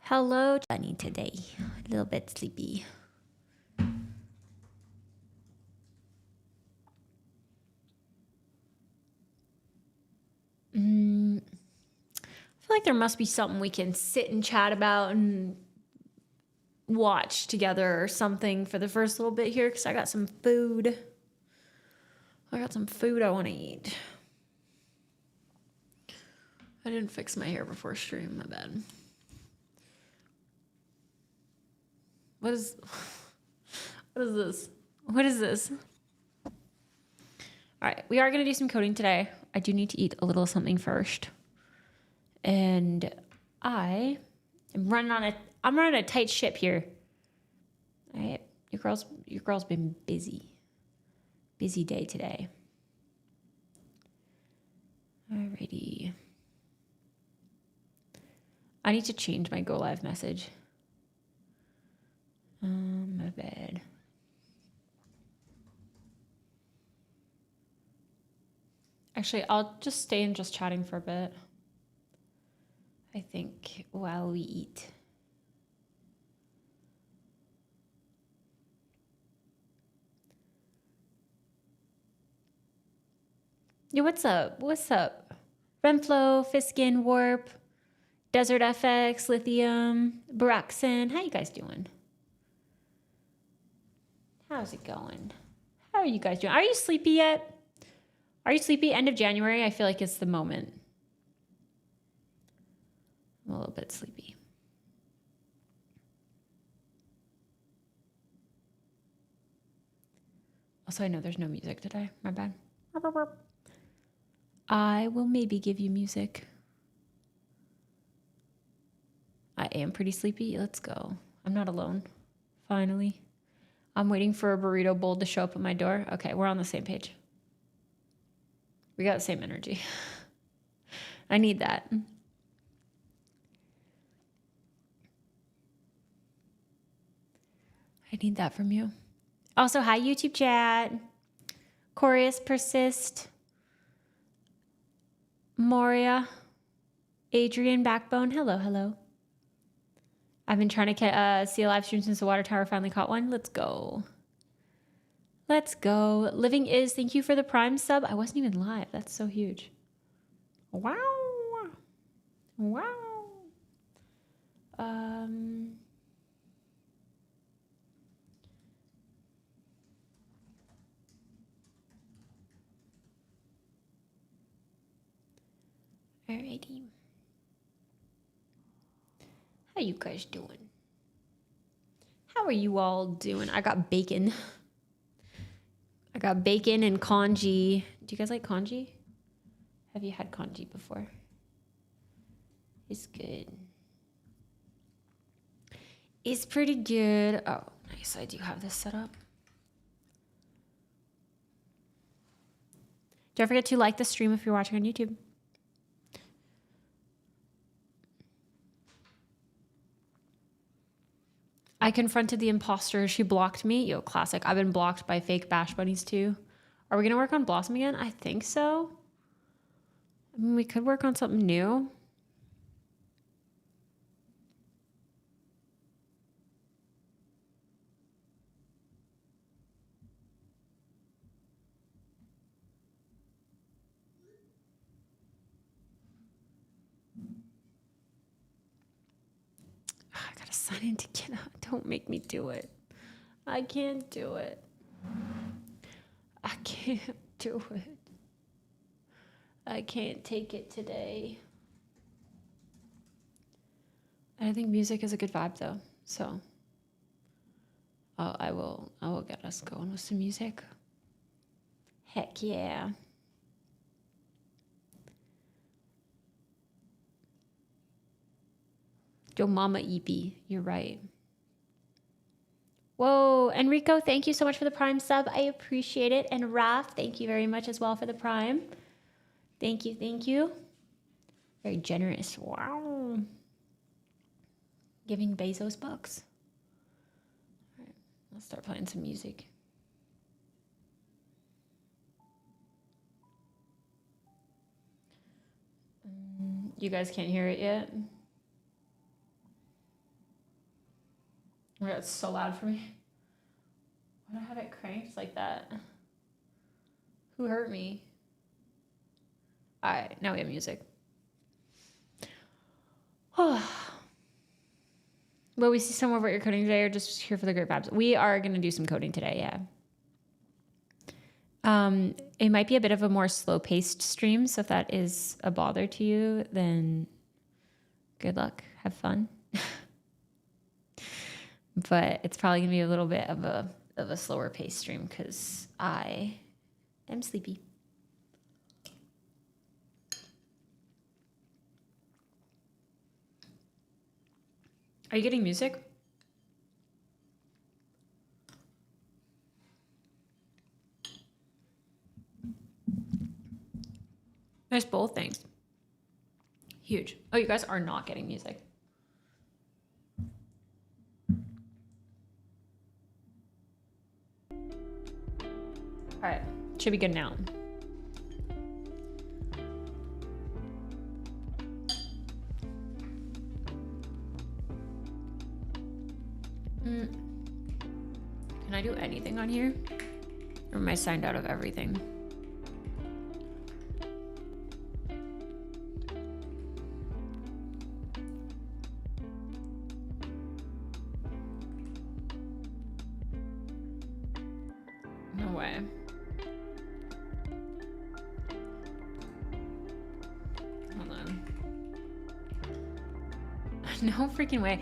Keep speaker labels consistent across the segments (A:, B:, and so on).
A: Hello, Bunny today. A little bit sleepy. I feel like there must be something we can sit and chat about and watch together or something for the first little bit here because I got some food. I want to eat. I didn't fix my hair before stream, my bad. What is this? What is this? All right, we are going to do some coding today. I do need to eat a little something first. And I'm running a tight ship here. All right, your girl's been busy. Busy day today. Alrighty. I need to change my go live message. My bad. Actually, I'll just stay and just chatting for a bit. I think while we eat. Yo, what's up? What's up? Renflo, Fiskin, Warp, Desert FX, Lithium, Baraxen. How you guys doing? How's it going? How are you guys doing? Are you sleepy yet? Are you sleepy? End of January, I feel like it's the moment. I'm a little bit sleepy. Also, I know there's no music today. My bad. I will maybe give you music. I am pretty sleepy. Let's go. I'm not alone. Finally. I'm waiting for a burrito bowl to show up at my door. Okay, we're on the same page. We got the same energy. I need that. I need that from you. Also, hi, YouTube chat. Corius Persist. Moria. Adrian Backbone. Hello, hello. I've been trying to see a live stream since the water tower finally caught one. Let's go. Let's go. Living is, thank you for the Prime sub. I wasn't even live. That's so huge. Wow. Wow. Alrighty. How you guys doing? How are you all doing? I got bacon. I got bacon and congee. Do you guys like congee? Have you had congee before? It's good. It's pretty good. Oh, nice. I do have this set up. Don't forget to like the stream if you're watching on YouTube. I confronted the imposter. She blocked me. Yo, classic. I've been blocked by fake bash bunnies too. Are we going to work on Blossom again? I think so. I mean, we could work on something new. I gotta sign in to get out. Don't make me do it. I can't do it. I can't do it. I can't take it today. I think music is a good vibe though. So I will get us going with some music. Heck yeah. Yo mama EP, you're right. Whoa, Enrico, thank you so much for the Prime sub. I appreciate it. And Raf, thank you very much as well for the Prime. Thank you, thank you. Very generous. Wow. Giving Bezos bucks. All right, let's start playing some music. You guys can't hear it yet? Oh my God, it's so loud for me. Why do I have it cranked like that? Who hurt me? All right, now we have music. Will we see some of what you're coding today or just here for the great vibes? We are going to do some coding today, yeah. It might be a bit of a more slow-paced stream, so if that is a bother to you, then good luck. Have fun. But it's probably going to be a little bit of a slower-paced stream because I am sleepy. Are you getting music? Nice bowl, thanks. Huge. Oh, you guys are not getting music. All right, should be good now. Can I do anything on here? Or am I signed out of everything? No way. Hold on. No freaking way.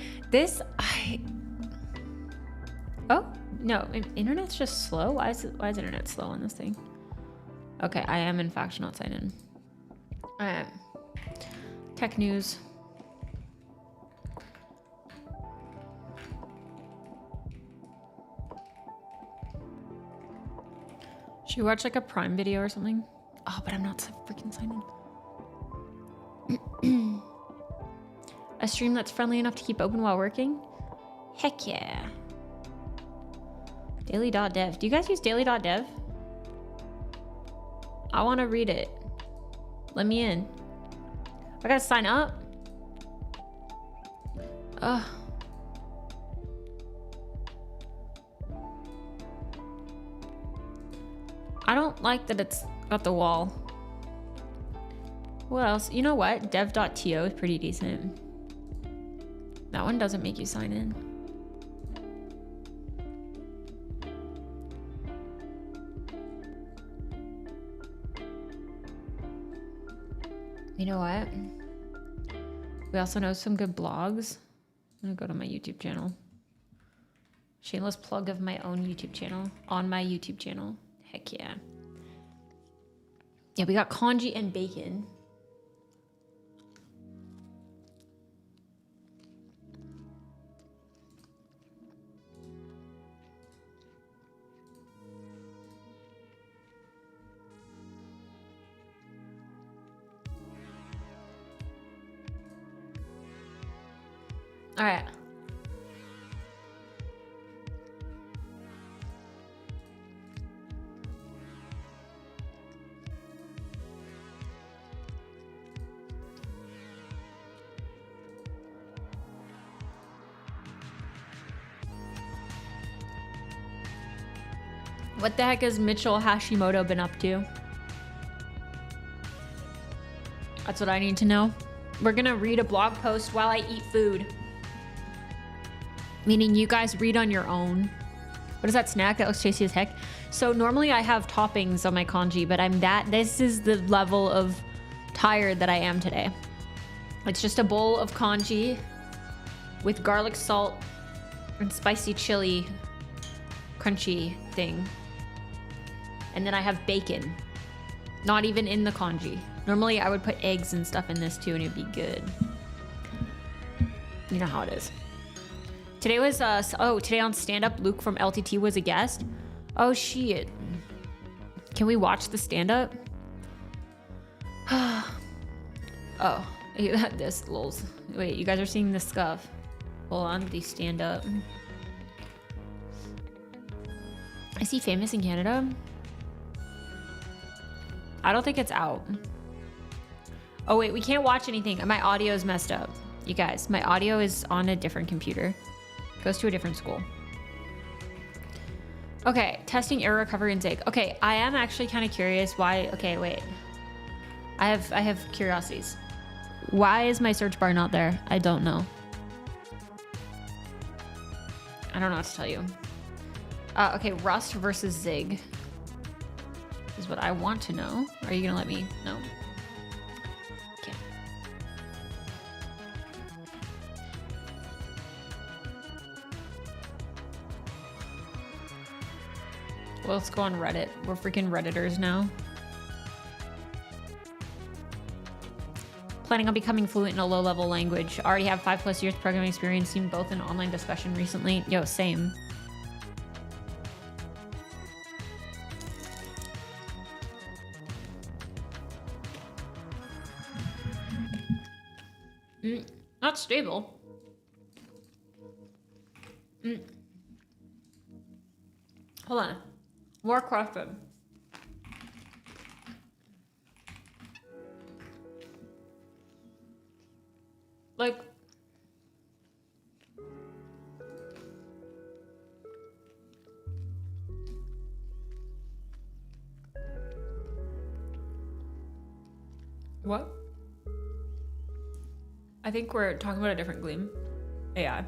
A: Oh, no, internet's just slow. Why is internet slow on this thing? Okay, I am in fact not signed in. Alright. Tech news. Should we watch like a Prime video or something? Oh, but I'm not freaking signed in. A stream that's friendly enough to keep open while working? Heck yeah. Daily.dev. Do you guys use daily.dev? I want to read it. Let me in. I gotta sign up. Ugh. I don't like that it's got the wall. What else? You know what? Dev.to is pretty decent. That one doesn't make you sign in. You know what? We also know some good blogs. I'm gonna go to my YouTube channel. Shameless plug of my own YouTube channel on my YouTube channel. Heck yeah. Yeah, we got congee and bacon. All right. What the heck has Mitchell Hashimoto been up to? That's what I need to know. We're gonna read a blog post while I eat food. Meaning you guys read on your own. What is that snack? That looks tasty as heck. So normally I have toppings on my congee, but this is the level of tired that I am today. It's just a bowl of congee with garlic salt and spicy chili crunchy thing. And then I have bacon. Not even in the congee. Normally I would put eggs and stuff in this too and it'd be good. You know how it is. Today was, today on Stand Up, Luke from LTT was a guest. Oh, shit. Can we watch the Stand Up? Oh, you got this, lols. Wait, you guys are seeing the scuff. Hold on, the Stand Up. Is he famous in Canada? I don't think it's out. Oh, wait, we can't watch anything. My audio is messed up. You guys, my audio is on a different computer. Goes to a different school. Okay, testing error recovery and Zig. Okay, I am actually kind of curious why. Okay, wait. I have curiosities. Why is my search bar not there? I don't know. I don't know what to tell you. Okay, Rust versus Zig is what I want to know. Are you gonna let me know? Okay. Well, let's go on Reddit. We're freaking Redditors now. Planning on becoming fluent in a low-level language. Already have 5+ years programming experience, seen both in online discussion recently. Yo, same. Not stable. Hold on. More crafted. Like, what? I think we're talking about a different Gleam AI.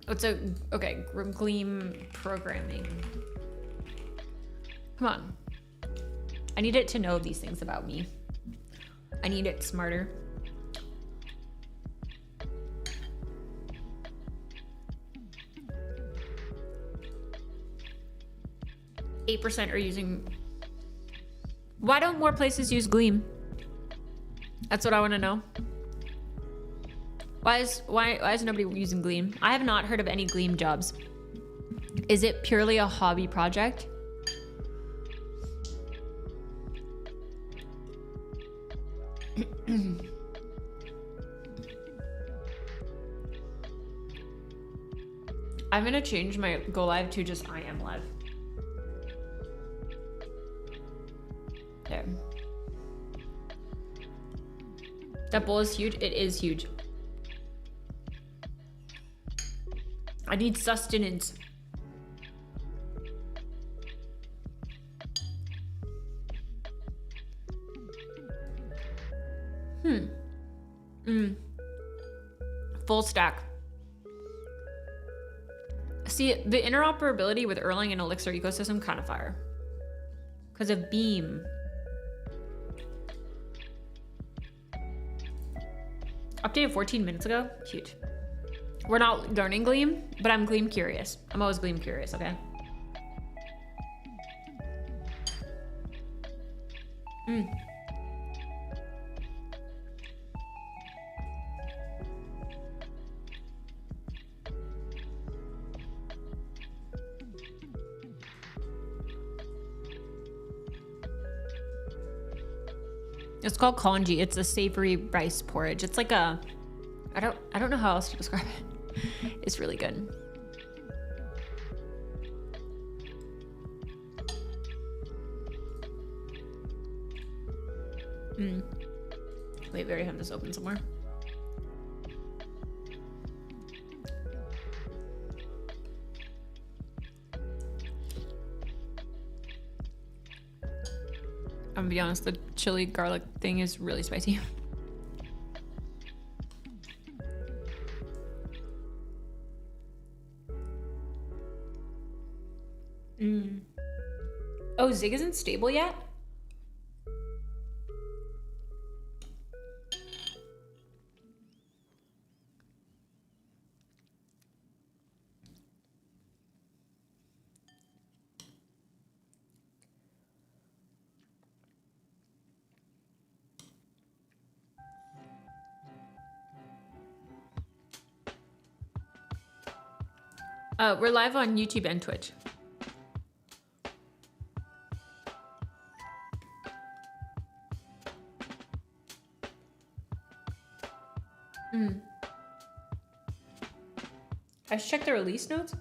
A: It's okay, Gleam programming. Come on. I need it to know these things about me. I need it smarter. 8% are using. Why don't more places use Gleam? That's what I want to know. Why is nobody using Gleam? I have not heard of any Gleam jobs. Is it purely a hobby project? I'm gonna change my go live to just I am live. There. That bowl is huge. It is huge. I need sustenance. Full stack. See, the interoperability with Erlang and Elixir ecosystem kind of fire. Because of Beam. Updated 14 minutes ago. Huge. We're not learning Gleam, but I'm Gleam curious. I'm always Gleam curious, okay? It's called congee. It's a savory rice porridge. It's like a, I don't know how else to describe it. It's really good. Wait, we already have this open somewhere. I'm gonna be honest, the chili garlic thing is really spicy. Oh, Zig isn't stable yet? We're live on YouTube and Twitch. I should check the release notes.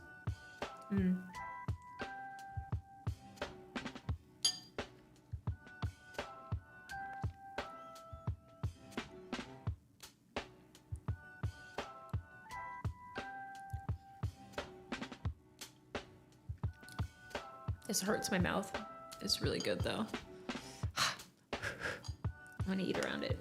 A: This hurts my mouth. It's really good though. I'm gonna eat around it.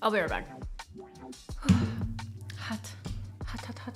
A: I'll be right back. Hot, hot, hot, hot.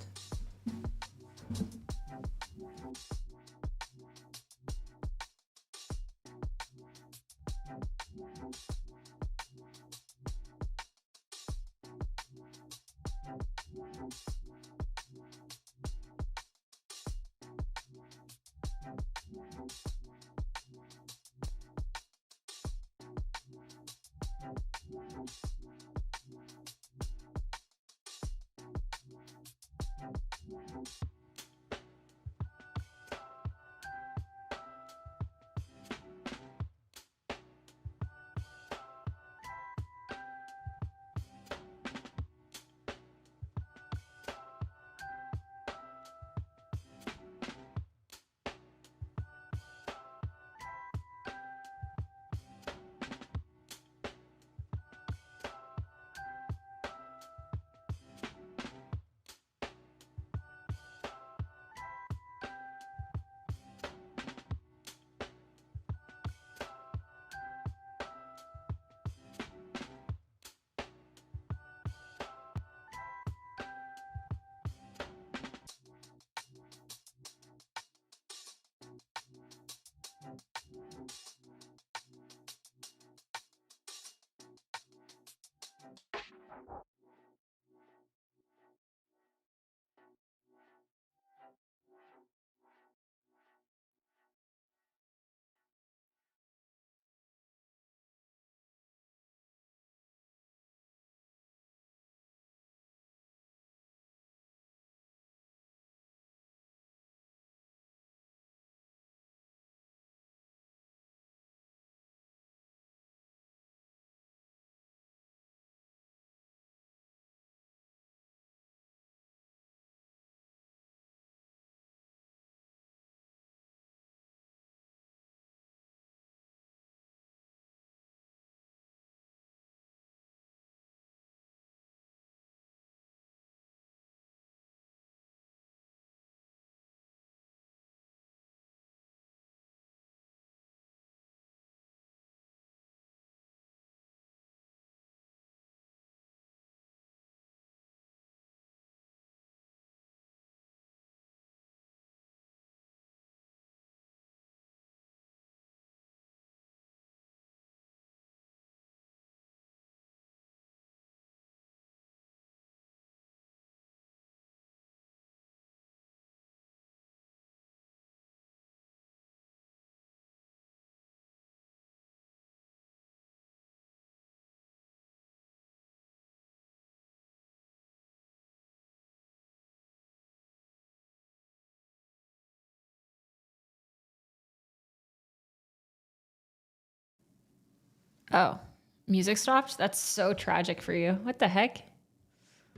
A: Oh, music stopped? That's so tragic for you. What the heck?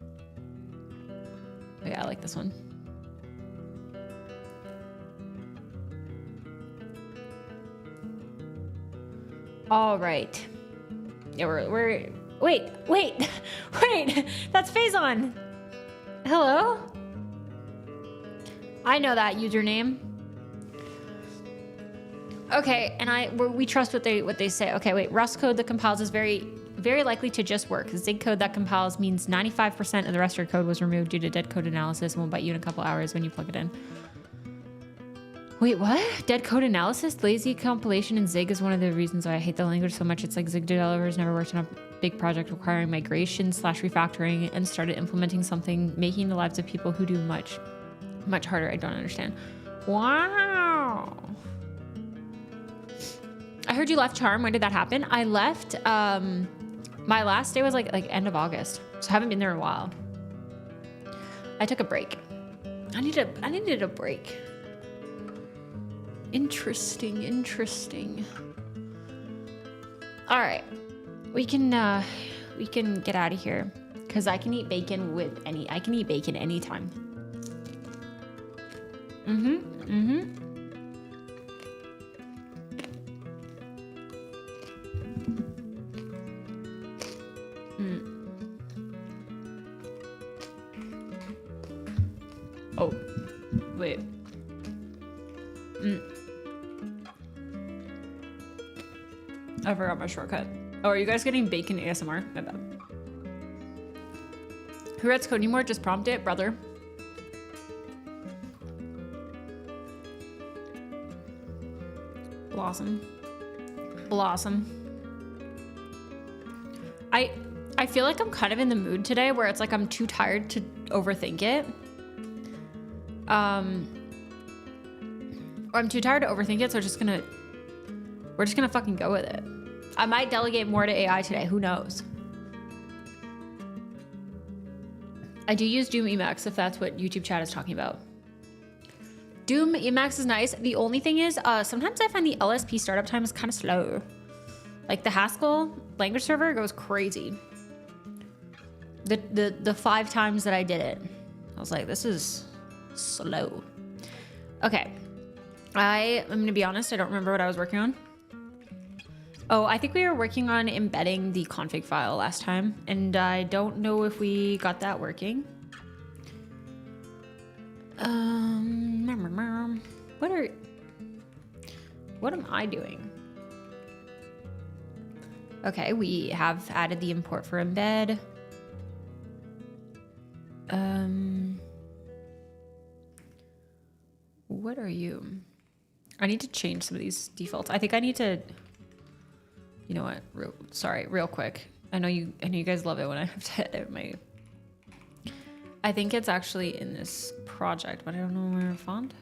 A: Oh, yeah, I like this one. All right. Yeah, we're wait. Wait. That's Faison. Hello? I know that username. Okay, and we trust what they say. Okay, wait. Rust code that compiles is very likely to just work. Zig code that compiles means 95% of the rest of your code was removed due to dead code analysis and will bite you in a couple hours when you plug it in. Wait, what? Dead code analysis? Lazy compilation in Zig is one of the reasons why I hate the language so much. It's like Zig developers never worked on a big project requiring migration/refactoring and started implementing something, making the lives of people who do much harder. I don't understand. Wow. I heard you left Charm. When did that happen? I left, my last day was like end of August. So I haven't been there in a while. I took a break. I needed a break. Interesting. All right, we can get out of here because I can eat bacon anytime. Oh, wait. I forgot my shortcut. Oh, are you guys getting bacon ASMR? My bad. Who reads code anymore? Just prompt it, brother. Blossom. I feel like I'm kind of in the mood today where it's like I'm too tired to overthink it. Or I'm too tired to overthink it, so we're just gonna fucking go with it. I might delegate more to AI today, who knows? I do use Doom Emacs if that's what YouTube chat is talking about. Doom Emacs is nice. The only thing is, sometimes I find the LSP startup time is kind of slow. Like the Haskell language server goes crazy. The 5 times that I did it, I was like, this is slow. Okay. I'm gonna be honest, I don't remember what I was working on. Oh, I think we were working on embedding the config file last time, and I don't know if we got that working. What am I doing? Okay, we have added the import for embed. What are you? I need to change some of these defaults. I think I need to, you know what? Real quick. I know you guys love it when I have to edit my. I think it's actually in this project, but I don't know where font.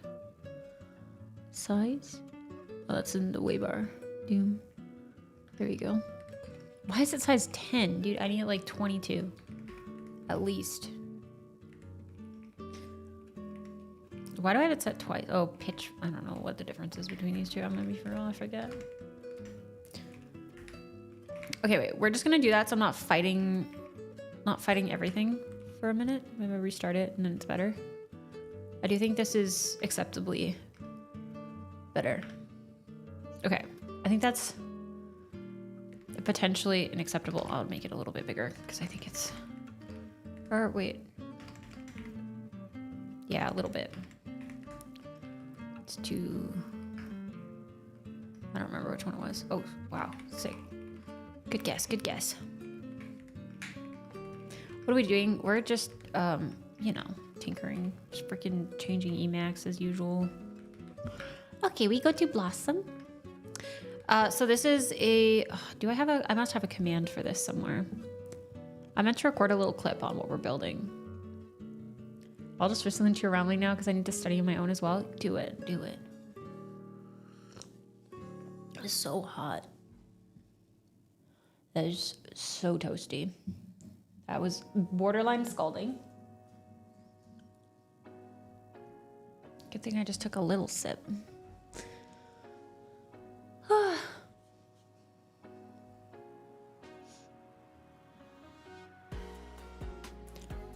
A: Size. Oh, that's in the waybar. Doom. There we go. Why is it size 10, dude? I need like 22, at least. Why do I have it set twice? Oh, pitch. I don't know what the difference is between these two. I'm gonna be for real. I forget. Okay, wait. We're just gonna do that so I'm not fighting everything for a minute. Maybe I'll restart it and then it's better. I do think this is acceptably better. Okay. I think that's potentially unacceptable. I'll make it a little bit bigger because I think it's. Or wait. Yeah, a little bit. It's too. I don't remember which one it was. Oh, wow. Sick. Good guess. Good guess. What are we doing? We're just, tinkering. Just freaking changing Emacs as usual. Okay, we go to Blossom. So this is a. I must have a command for this somewhere. I meant to record a little clip on what we're building. I'll just listen to your rambling now because I need to study on my own as well. Do it. It's so hot. That is so toasty. That was borderline scalding. Good thing I just took a little sip.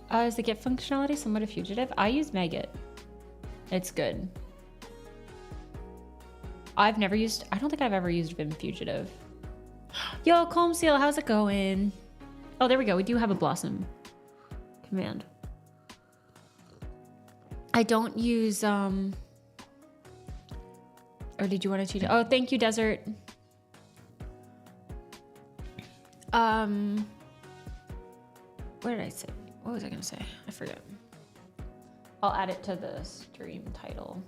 A: Is the GIF functionality somewhat a fugitive? I use Maggot. It's good. I don't think I've ever used Vim Fugitive. Yo, Calm Seal, how's it going? Oh, there we go. We do have a Blossom command. I don't use, or did you want to change it? Oh, thank you, Desert. What did I say? What was I gonna say? I forget. I'll add it to the stream title.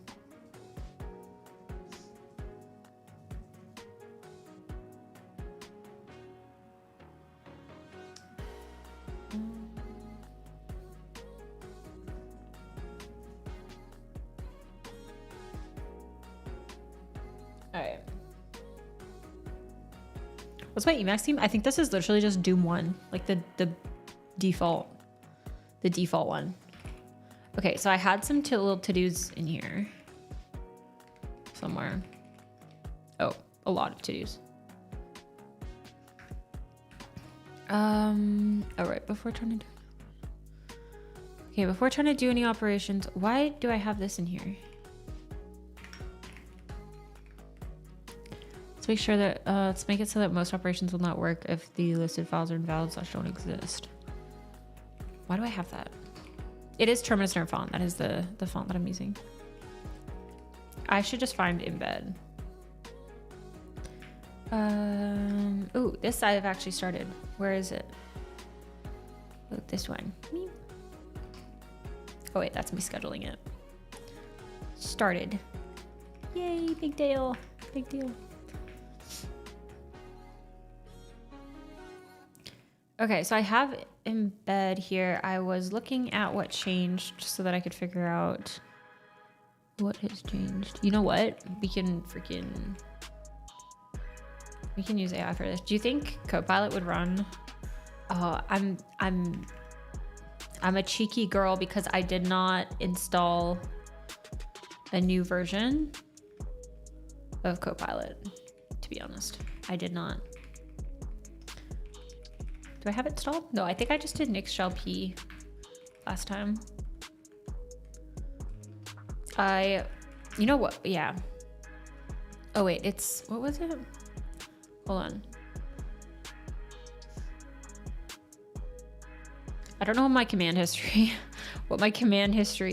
A: All right. What's my Emacs theme? I think this is literally just Doom 1, like the default one. Okay, so I had some little to-dos in here somewhere. Oh, a lot of to-dos. All right, before trying to do... Okay, before trying to do any operations, why do I have this in here? Let's make sure that, let's make it so that most operations will not work if the listed files are invalid / don't exist. Why do I have that? It is Terminus Nerve font. That is the font that I'm using. I should just find embed. Ooh, this I've actually started. Where is it? Oh, this one. Oh wait, that's me scheduling it. Started. Yay, big deal. Big deal. Okay, so I have embed here. I was looking at what changed so that I could figure out what has changed. You know what? We can use AI for this. Do you think Copilot would run? Oh, I'm a cheeky girl because I did not install a new version of Copilot, to be honest. I did not. Do I have it installed? No, I think I just did Nix shell P last time. You know what? Yeah. Oh wait, what was it? Hold on. I don't know what my command history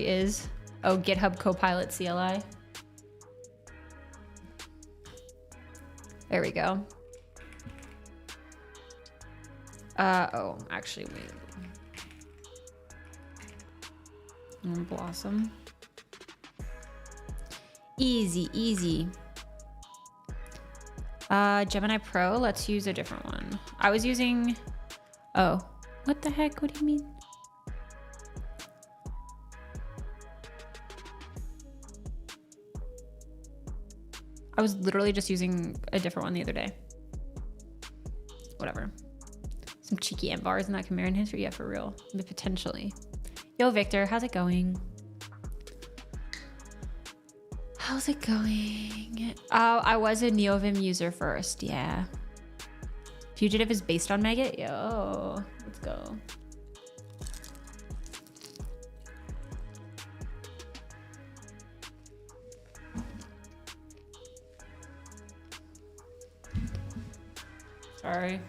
A: is. Oh, GitHub Copilot CLI. There we go. Oh, actually, wait. Blossom. Easy, easy. Gemini Pro, let's use a different one. I was using, oh, what the heck? What do you mean? I was literally just using a different one the other day. Whatever. Some cheeky ant bars in that command history. Yeah, for real. But potentially. Yo, Victor, how's it going? How's it going? Oh, I was a NeoVim user first. Yeah. Fugitive is based on Maggot? Yo, let's go. Sorry.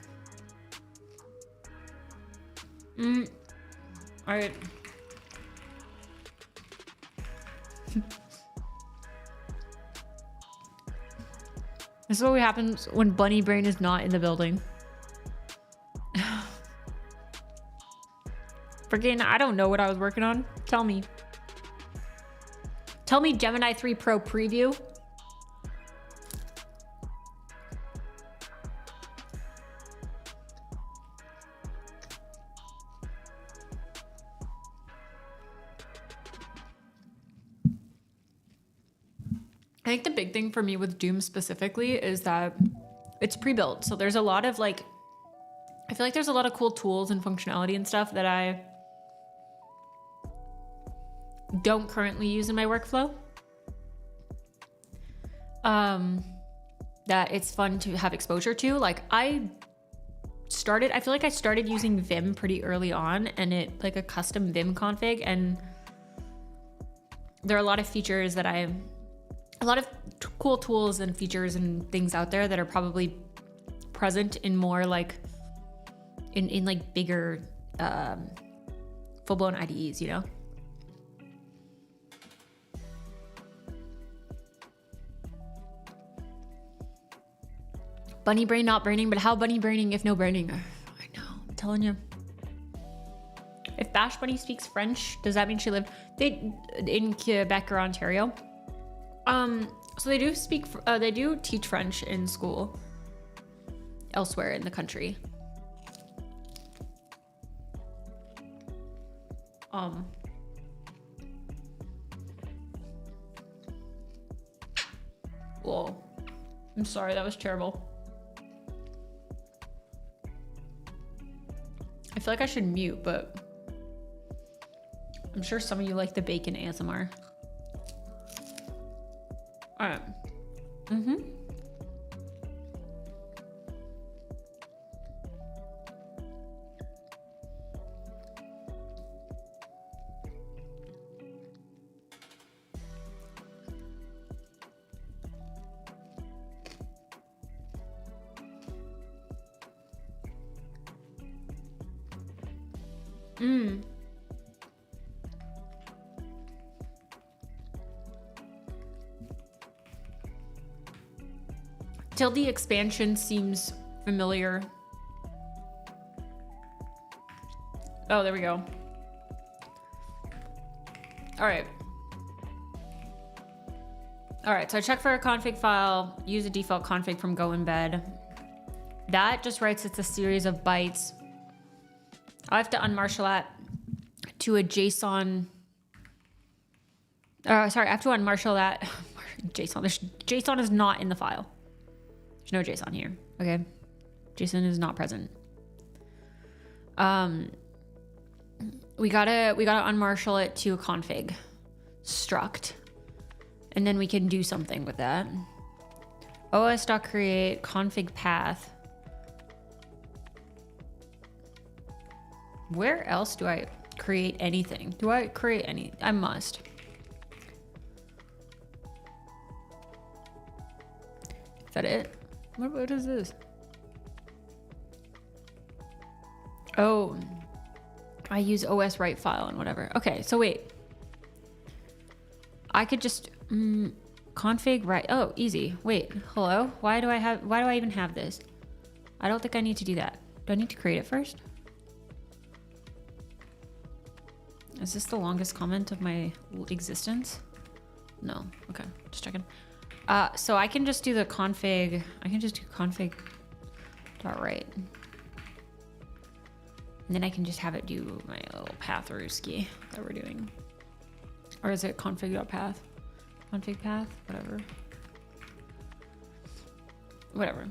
A: All right. This is what happens when Bunny Brain is not in the building. Freaking, I don't know what I was working on. Tell me. Tell me Gemini 3 Pro preview. I think the big thing for me with Doom specifically is that it's pre-built. So there's a lot of I feel like there's a lot of cool tools and functionality and stuff that I don't currently use in my workflow. That it's fun to have exposure to. I feel like I started using Vim pretty early on, and a custom Vim config, and there are a lot of features that a lot of cool tools and features and things out there that are probably present in more in bigger full-blown IDEs, you know? Bunny brain not braining, but how bunny braining if no braining? I know, I'm telling you. If Bash Bunny speaks French, does that mean she lived in Quebec or Ontario? So they do teach French in school elsewhere in the country. Whoa. I'm sorry, that was terrible. I feel like I should mute, but I'm sure some of you like the bacon ASMR. All right. Mm-hmm. Mm. Till the expansion seems familiar. Oh, there we go. All right. All right, so I check for a config file, use a default config from go embed. That just writes it's a series of bytes. I have to unmarshal that to a JSON. Sorry, I have to unmarshal that. JSON. JSON is not in the file. There's no JSON here. Okay. JSON is not present. We gotta unmarshal it to a config struct. And then we can do something with that. os.create config path. Where else do I create anything? Do I create any? I must. Is that it? What is this? Oh, I use os write file and whatever. Okay, so wait. I could just config write. Oh, easy. Wait, hello? Why do I even have this? I don't think I need to do that. Do I need to create it first? Is this the longest comment of my existence? No. Okay, just checking. So I can just do the config. I can just do config.write. And then I can just have it do my little path rooski that we're doing. Or is it config.path? Config path? Whatever. Whatever.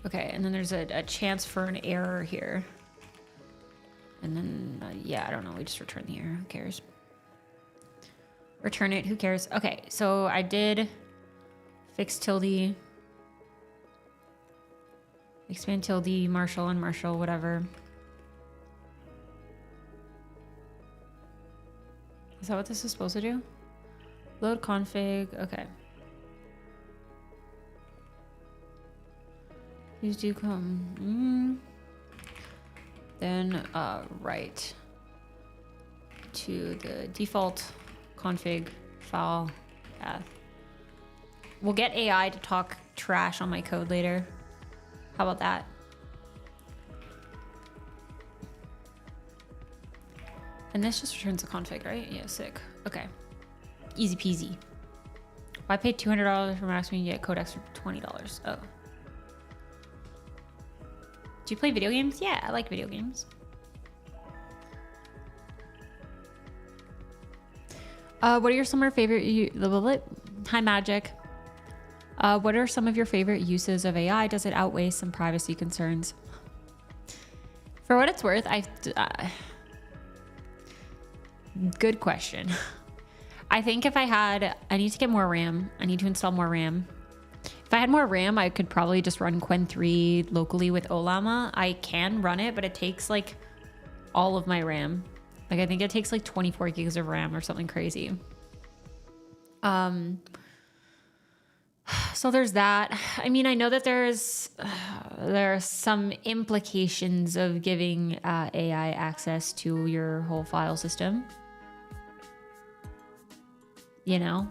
A: Okay, and then there's a chance for an error here. And then, yeah, I don't know. We just return the error. Who cares? Return it. Who cares? Okay, so I did fix tilde, expand tilde, marshal, unmarshal, whatever. Is that what this is supposed to do? Load config. Okay. Please do come. Then write to the default config file path. We'll get AI to talk trash on my code later. How about that? And this just returns the config, right? Yeah, sick. Okay. Easy peasy. Why pay $200 for Max when you get codecs for $20? Oh. Do you play video games? Yeah, I like video games. What are some of your favorite... Hi, Magic. What are some of your favorite uses of AI? Does it outweigh some privacy concerns? For what it's worth, good question. I think if I need to get more RAM. I need to install more RAM. If I had more RAM, I could probably just run Qwen 3 locally with Olama. I can run it, but it takes like all of my RAM. Like I think it takes like 24 gigs of RAM or something crazy. So there's that. I mean, I know that there are some implications of giving AI access to your whole file system. You know?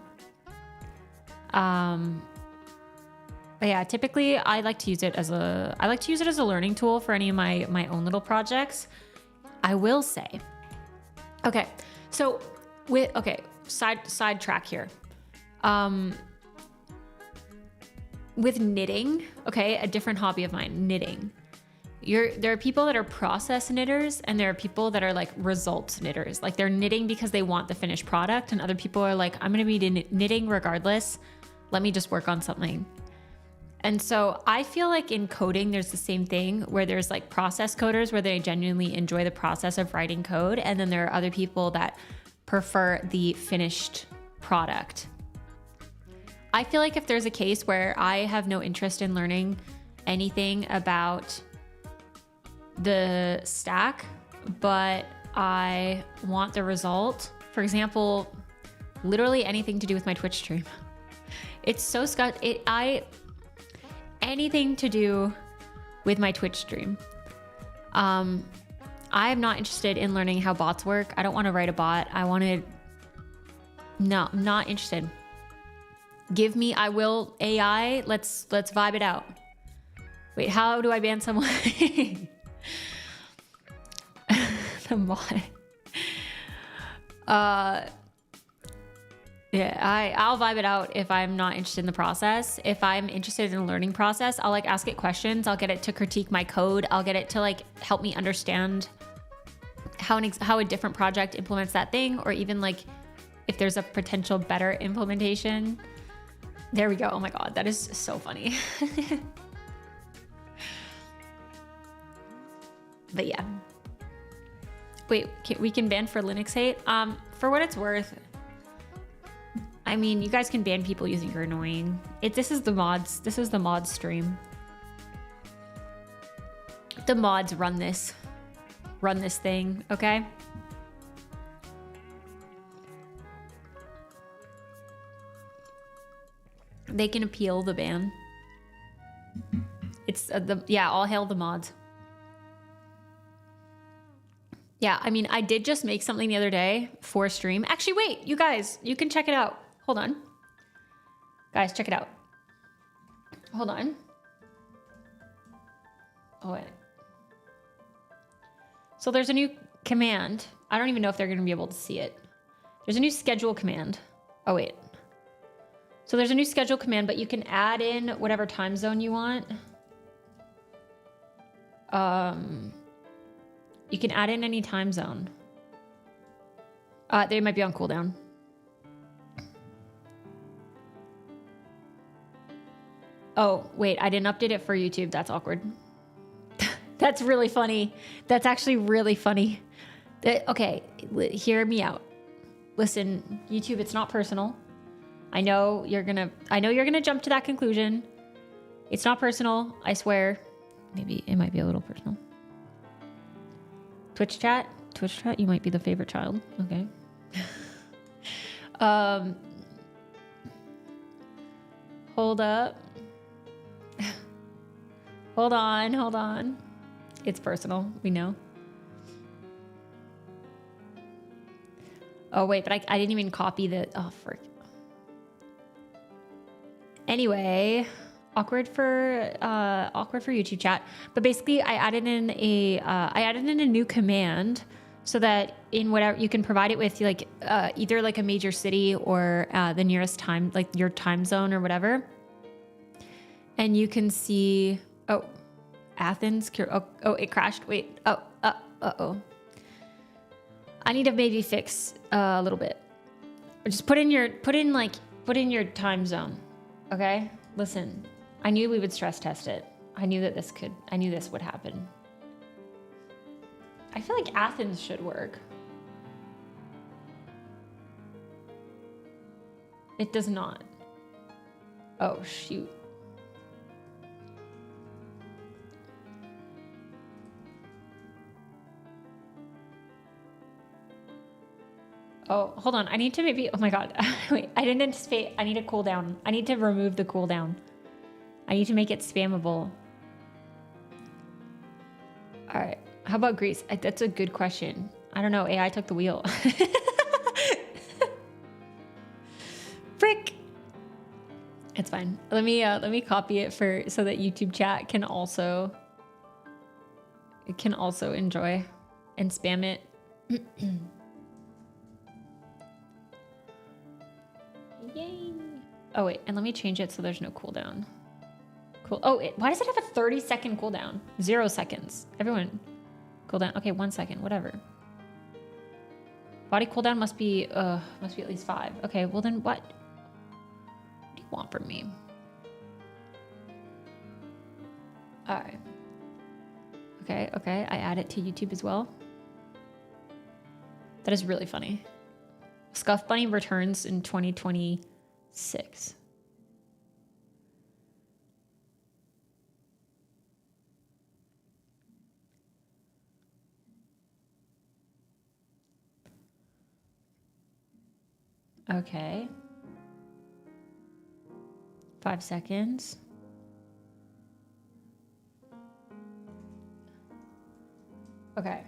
A: But yeah, typically I like to use it as a learning tool for any of my own little projects. I will say, okay, so side track here. With knitting, okay, a different hobby of mine, knitting. There are people that are process knitters and there are people that are like results knitters. Like they're knitting because they want the finished product, and other people are like, I'm gonna be knitting regardless. Let me just work on something. And so I feel like in coding, there's the same thing where there's like process coders where they genuinely enjoy the process of writing code. And then there are other people that prefer the finished product. I feel like if there's a case where I have no interest in learning anything about the stack, but I want the result, for example, literally anything to do with my Twitch stream. It's so anything to do with my Twitch stream. I am not interested in learning how bots work. I don't want to write a bot. No, I'm not interested. Give me, I will AI. Let's vibe it out. Wait, how do I ban someone? The mod. Yeah, I'll vibe it out if I'm not interested in the process. If I'm interested in the learning process, I'll like ask it questions. I'll get it to critique my code. I'll get it to like help me understand how a different project implements that thing, or even like if there's a potential better implementation. There we go. Oh my God, that is so funny. But yeah. Wait, we can ban for Linux hate? For what it's worth, I mean, you guys can ban people using you're annoying. This is the mods stream. The mods run this thing, okay? They can appeal the ban. It's all hail the mods. Yeah, I mean, I did just make something the other day for stream. Actually, wait, you guys, you can check it out. Hold on. Guys, check it out. Hold on. Oh, wait. So there's a new command. I don't even know if they're going to be able to see it. There's a new schedule command. Oh, wait. So there's a new schedule command, but you can add in whatever time zone you want. You can add in any time zone. They might be on cooldown. Oh, wait, I didn't update it for YouTube. That's awkward. That's really funny. That's actually really funny. Okay, hear me out. Listen, YouTube, it's not personal. I know you're gonna jump to that conclusion. It's not personal, I swear. Maybe it might be a little personal. Twitch chat, you might be the favorite child. Okay. Hold up. Hold on. It's personal, we know. Oh wait, but I didn't even copy the, oh frick. Anyway, awkward for YouTube chat. But basically I added in a new command so that in whatever, you can provide it with like either like a major city or the nearest time, like your time zone or whatever. And you can see, oh, Athens, oh, it crashed. Wait, uh-oh. I need to maybe fix a little bit. Just put in your time zone. Okay? Listen, I knew we would stress test it. I knew this would happen. I feel like Athens should work. It does not. Oh, shoot. Oh, hold on. I need to maybe, oh my God. Wait, I didn't anticipate. I need a cooldown. I need to remove the cooldown. I need to make it spammable. All right. How about Greece? That's a good question. I don't know. AI took the wheel. Frick. It's fine. Let me copy it so that YouTube chat can also enjoy and spam it. Yay. Oh wait, and let me change it so there's no cooldown. Cool. Oh, why does it have a 30-second cooldown? 0 seconds. Everyone, cooldown. Okay, 1 second. Whatever. Body cooldown must be at least 5. Okay, well then what? What do you want from me? All right. Okay, okay. I add it to YouTube as well. That is really funny. Scuff Bunny returns in 2026. Okay. 5 seconds. Okay.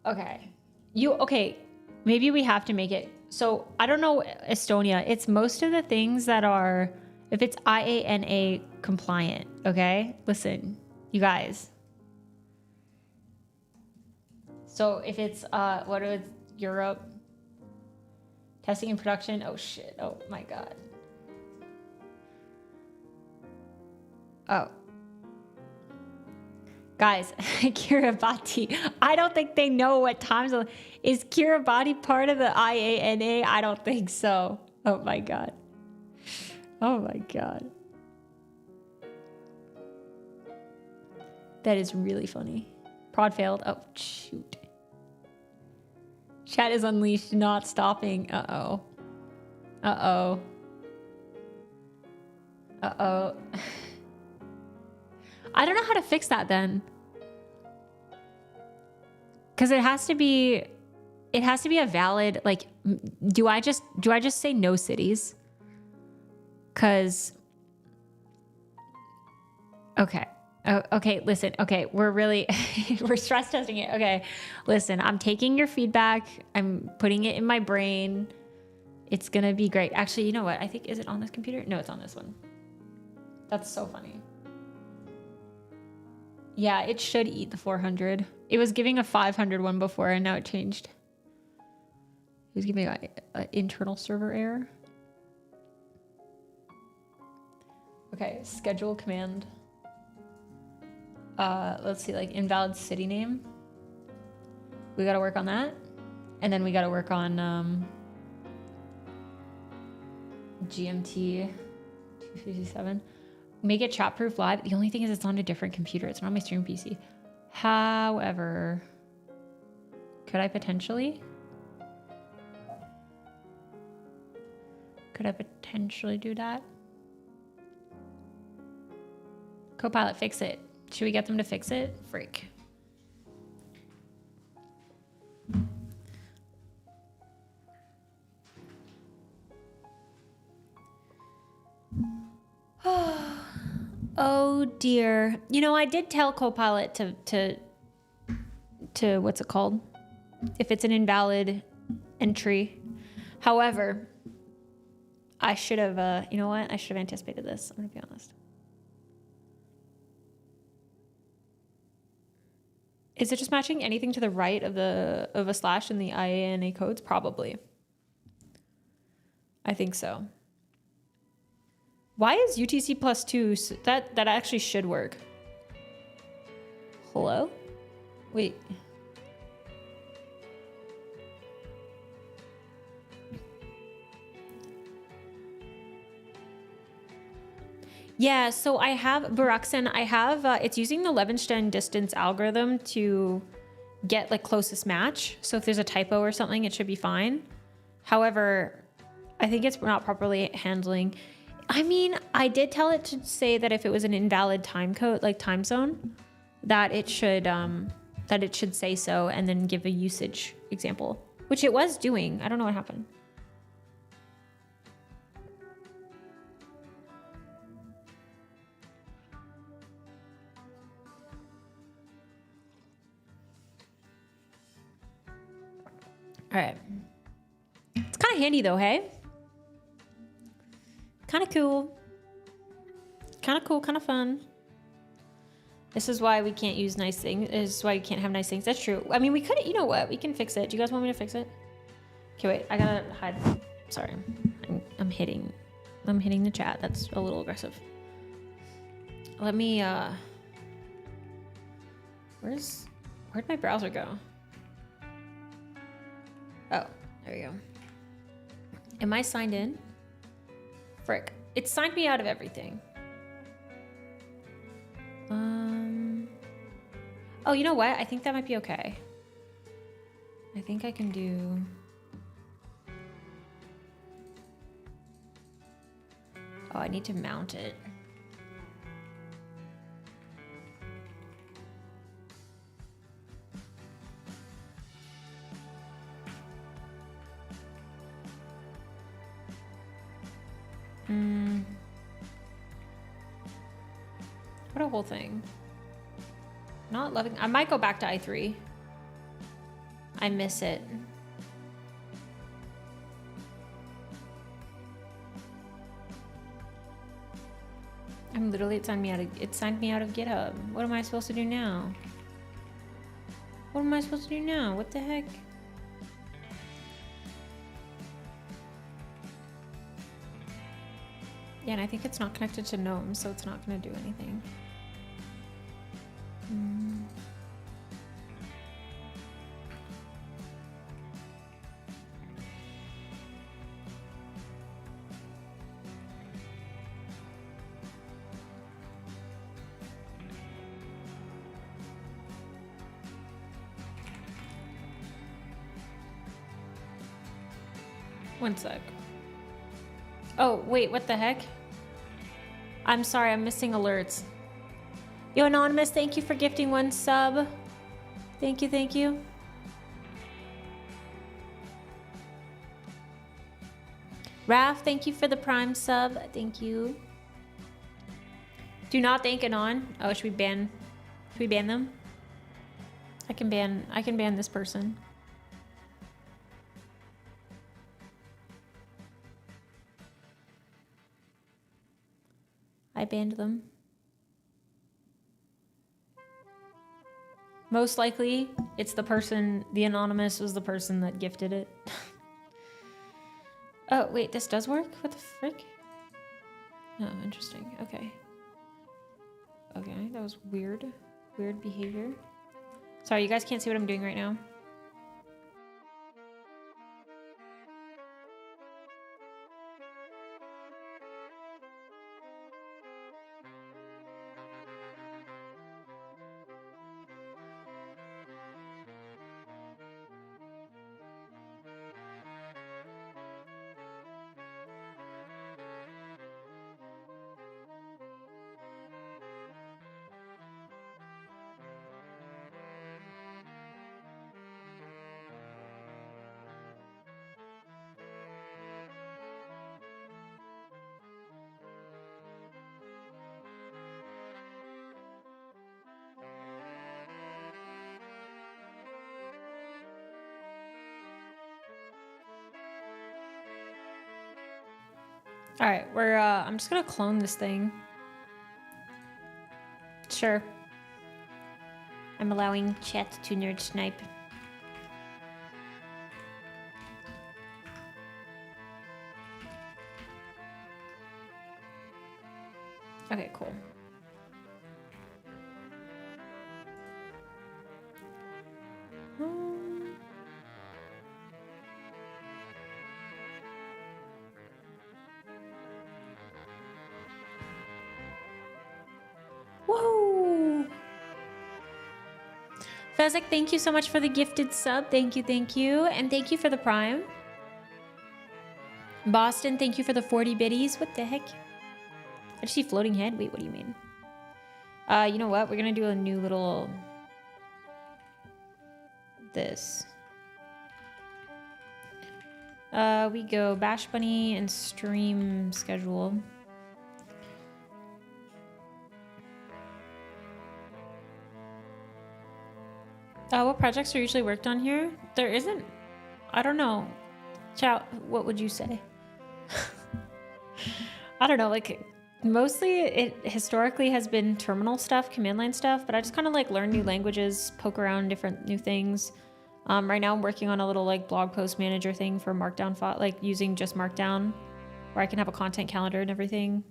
A: Okay. Okay. Maybe we have to make it. So I don't know Estonia. It's most of the things that are, if it's IANA compliant. Okay. Listen, you guys. So if it's, what is Europe? Testing and production. Oh shit. Oh my God. Oh. Guys, Kiribati. I don't think they know what time zone. Is Kiribati part of the IANA? I don't think so. Oh my God. Oh my God. That is really funny. Prod failed. Oh, shoot. Chat is unleashed, not stopping. Uh-oh. Uh-oh. Uh-oh. I don't know how to fix that then. Because it has to be a valid, like, do I just say no cities? Because, okay. Okay, listen. Okay, we're stress testing it. Okay, listen, I'm taking your feedback. I'm putting it in my brain. It's going to be great. Actually, you know what? I think, is it on this computer? No, it's on this one. That's so funny. Yeah, it should eat the 400. It was giving a 500 one before, and now it changed. It was giving an internal server error. Okay, schedule command. Let's see, like invalid city name. We got to work on that. And then we got to work on GMT 257. Make it chat proof live. The only thing is it's on a different computer. It's not on my stream PC. However, could I potentially do that? Copilot, fix it. Should we get them to fix it? Freak. Oh dear. You know, I did tell Copilot to what's it called? If it's an invalid entry. However, I should have, you know what? I should have anticipated this. I'm going to be honest. Is it just matching anything to the right of a slash in the IANA codes? Probably. I think so. Why is UTC +2? That actually should work. Hello? Wait. Yeah, so I have Baruxen. I have it's using the Levenstein distance algorithm to get like closest match. So if there's a typo or something, it should be fine. However, I think it's not properly handling. I mean, I did tell it to say that if it was an invalid time code, like time zone, that it should say so and then give a usage example, which it was doing. I don't know what happened. All right. It's kind of handy though, hey? Kind of cool. Kind of cool, kind of fun. This is why we can't use nice things. This is why you can't have nice things. That's true. I mean, we could, you know what? We can fix it. Do you guys want me to fix it? Okay, wait. I gotta hide. Sorry. I'm hitting the chat. That's a little aggressive. Let me, where'd my browser go? Oh, there we go. Am I signed in? Frick. It signed me out of everything. Oh, you know what? I think that might be okay. I think I can do... Oh, I need to mount it. What a whole thing. Not loving... I might go back to i3. I miss it. I'm literally... It signed me out of GitHub. What am I supposed to do now? What am I supposed to do now? What the heck? Yeah, and I think it's not connected to GNOME, so it's not going to do anything. One sec. Oh, wait, what the heck? I'm sorry, I'm missing alerts. Yo, Anonymous, thank you for gifting 1 sub. Thank you, thank you. Raph, thank you for the Prime sub. Thank you. Do not thank Anon. Oh, should we ban them? I can ban this person. I banned them. Most likely, it's the anonymous was the person that gifted it. Oh, wait, this does work? What the frick? Oh, interesting. Okay. Okay, that was weird. Weird behavior. Sorry, you guys can't see what I'm doing right now. All right, I'm just gonna clone this thing. Sure. I'm allowing chat to nerd snipe. Okay, cool. Whoa! Fezzik, thank you so much for the gifted sub. Thank you, thank you. And thank you for the Prime. Boston, thank you for the 40 biddies. What the heck? I just see floating head. Wait, what do you mean? You know what? We're gonna do a new little... this. We go Bash Bunny and stream schedule. What projects are usually worked on here? There isn't... I don't know. Chow, what would you say? I don't know, like... Mostly, it historically has been terminal stuff, command line stuff, but I just kind of like learn new languages, poke around different new things. Right now I'm working on a little like blog post manager thing for Markdown, like using just Markdown, where I can have a content calendar and everything.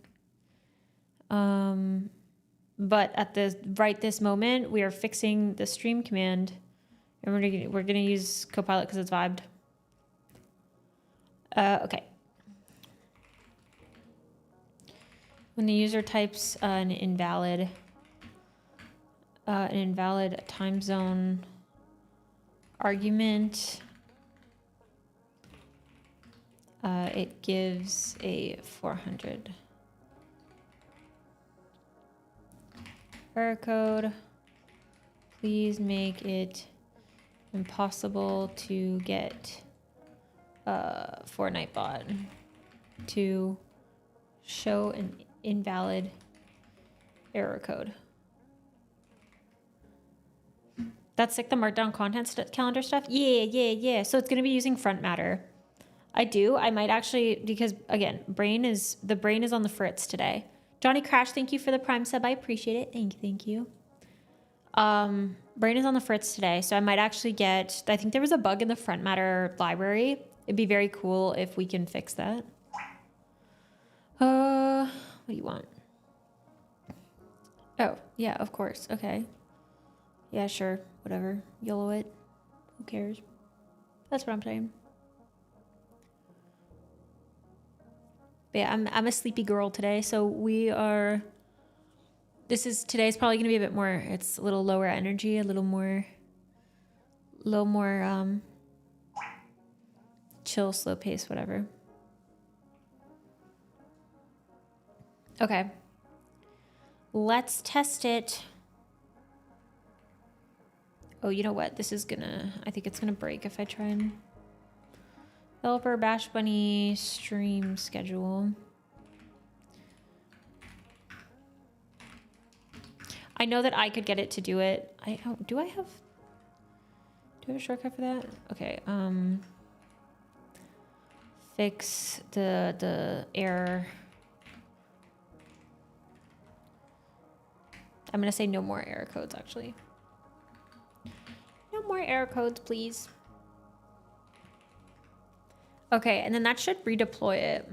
A: But at this moment, we are fixing the stream command, and we're gonna use Copilot because it's vibed. Okay. When the user types an invalid, an invalid time zone argument. It gives a 400 error code. Please make it impossible to get Fortnite to show an invalid error code. That's like the markdown content calendar stuff. Yeah. So it's going to be using front matter. I might actually, because again, the brain is on the fritz today. Johnny Crash, thank you for the Prime sub. I appreciate it. Thank you. Brain is on the fritz today, so I might actually I think there was a bug in the front matter library. It'd be very cool if we can fix that. What do you want? Oh, yeah, of course. Okay. Yeah, sure. Whatever. YOLO it. Who cares? That's what I'm saying. But yeah, I'm a sleepy girl today, so today's probably gonna be a bit more, it's a little lower energy, a little more chill, slow pace, whatever. Okay. Let's test it. Oh, you know what? I think it's gonna break if I try and developer Bash Bunny stream schedule. I know that I could get it to do it. Do I have a shortcut for that? Okay. Fix the error. I'm gonna say no more error codes, actually. No more error codes, please. Okay, and then that should redeploy it.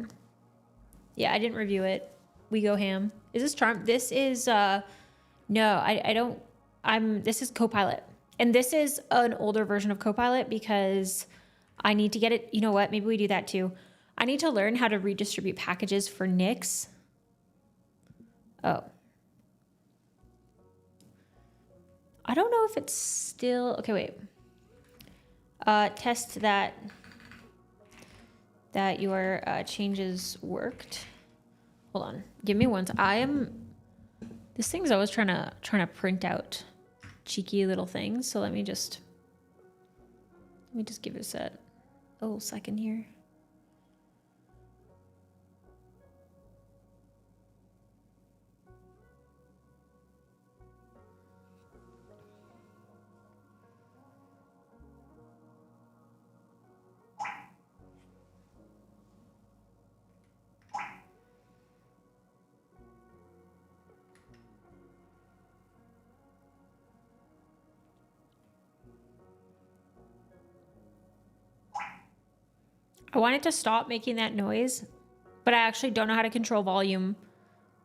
A: Yeah, I didn't review it. We go ham. Is this Charm? This is, no, I don't, this is Copilot. And this is an older version of Copilot because I need to get it. You know what? Maybe we do that too. I need to learn how to redistribute packages for Nix. Oh. I don't know if it's still, okay, wait. Test that your changes worked. Hold on, give me one. This thing's always trying to print out cheeky little things. So let me just give it a little second here. I wanted to stop making that noise, but I actually don't know how to control volume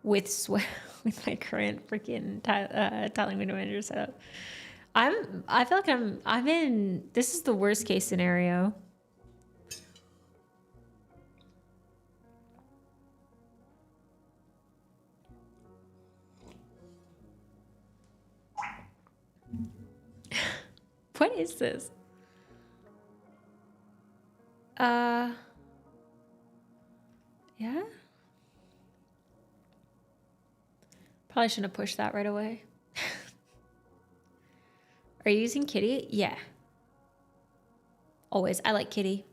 A: with with my current freaking tiling window manager setup. I feel like this is the worst case scenario. What is this? Yeah. Probably shouldn't have pushed that right away. Are you using Kitty? Yeah. Always. I like Kitty.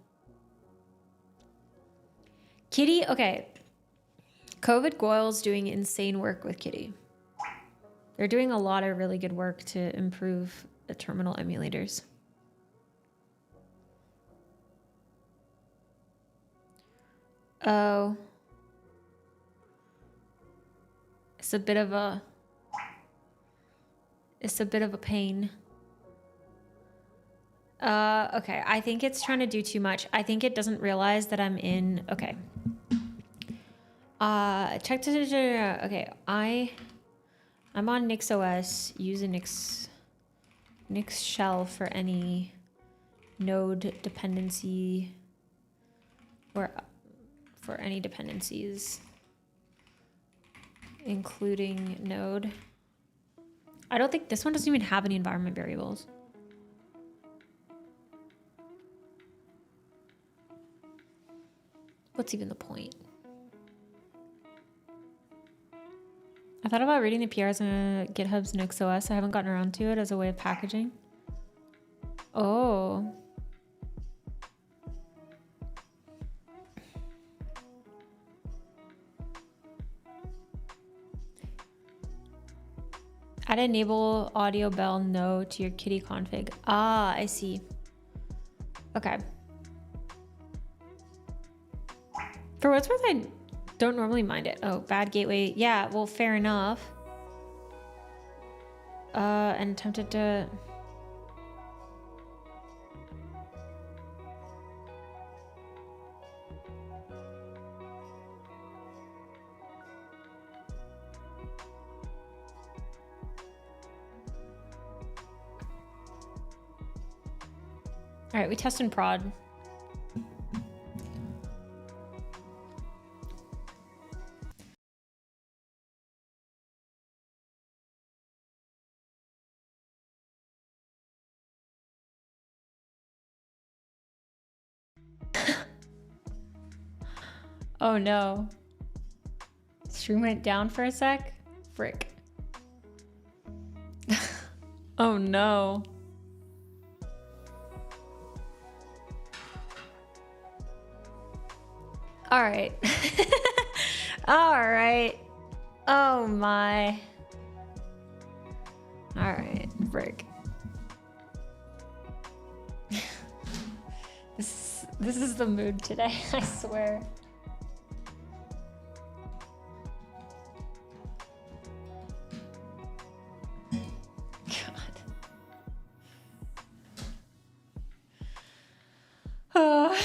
A: Kitty, okay. COVID Goyle's doing insane work with Kitty. They're doing a lot of really good work to improve the terminal emulators. Oh. It's a bit of a pain. Okay. I think it's trying to do too much. I think it doesn't realize that I'm in. Okay. Check to, okay. I'm on NixOS. Use a Nix shell for any node dependency or for any dependencies, including node. I don't think this one doesn't even have any environment variables. What's even the point? I thought about reading the PRs in GitHub's NixOS. I haven't gotten around to it as a way of packaging. Oh. Add enable audio bell no to your kitty config. Ah, I see. Okay. For what's worth, I don't normally mind it. Oh, bad gateway. Yeah, well, fair enough. And attempted to... All right, we test and prod. Oh no. Stream went down for a sec? Frick. Oh no. All right. All right. Oh my. All right, frick. This is the mood today, I swear. God.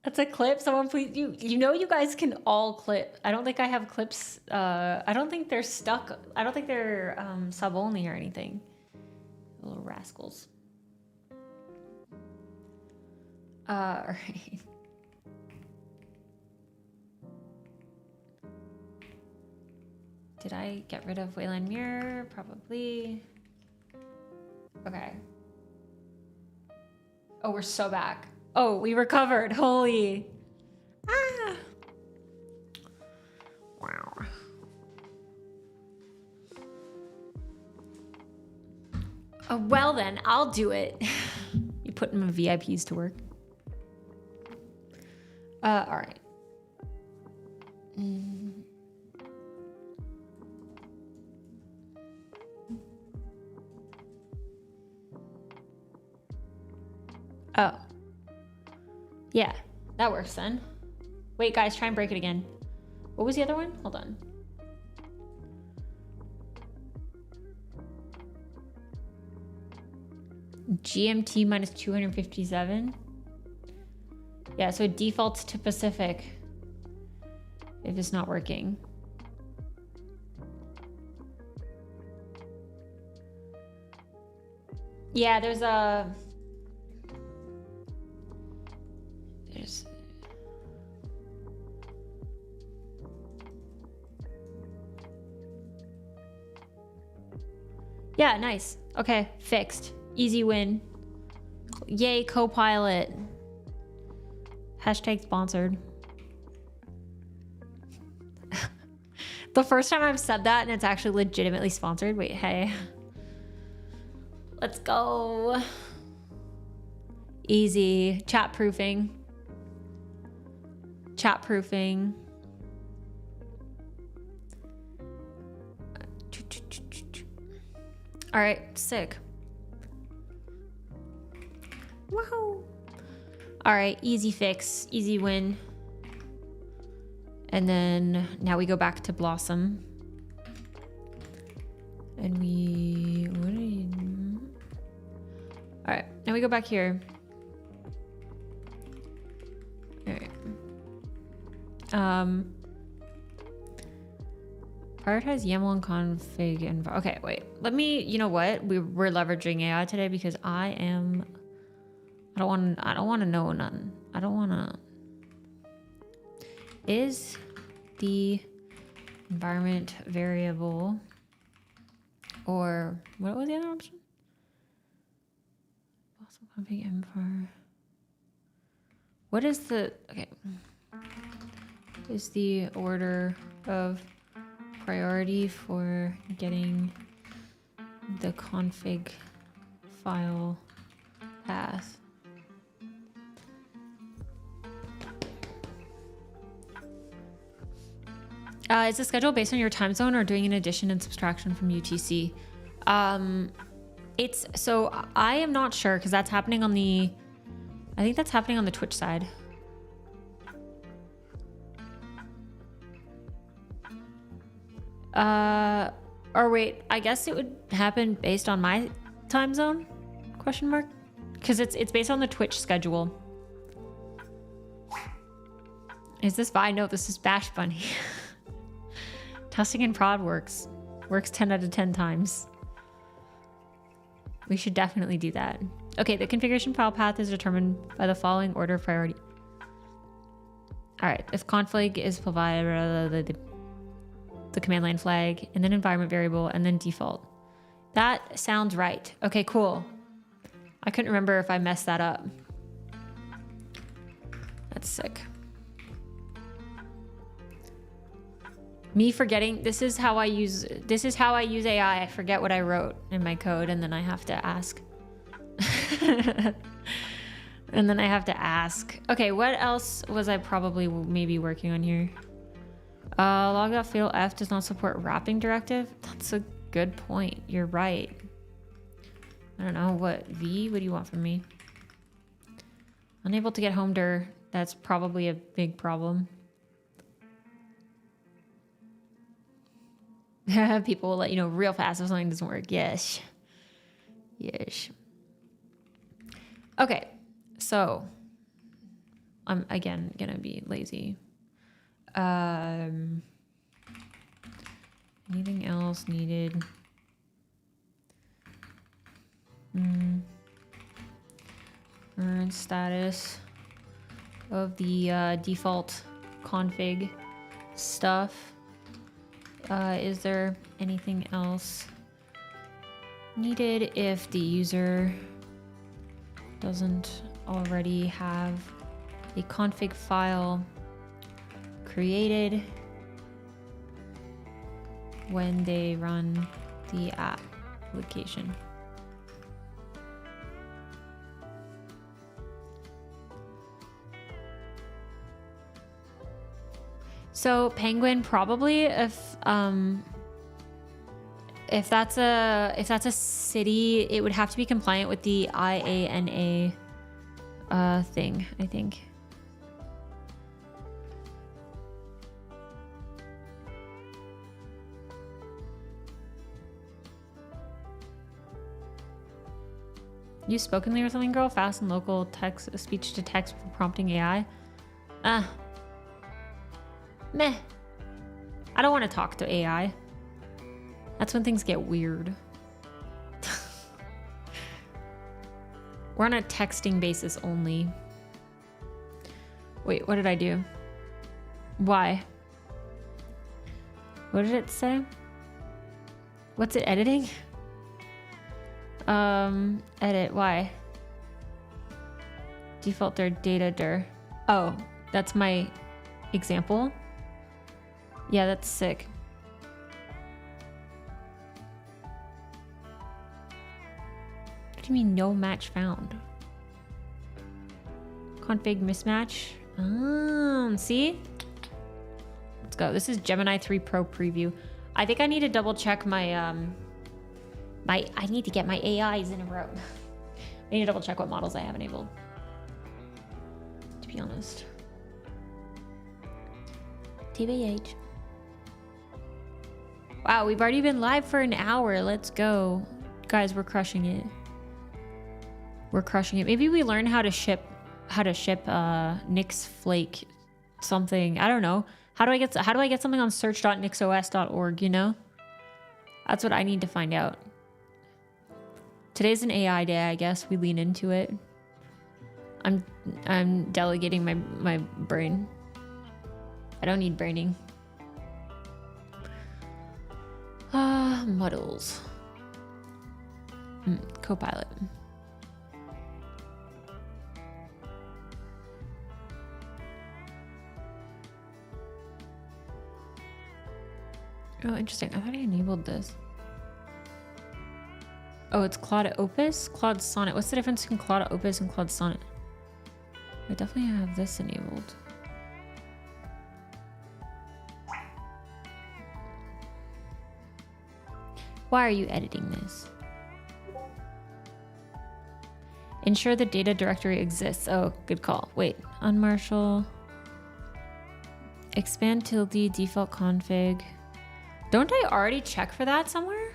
A: That's a clip. Someone please, you know you guys can all clip. I don't think I have clips. I don't think they're stuck. I don't think they're sub only or anything. Little rascals. All right. Did I get rid of Wayland Mirror? Probably. Okay. Oh, we're so back. Oh, we recovered. Holy. Ah. Wow. Oh, well then, I'll do it. You putting my VIPs to work. All right. Oh. Yeah, that works then. Wait, guys, try and break it again. What was the other one? Hold on. GMT minus 257. Yeah, so it defaults to Pacific if it's not working. Yeah, there's yeah, nice. Okay, fixed. Easy win. Yay, Copilot. Hashtag sponsored. The first time I've said that and it's actually legitimately sponsored. Wait, hey. Let's go. Easy. Chat proofing. Chat proofing. All right, sick. Wow. All right, easy fix, easy win. And then now we go back to Blossom. And we, what are you? All right, now we go back here. All right. Prioritize YAML and config and okay, wait. Let me, you know what? We're leveraging AI today because I don't want to know nothing. I don't want to. Is the environment variable, or what was the other option? Also config mvar. What is the, okay. Is the order of priority for getting the config file path? Is the schedule based on your time zone or doing an addition and subtraction from UTC? It's, so I am not sure because that's happening on the, I think that's happening on the Twitch side. Or wait, I guess it would happen based on my time zone? Question mark? Because it's based on the Twitch schedule. Is this Vi? No, this is Bash Bunny. Testing in prod works 10 out of 10 times. We should definitely do that. Okay, the configuration file path is determined by the following order of priority. All right, if config is provided, the command line flag, and then environment variable, and then default. That sounds right. Okay, cool. I couldn't remember if I messed that up. That's sick. Me forgetting, this is how I use AI. I forget what I wrote in my code, and then I have to ask. And then I have to ask. Okay, what else was I probably maybe working on here? Log.fail F does not support wrapping directive. That's a good point. You're right. I don't know. What V? What do you want from me? Unable to get home dir. That's probably a big problem. People will let you know real fast if something doesn't work. Yes. Yes. Okay. So I'm again gonna be lazy. Anything else needed? Current status of the default config stuff. Is there anything else needed if the user doesn't already have a config file created when they run the application? So Penguin probably if that's a city, it would have to be compliant with the IANA thing, I think. Use spokenly or something, girl. Fast and local text, speech to text for prompting AI. Meh. I don't want to talk to AI. That's when things get weird. We're on a texting basis only. Wait, what did I do? Why? What did it say? What's it editing? Edit, why? Default dir data dir. Oh, that's my example. Yeah, that's sick. What do you mean no match found? Config mismatch. See? Let's go. This is Gemini 3 Pro preview. I think I need to double check my I need to get my AIs in a row. I need to double check what models I have enabled, to be honest. TBH. Wow, we've already been live for an hour. Let's go. Guys, we're crushing it. We're crushing it. Maybe we learn how to ship Nix Flake something. I don't know. How do I get something on search.nixos.org, you know? That's what I need to find out. Today's an AI day, I guess. We lean into it. I'm delegating my brain. I don't need braining. Models. Copilot. Oh, interesting. I thought I enabled this. Oh, it's Claude Opus? Claude Sonnet. What's the difference between Claude Opus and Claude Sonnet? I definitely have this enabled. Why are you editing this? Ensure the data directory exists. Oh, good call. Wait, unmarshal. Expand tilde default config. Don't I already check for that somewhere?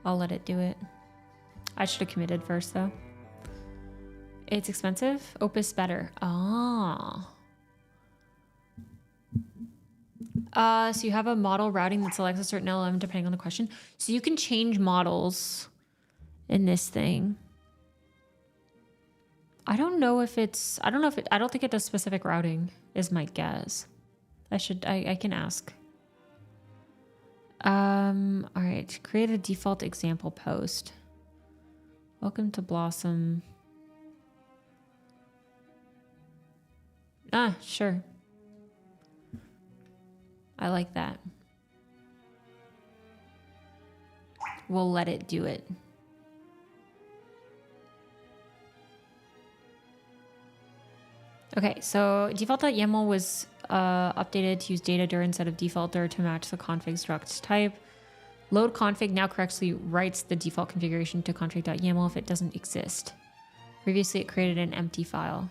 A: I'll let it do it. I should have committed first though. It's expensive. Opus better. Ah. So you have a model routing that selects a certain LLM depending on the question. So you can change models in this thing. I don't know if it's, I don't think it does specific routing is my guess. I can ask. All right, create a default example post. Welcome to Blossom. Ah, sure. I like that. We'll let it do it. Okay, so default.yaml was updated to use datadir instead of defaultdir to match the config struct type. Load config now correctly writes the default configuration to config.yaml if it doesn't exist. Previously, it created an empty file.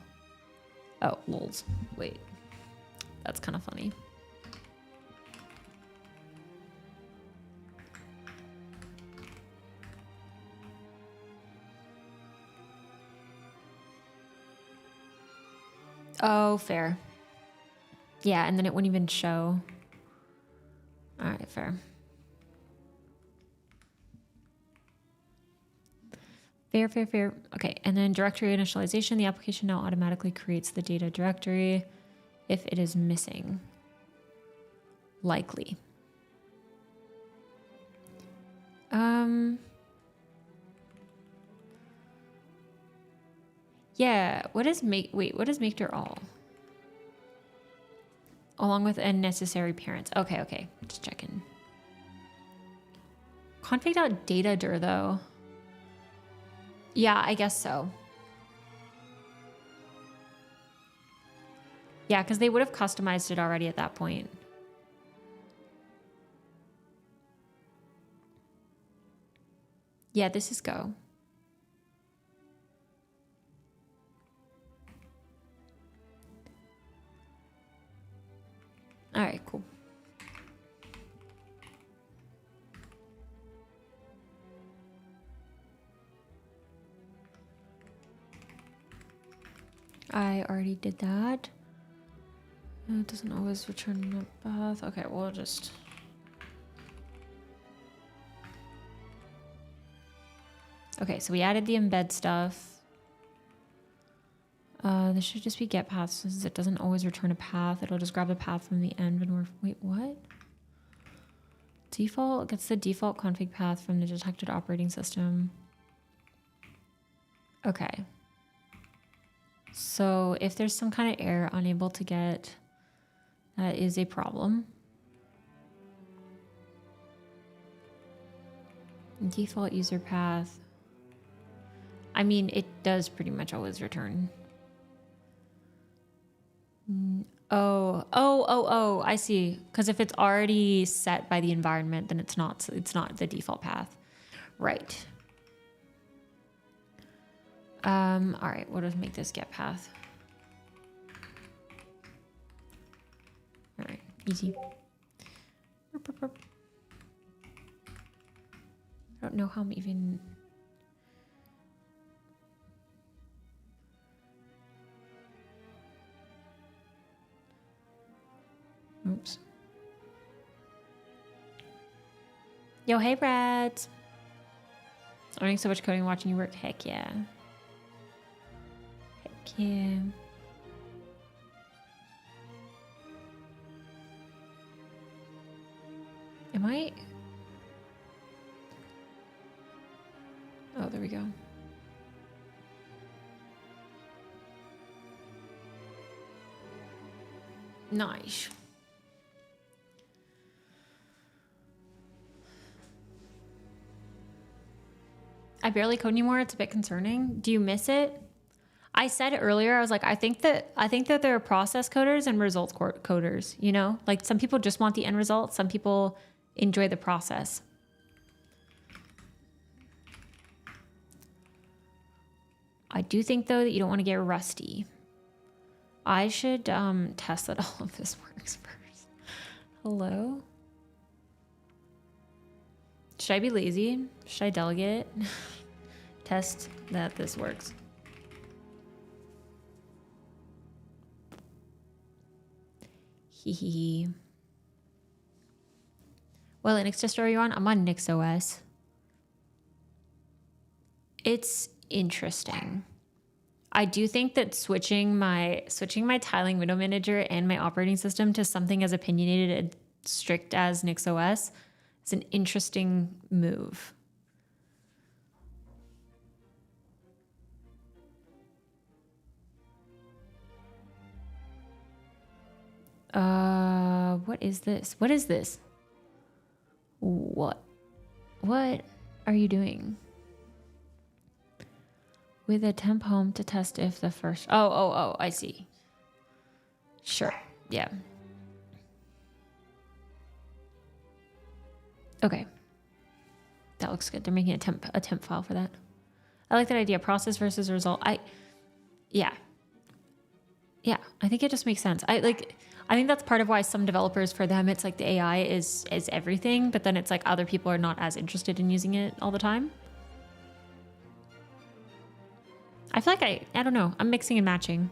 A: Oh, lols. Wait. That's kind of funny. Oh, fair. Yeah, and then it wouldn't even show. All right, fair. Fair. Okay, and then directory initialization. The application now automatically creates the data directory if it is missing. Likely. Yeah, what is make.dir all? Along with unnecessary parents. Okay. Just checking. Config.datadir though. Yeah, I guess so. Yeah, because they would have customized it already at that point. Yeah, this is Go. All right, cool. I already did that. It doesn't always return the path. Okay, we'll just... Okay, so we added the embed stuff. This should just be get path since it doesn't always return a path. It'll just grab a path from the end when we're... Wait, what? Default gets the default config path from the detected operating system. Okay. So if there's some kind of error unable to get, that is a problem. Default user path. I mean, it does pretty much always return. Oh, I see. Because if it's already set by the environment, then it's not the default path. Right. All right, we'll just make this get path. All right, easy. I don't know how I'm even... Oops. Yo, hey, Brad. Learning so much coding, watching you work. Heck yeah. Heck yeah. I? Oh, there we go. Nice. I barely code anymore. It's a bit concerning. Do you miss it? I said earlier, I was like, I think that there are process coders and results coders, you know? Like some people just want the end result. Some people enjoy the process. I do think though that you don't want to get rusty. I should test that all of this works first. Hello? Should I be lazy? Should I delegate? Test that this works. Hee. What Linux distro are you on? I'm on NixOS. It's interesting. I do think that switching my tiling window manager and my operating system to something as opinionated and strict as NixOS is an interesting move. What is this? What is this? What are you doing? With a temp home to test if the first... Oh, I see. Sure, yeah. Okay. That looks good. They're making a temp file for that. I like that idea. Process versus result. Yeah, I think it just makes sense. I think that's part of why some developers, for them, it's like the AI is everything, but then it's like other people are not as interested in using it all the time. I feel like I don't know. I'm mixing and matching.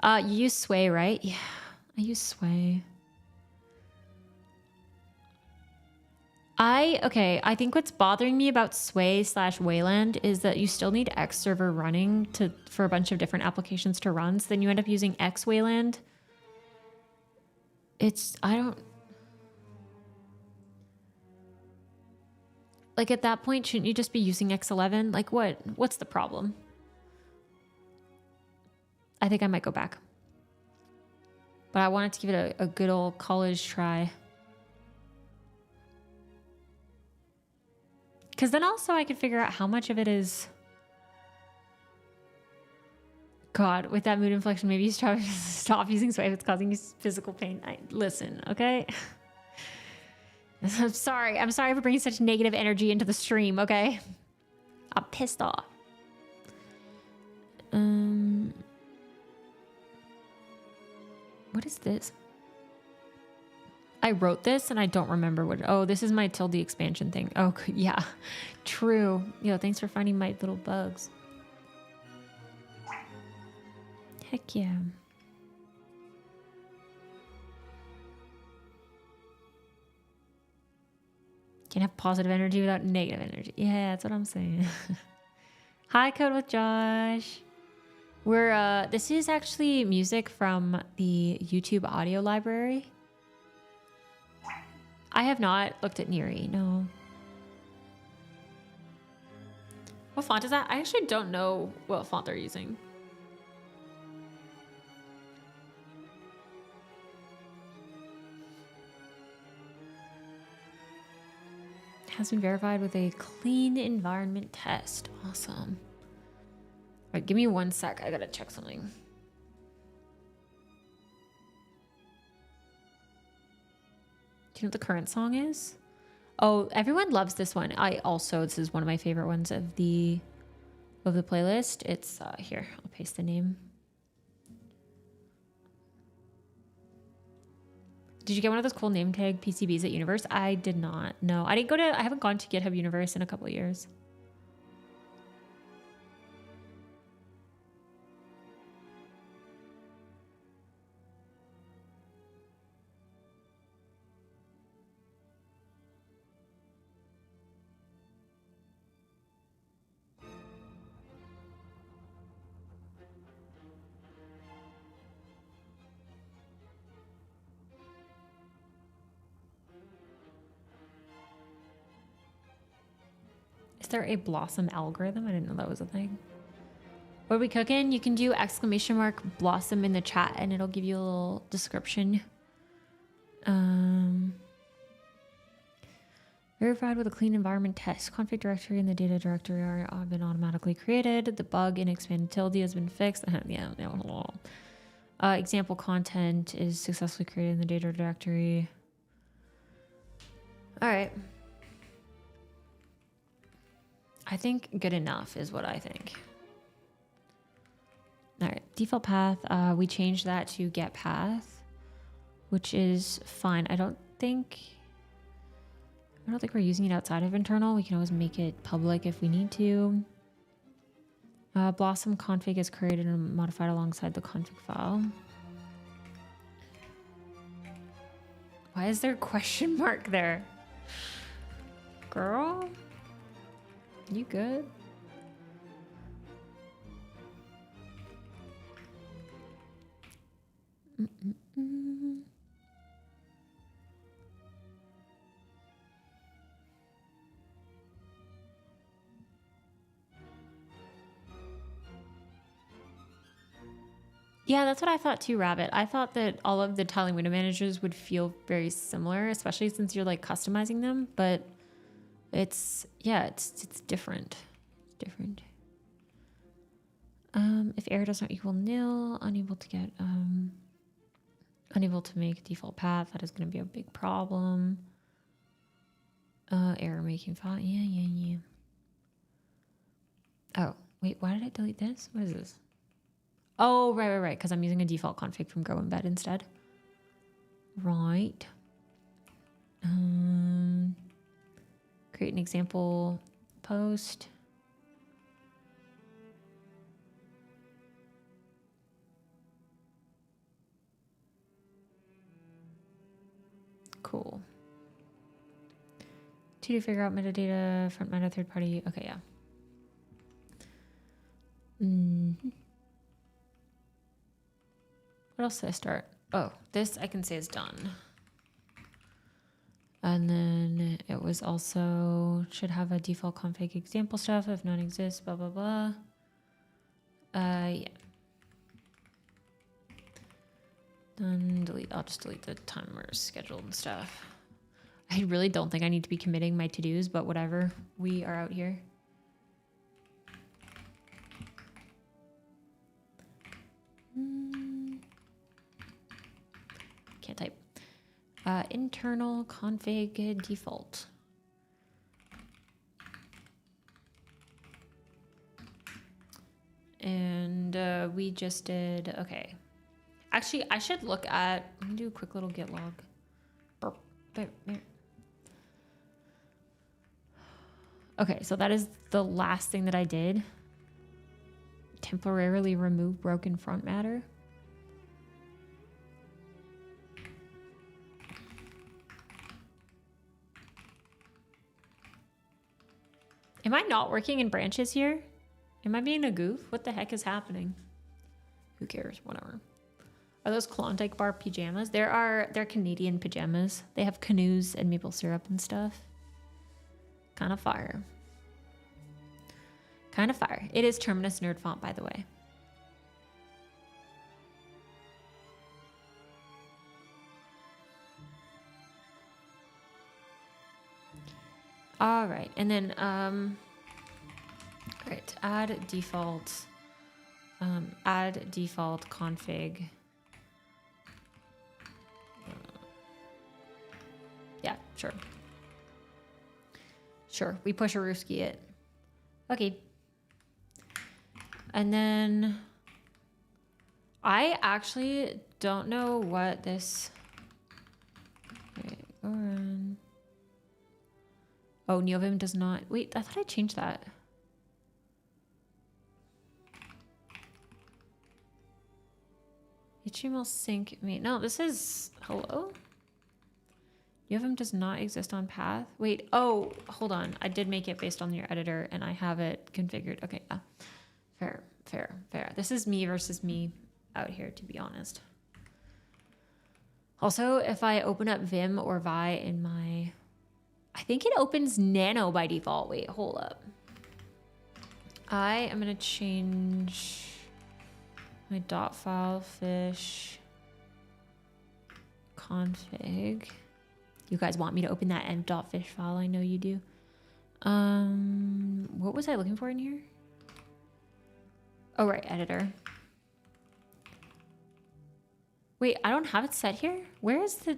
A: You use Sway, right? Yeah, I use Sway. I think what's bothering me about Sway / Wayland is that you still need X server running for a bunch of different applications to run. So then you end up using X Wayland. Like at that point, shouldn't you just be using X11? Like what's the problem? I think I might go back. But I wanted to give it a good old college try. Because then also I could figure out how much of it is... God, with that mood inflection, maybe you stop using Sway if it's causing you physical pain. Listen, okay? I'm sorry. I'm sorry for bringing such negative energy into the stream, okay? I'm pissed off. What is this? I wrote this and I don't remember what... Oh, this is my tilde expansion thing. Oh, yeah. True. Yo, thanks for finding my little bugs. Heck yeah. Can't have positive energy without negative energy. Yeah, that's what I'm saying. Hi, Code with Josh. This is actually music from the YouTube audio library. I have not looked at Neri, no. What font is that? I actually don't know what font they're using. Has been verified with a clean environment test. Awesome. All right, give me 1 sec. I gotta check something. Do you know what the current song is? Oh, everyone loves this one. This is one of my favorite ones of the playlist. It's here. I'll paste the name. Did you get one of those cool name tag PCBs at Universe? I did not. No, I haven't gone to GitHub Universe in a couple of years. Is there a Blossom algorithm? I didn't know that was a thing. What are we cooking? You can do !Blossom in the chat and it'll give you a little description. Verified with a clean environment test. Config directory and the data directory have been automatically created. The bug in expanded tilde has been fixed. Yeah. Example content is successfully created in the data directory. All right. I think good enough is what I think. All right, default path. We changed that to get path, which is fine. I don't think we're using it outside of internal. We can always make it public if we need to. Blossom config is created and modified alongside the config file. Why is there a question mark there? Girl? You good? Yeah, that's what I thought too, Rabbit. I thought that all of the tiling window managers would feel very similar, especially since you're like customizing them, but it's different. It's different. If error does not equal nil, unable to make default path, that is going to be a big problem. Error making file. Yeah. Oh, wait, why did I delete this? What is this? Oh, right. Because I'm using a default config from Grow Embed instead. Right. Create an example post. Cool. To figure out metadata, front meta, third party. Okay, yeah. What else did I start? Oh, this I can say is done. And then it was also, should have a default config example stuff if none exists, blah, blah, blah. Yeah. Then delete, I'll just delete the timers scheduled and stuff. I really don't think I need to be committing my to-dos, but whatever. We are out here. Can't type. Internal config default. And we just did, okay. Actually, I should look at, let me do a quick little git log. Okay, so that is the last thing that I did. Temporarily remove broken front matter. Am I not working in branches here? Am I being a goof? What the heck is happening? Who cares? Whatever. Are those Klondike bar pajamas? They're Canadian pajamas. They have canoes and maple syrup and stuff. Kind of fire. Kind of fire. It is Terminus Nerd font, by the way. All right, and then right, add default config. Yeah, sure. Sure, we push a Ruski it. Okay. And then I actually don't know what this. Okay, go run. Oh, Neovim does not. Wait, I thought I changed that. HTML sync me. No, this is hello. Neovim does not exist on path. Wait, oh, hold on. I did make it based on your editor and I have it configured. Okay, fair. This is me versus me out here, to be honest. Also, if I open up Vim or Vi in my, I think it opens Nano by default. Wait, hold up. I am going to change my dot file fish config. You guys want me to open that m.fish file? I know you do. What was I looking for in here? Oh, right, editor. Wait, I don't have it set here? Where is the...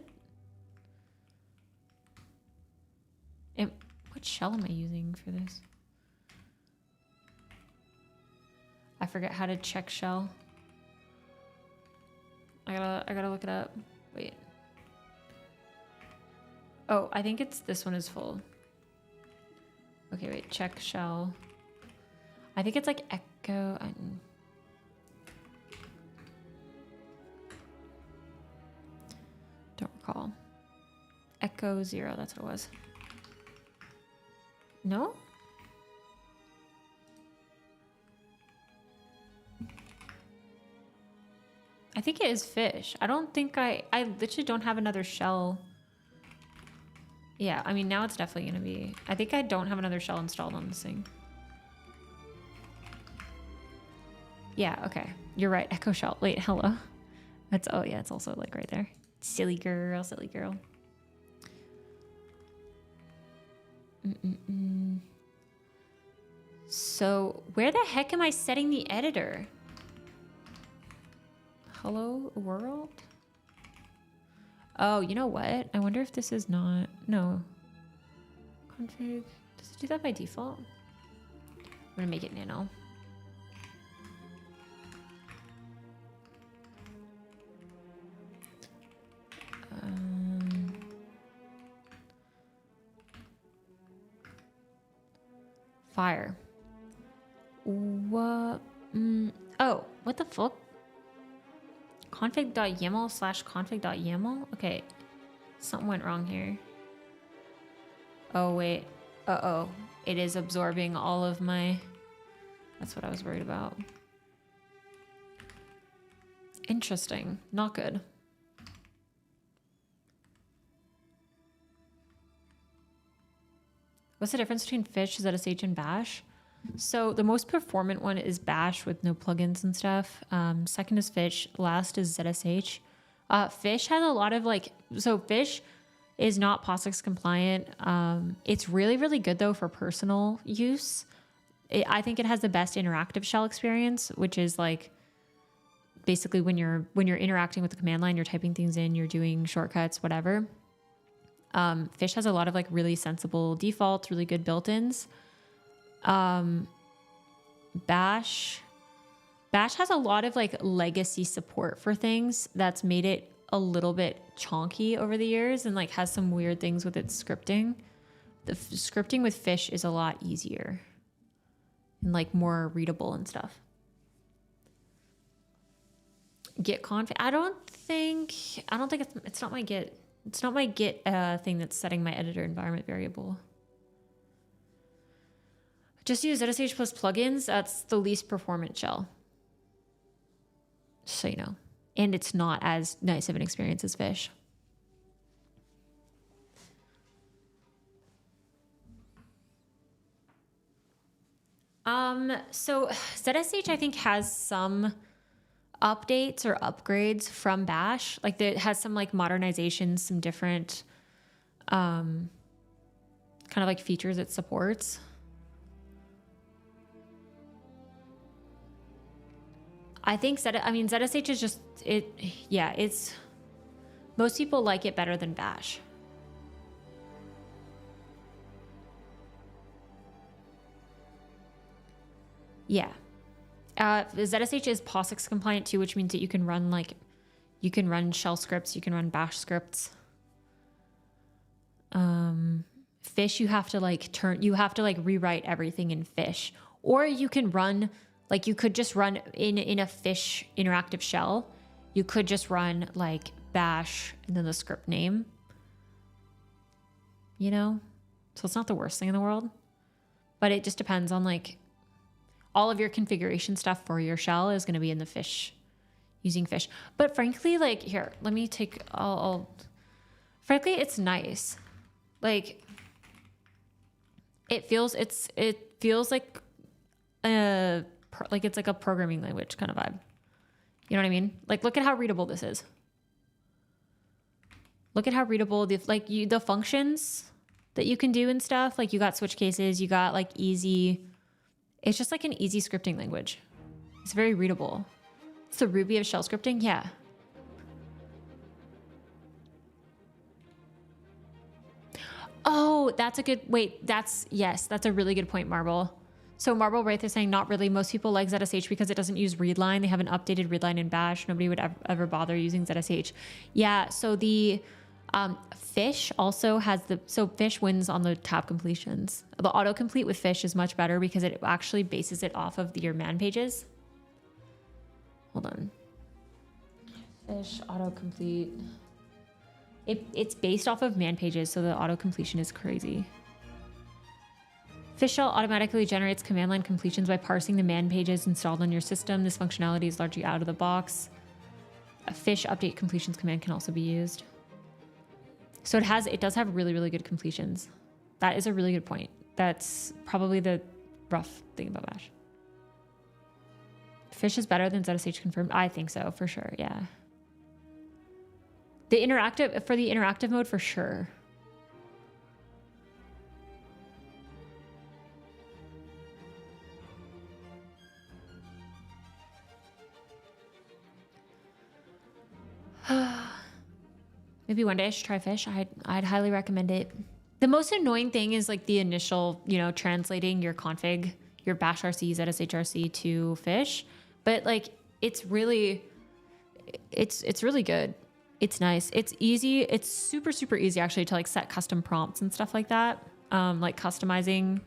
A: What shell am I using for this? I forget how to check shell. I gotta look it up. Wait. Oh, I think it's this one is full. Okay, wait, check shell. I think it's like echo. Don't recall. Echo 0, that's what it was. No? I think it is fish. I don't think I literally don't have another shell. Yeah, I mean, now it's definitely gonna be... I think I don't have another shell installed on this thing. Yeah, okay. You're right, echo shell. Wait, hello. That's, oh yeah, it's also like right there. Silly girl, silly girl. So, where the heck am I setting the editor? Hello, world? Oh, you know what? I wonder if this is not... No. Config. Does it do that by default? I'm gonna make it nano. Fire. What? Oh, what the fuck? Config.yaml / config.yaml? Okay. Something went wrong here. Oh, wait. Uh-oh. It is absorbing all of my... That's what I was worried about. Interesting. Not good. What's the difference between Fish, ZSH, and Bash? So the most performant one is Bash with no plugins and stuff. Second is Fish. Last is ZSH. Fish has a lot of like... So Fish is not POSIX compliant. It's really, really good though for personal use. I think it has the best interactive shell experience, which is like basically when you're interacting with the command line, you're typing things in, you're doing shortcuts, whatever. Fish has a lot of like really sensible defaults, really good built-ins. Bash has a lot of like legacy support for things that's made it a little bit chonky over the years and like has some weird things with its scripting. The scripting with Fish is a lot easier and like more readable and stuff. Git config. I don't think it's not my Git. It's not my Git thing that's setting my editor environment variable. Just use ZSH plus plugins. That's the least performant shell. So you know. And it's not as nice of an experience as Fish. So ZSH I think has some updates or upgrades from Bash. Like it has some like modernizations, some different kind of like features it supports. I think ZSH is just it's most people like it better than Bash. Yeah. ZSH is POSIX compliant too, which means that you can run shell scripts, you can run Bash scripts. Fish, you have to rewrite everything in Fish, or you can run, like you could just run in a Fish interactive shell. You could just run like Bash and then the script name, you know? So it's not the worst thing in the world, but it just depends on like, all of your configuration stuff for your shell is going to be in the Fish, using Fish. But frankly, like here, let me take, frankly, it's nice. Like it feels like like it's like a programming language kind of vibe. You know what I mean? Like, look at how readable this is. Look at how readable the functions that you can do and stuff. Like, you got switch cases, you got like easy. It's just like an easy scripting language. It's very readable. It's the Ruby of shell scripting. Yeah. Oh, that's a good, that's a really good point, Marble. So Marble Wraith is saying, not really. Most people like ZSH because it doesn't use readline. They have an updated readline in Bash. Nobody would ever bother using ZSH. Yeah, so the Fish also has so Fish wins on the tab completions. The autocomplete with Fish is much better because it actually bases it off of your man pages. Hold on. Fish autocomplete. It's based off of man pages, so the auto completion is crazy. Fish shell automatically generates command line completions by parsing the man pages installed on your system. This functionality is largely out of the box. A Fish update completions command can also be used. So it does have really, really good completions. That is a really good point. That's probably the rough thing about Bash. Fish is better than ZSH confirmed. I think so, for sure. Yeah. For the interactive mode, for sure. Maybe one day I should try Fish. I'd highly recommend it. The most annoying thing is like the initial, translating your config, your bash RC, ZSHRC to Fish. But like, it's really good. It's nice. It's easy. It's super, super easy actually to like set custom prompts and stuff like that. Like customizing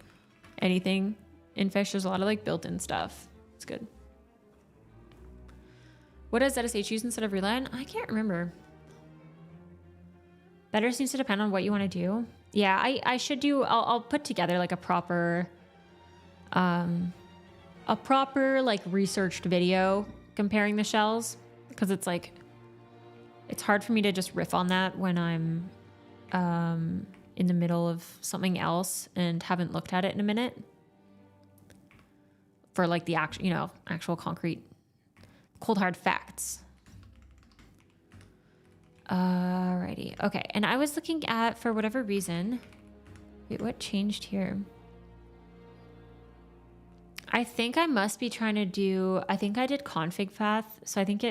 A: anything in Fish. There's a lot of like built-in stuff. It's good. What does ZSH use instead of readline? I can't remember. Better seems to depend on what you want to do. Yeah, I should do, I'll put together like a proper like researched video comparing the shells, because it's like, it's hard for me to just riff on that when I'm in the middle of something else and haven't looked at it in a minute for like the actual concrete cold hard facts. Alrighty. Okay. And I was looking at, for whatever reason, wait, what changed here? I think I must be trying to do, I think I did config path. So I think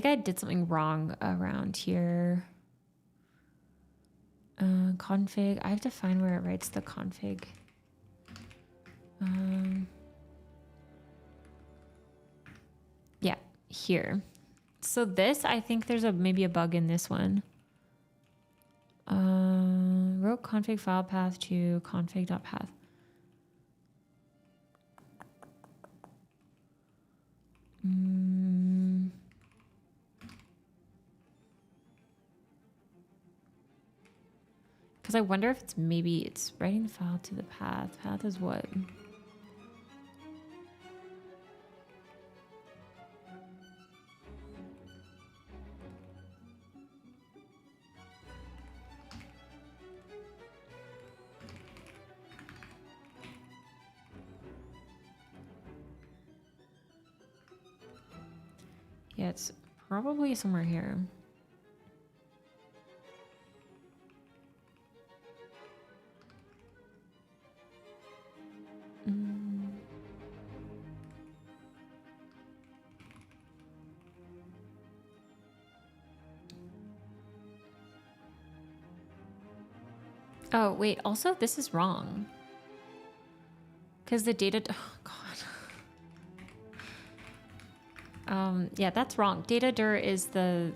A: I did something wrong around here. Config, I have to find where it writes the config. Yeah, here. So this, I think there's maybe a bug in this one. Wrote config file path to config.path. Because I wonder if it's writing the file to the path. Path is what? Yeah, it's probably somewhere here. Oh, wait. Also, this is wrong. Because the data... Oh, God. Yeah, that's wrong. Data dir is the...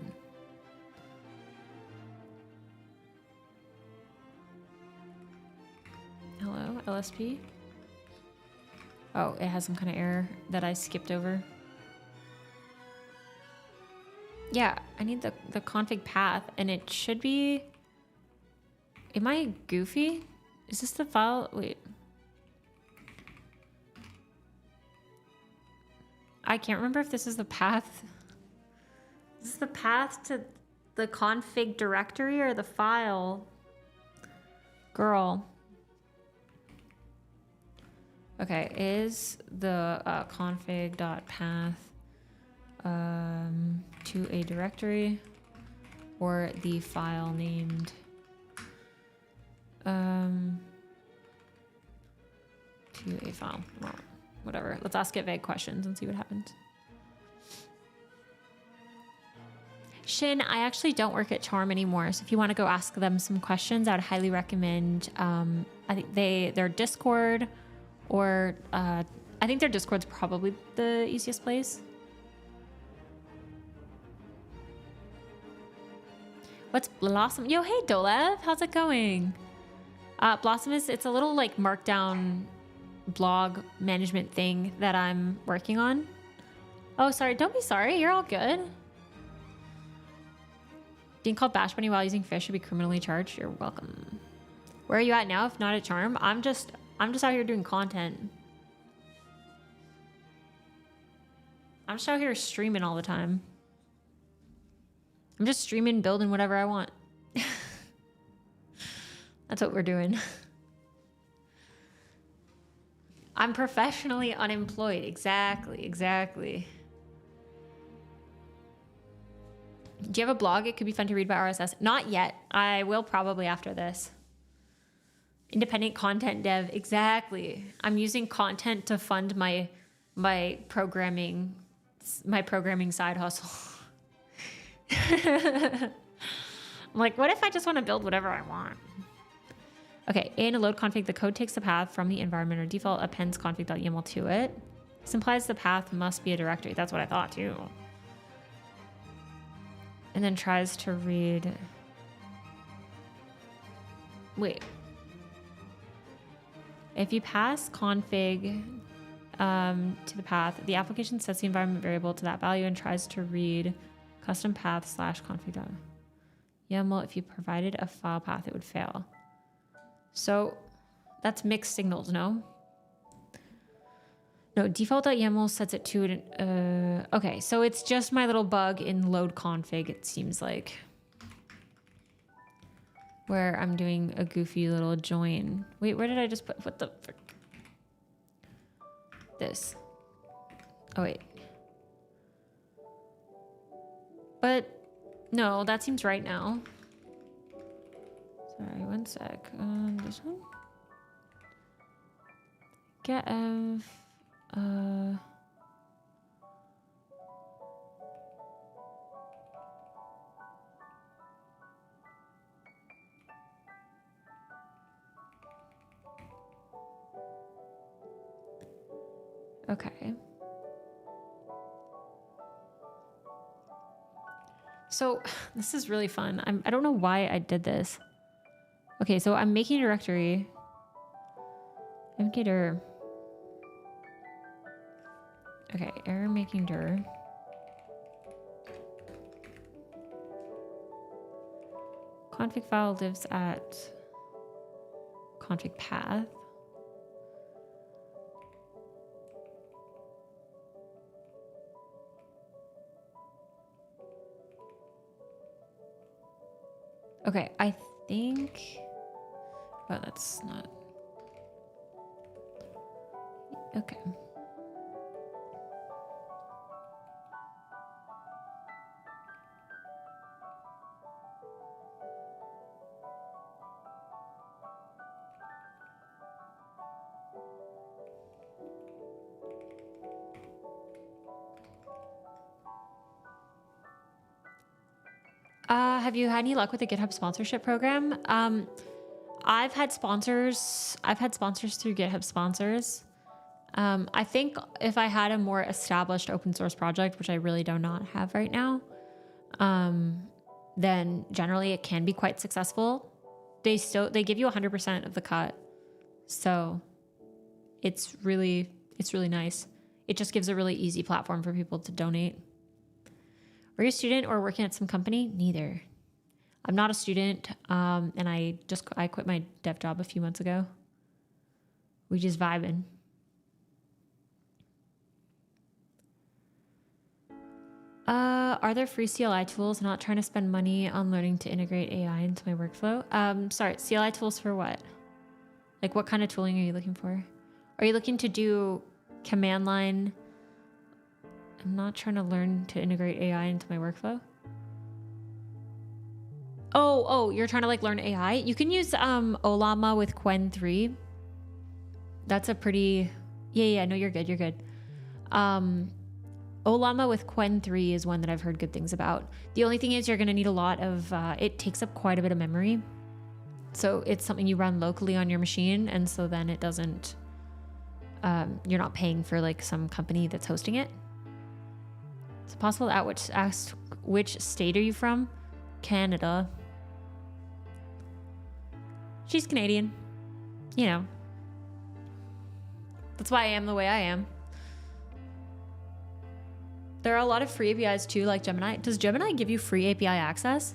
A: Hello, LSP? Oh, it has some kind of error that I skipped over. Yeah, I need the config path, and it should be... Am I goofy? Is this the file? Wait. I can't remember if this is the path. Is this the path to the config directory or the file? Girl. Okay, is the config.path to a directory or the file named to a file? Well, whatever. Let's ask it vague questions and see what happens. Shin, I actually don't work at Charm anymore, so if you want to go ask them some questions, I would highly recommend. I think their Discord, or I think their Discord's probably the easiest place. What's Blossom? Yo, hey Dolev, how's it going? Blossom it's a little like markdown blog management thing that I'm working on. Oh, sorry, don't be sorry, you're all good. Being called Bash Bunny while using fish should be criminally charged. You're welcome. Where are you at now? If not at Charm, I'm just out here doing content. I'm just out here streaming all the time. I'm just streaming, building whatever I want. That's what we're doing. I'm professionally unemployed. Exactly. Do you have a blog? It could be fun to read by RSS. Not yet. I will probably after this. Independent content dev. Exactly. I'm using content to fund my programming side hustle. I'm like, what if I just want to build whatever I want? Okay, in a load config, the code takes the path from the environment or default appends config.yaml to it. This implies the path must be a directory. That's what I thought too. And then tries to read. Wait. If you pass config to the path, the application sets the environment variable to that value and tries to read custom path / config.yaml. If you provided a file path, it would fail. So that's mixed signals, no? No, default.yaml sets it to an, okay, so it's just my little bug in load config, it seems like. Where I'm doing a goofy little join. Wait, where did I just put, what the frick? This. Oh, wait. But, no, that seems right now. Sorry, one sec. This one? Get of... Okay. So this is really fun. I don't know why I did this. Okay, so I'm making a directory. mkdir. Okay, error making dir. Config file lives at config path. Okay, I think, oh, that's not, okay. Have you had any luck with the GitHub sponsorship program? I've had sponsors through GitHub sponsors. I think if I had a more established open source project, which I really do not have right now, then generally it can be quite successful. They give you 100% of the cut. So it's really nice. It just gives a really easy platform for people to donate. Are you a student or working at some company? Neither. I'm not a student, and I quit my dev job a few months ago. We just vibing. Are there free CLI tools? Not trying to spend money on learning to integrate AI into my workflow. Sorry, CLI tools for what? Like what kind of tooling are you looking for? Are you looking to do command line? I'm not trying to learn to integrate AI into my workflow. Oh, you're trying to like learn AI? You can use Olama with Qwen 3. That's a pretty, yeah, no, you're good. Olama with Qwen 3 is one that I've heard good things about. The only thing is you're going to need a lot of, it takes up quite a bit of memory. So it's something you run locally on your machine. And so then it doesn't, you're not paying for like some company that's hosting it. It's possible that asked which state are you from? Canada. She's Canadian. You know. That's why I am the way I am. There are a lot of free APIs too, like Gemini. Does Gemini give you free API access?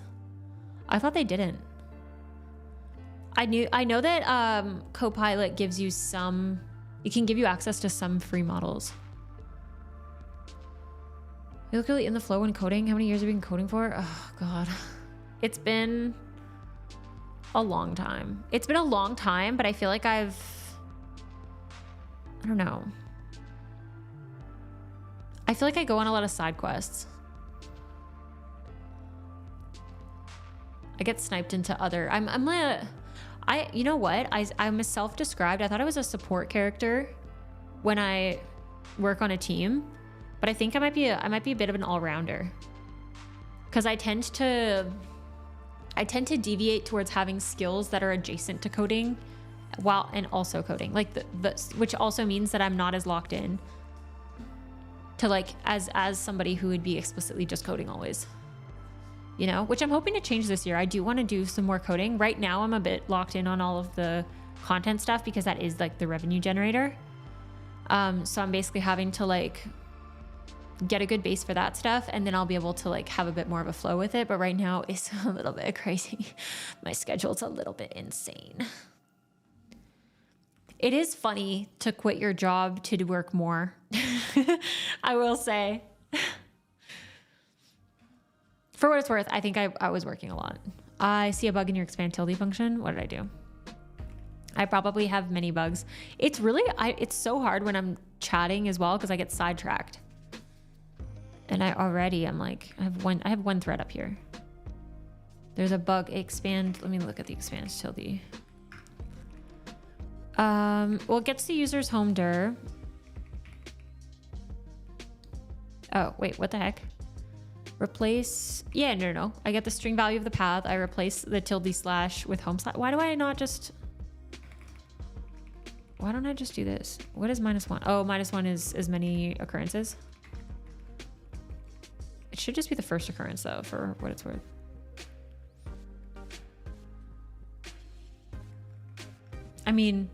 A: I thought they didn't. I know that Copilot gives you some, it can give you access to some free models. You look really in the flow when coding. How many years have you been coding for? Oh God. It's been a long time. It's been a long time, but I feel like I don't know. I feel like I go on a lot of side quests. I get sniped into other, you know what? I'm a self-described, I thought I was a support character when I work on a team, but I think I might be a bit of an all-rounder. Because I tend to deviate towards having skills that are adjacent to coding and also coding. Like which also means that I'm not as locked in to like as somebody who would be explicitly just coding always, you know, which I'm hoping to change this year. I do want to do some more coding. Right now I'm a bit locked in on all of the content stuff because that is like the revenue generator. So I'm basically having to like get a good base for that stuff, and then I'll be able to like have a bit more of a flow with it. But right now it's a little bit crazy. My schedule's a little bit insane. It is funny to quit your job to work more. I will say. For what it's worth, I think I was working a lot. I see a bug in your expand tilde function. What did I do? I probably have many bugs. It's really, it's so hard when I'm chatting as well because I get sidetracked. And I'm like, I have one thread up here. There's a bug expand. Let me look at the expand tilde. Well, it gets the user's home dir. Oh, wait, what the heck? Replace, yeah, no. I get the string value of the path. I replace the tilde slash with home slash. Why don't I just do this? What is -1? Oh, -1 is as many occurrences. It should just be the first occurrence though, for what it's worth. I mean,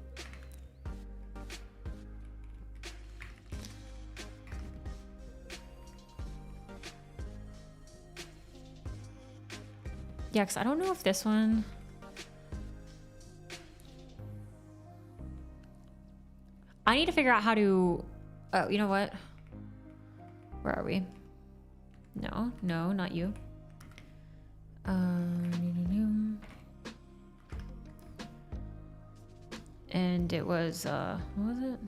A: yeah, because I don't know if this one, I need to figure out how to, oh, you know what? Where are we? No, not you. And it was, what was it?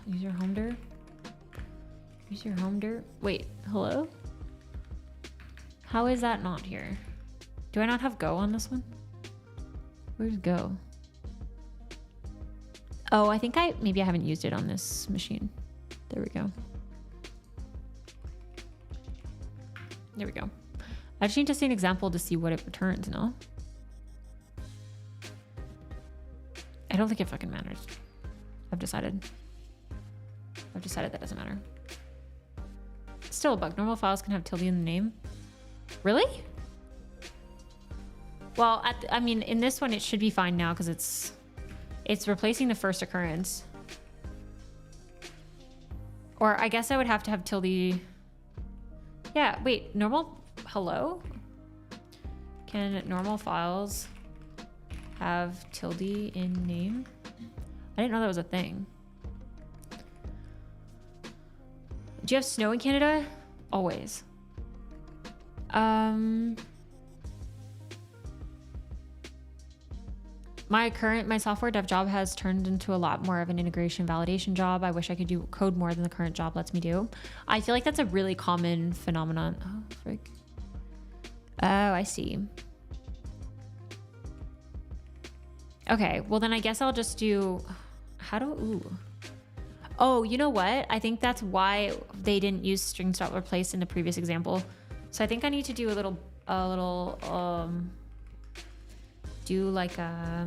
A: Use your home dir? Use your home dir? Wait, hello? How is that not here? Do I not have Go on this one? Where's Go? Oh, I think maybe I haven't used it on this machine. There we go. There we go. I just need to see an example to see what it returns, no? I don't think it fucking matters. I've decided that doesn't matter. It's still a bug. Normal files can have tilde in the name. Really? Well, I mean, in this one, it should be fine now because it's replacing the first occurrence. Or I guess I would have to have tilde. Yeah, wait, normal, hello? Can normal files have tilde in name? I didn't know that was a thing. Do you have snow in Canada? Always. My software dev job has turned into a lot more of an integration validation job. I wish I could do code more than the current job lets me do. I feel like that's a really common phenomenon. Oh, frick. Oh, I see. Okay, well then I guess I'll just do, ooh. Oh, you know what? I think that's why they didn't use strings.replace in the previous example. So I think I need to do do like I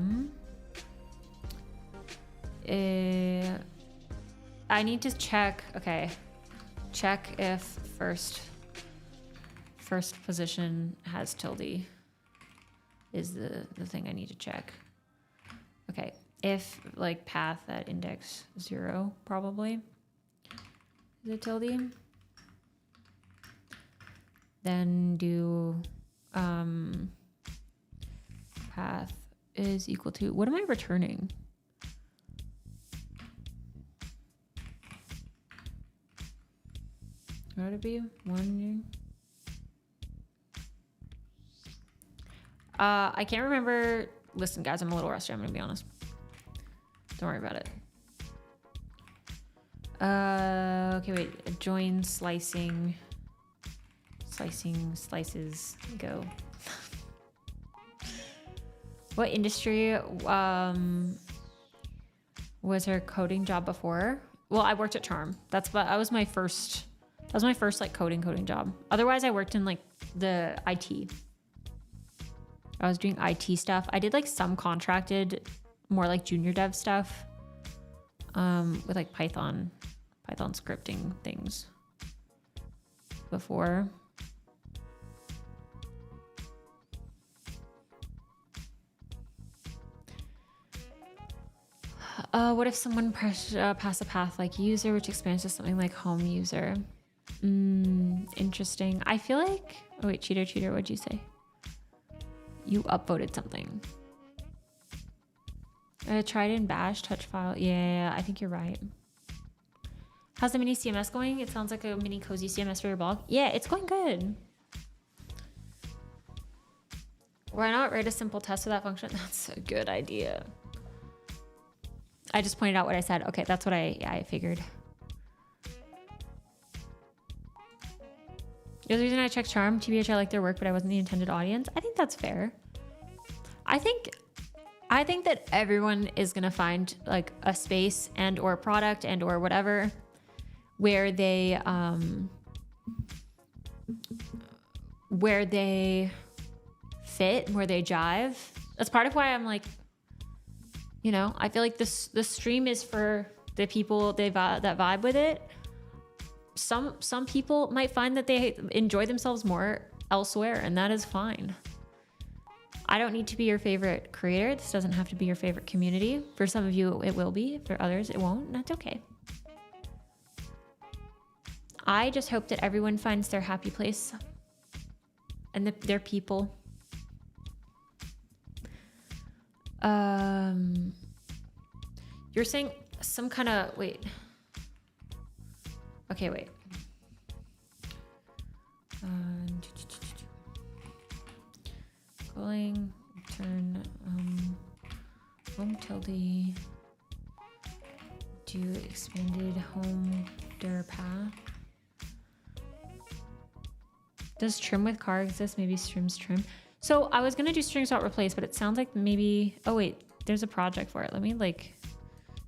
A: need to check, okay. Check if first position has tilde is the thing I need to check. Okay, if like path at index 0 probably is it tilde, then do path is equal to, what am I returning? What would it be? I can't remember. Listen, guys, I'm a little rusty. I'm gonna be honest. Don't worry about it. Okay, wait. Join slicing. Slices, go. What industry was her coding job before? Well, I worked at Charm. That was my first like coding job. Otherwise, I worked in like the IT. I was doing IT stuff. I did like some contracted, more like junior dev stuff, with like Python scripting things before. What if someone pass a path like user, which expands to something like home user? Interesting. I feel like, oh wait, cheater, what'd you say? You upvoted something. I tried in bash, touch file. Yeah, I think you're right. How's the mini CMS going? It sounds like a mini cozy CMS for your blog. Yeah, it's going good. Why not write a simple test for that function? That's a good idea. I just pointed out what I said. Okay, that's what I figured. The other reason I checked Charm, TBH, I like their work, but I wasn't the intended audience. I think that's fair. I think that everyone is gonna find like a space and or product and or whatever where they fit, where they jive. That's part of why I'm like, you know, I feel like this stream is for the people that vibe with it. Some people might find that they enjoy themselves more elsewhere, and that is fine. I don't need to be your favorite creator. This doesn't have to be your favorite community. For some of you, it will be. For others, it won't. And that's okay. I just hope that everyone finds their happy place and their people. You're saying some kind of, wait. Okay, wait. Calling, return, home tilde, do expanded home dir path. Does trim with car exist? Maybe strings trim. So I was gonna do strings.replace, but it sounds like maybe, oh wait, there's a project for it. Let me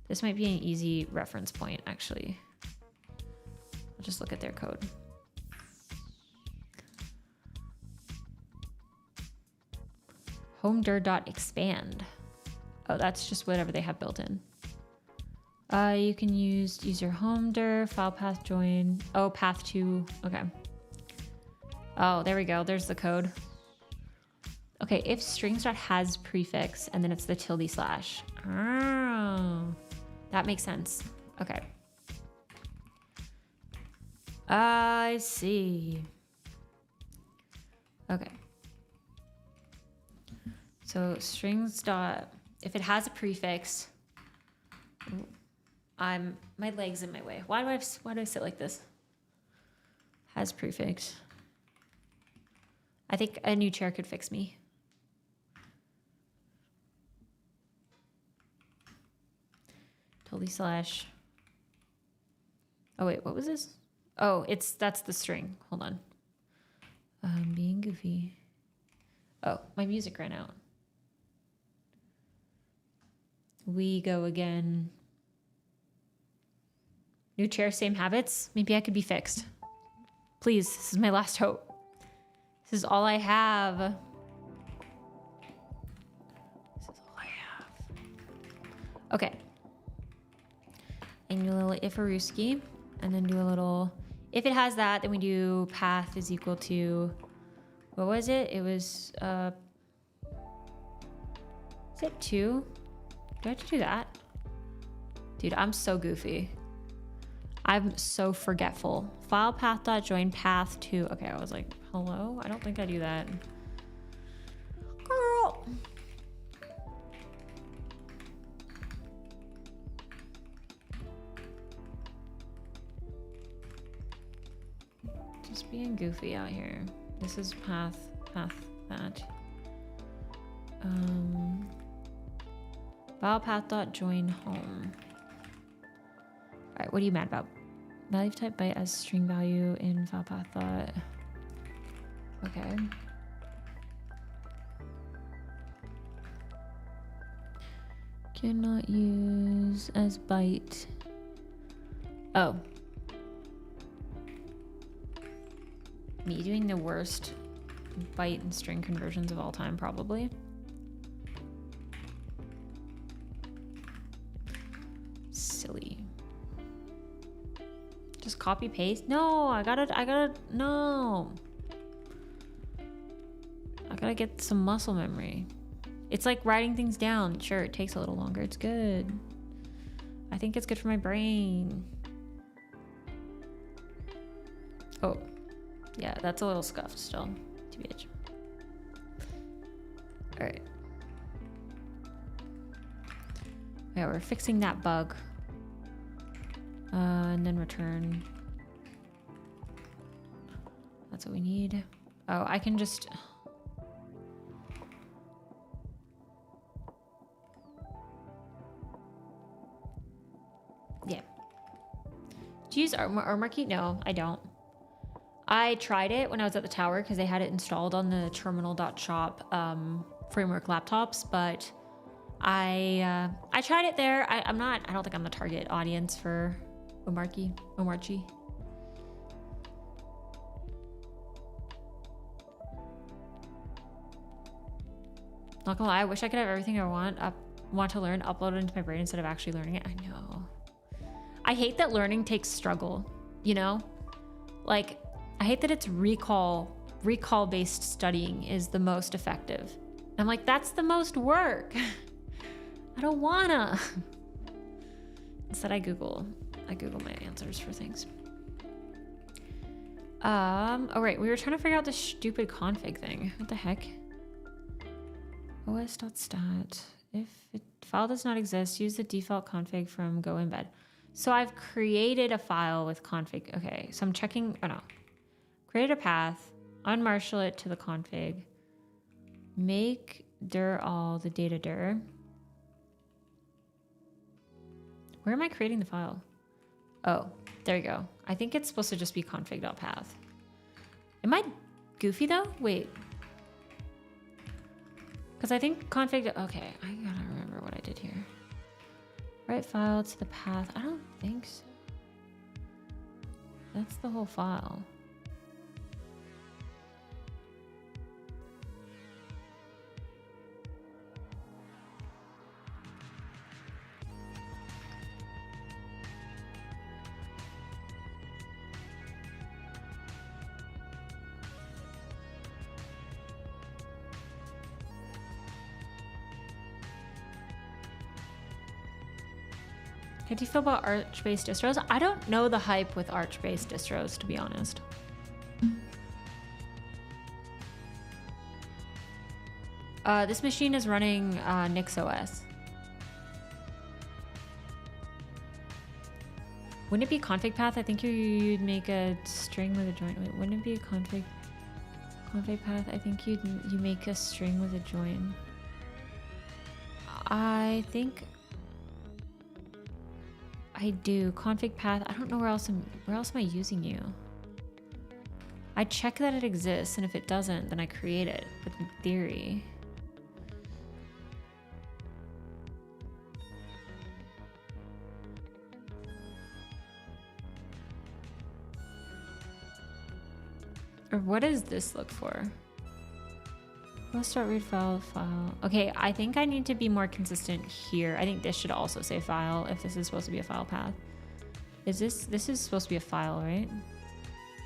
A: this might be an easy reference point actually. I'll just look at their code. Homedir.expand. Oh, that's just whatever they have built in. You can use your homedir, file path join. Oh, path to, okay. Oh, there we go. There's the code. Okay, if strings.has prefix and then it's the tilde slash. Oh, that makes sense. Okay. I see. Okay. So strings dot, if it has a prefix, my leg's in my way. Why do I sit like this? Has prefix. I think a new chair could fix me. Totally slash. Oh wait, what was this? Oh, that's the string. Hold on. Being goofy. Oh, my music ran out. We go again. New chair, same habits. Maybe I could be fixed. Please, this is my last hope. This is all I have. This is all I have. Okay. And do a little Ifaruski. And then do a little... If it has that, then we do path is equal to... What was it? It was... Is it 2? Do I have to do that? Dude, I'm so goofy. I'm so forgetful. File path dot join path to... Okay, I was like, hello? I don't think I do that. Girl! Just being goofy out here. This is path that. File path dot join home. All right, what are you mad about? Value type byte as string value in file path dot. Okay. Cannot use as byte. Oh. Me doing the worst byte and string conversions of all time, probably. Silly. Just copy paste? No, I gotta, no. I gotta get some muscle memory. It's like writing things down. Sure, it takes a little longer. It's good. I think it's good for my brain. Oh, yeah, that's a little scuffed still, TBH. All right. Yeah, we're fixing that bug. And then return. That's what we need. Oh, I can just... Yeah. Do you use Armarkey? No, I don't. I tried it when I was at the tower because they had it installed on the terminal.shop framework laptops, but I tried it there. I don't think I'm the target audience for Omarchi. Not gonna lie, I wish I could have everything I want to learn uploaded into my brain instead of actually learning it. I know. I hate that learning takes struggle, you know? Like, I hate that it's recall-based studying is the most effective. I'm like, that's the most work. I don't wanna. Instead, I Google my answers for things. Oh right, we were trying to figure out this stupid config thing. What the heck? os.stat. If file does not exist, use the default config from go embed. So I've created a file with config. Okay, so I'm checking, oh no. Create a path, unmarshal it to the config, make dir all the data dir. Where am I creating the file? Oh, there you go. I think it's supposed to just be config.path. Am I goofy though? Wait. Because I think config, okay, I gotta remember what I did here. Write file to the path. I don't think so. That's the whole file. How do you feel about Arch-based distros? I don't know the hype with Arch-based distros, to be honest. This machine is running NixOS. Wouldn't it be config path? I think you'd make a string with a joint. Wait, wouldn't it be a config? Config path, I think you make a string with a join. I think I do. Config path, I don't know where else am I using you? I check that it exists, and if it doesn't, then I create it. But in theory, or what does this look for? Let's start read file. Okay, I think I need to be more consistent here. I think this should also say file if this is supposed to be a file path. This is supposed to be a file, right?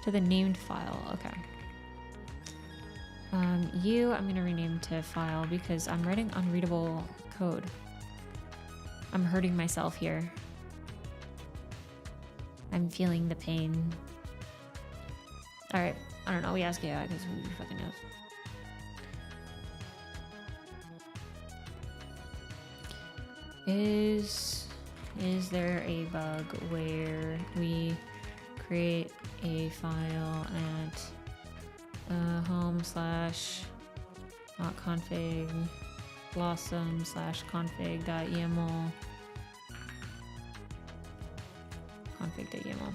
A: To the named file, okay. I'm gonna rename to file because I'm writing unreadable code. I'm hurting myself here. I'm feeling the pain. All right, I don't know, we ask AI because who fucking knows. Is there a bug where we create a file at home/.config blossom/config.yaml config.yaml?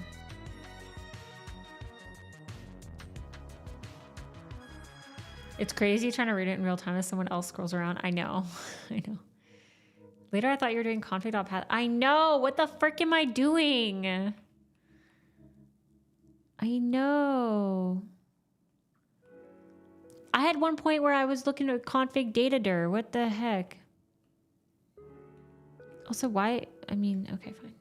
A: It's crazy trying to read it in real time as someone else scrolls around. I know. I know. Later, I thought you were doing config.path. I know. What the frick am I doing? I know. I had one point where I was looking at config datadir. What the heck? Also, why? I mean, okay, fine.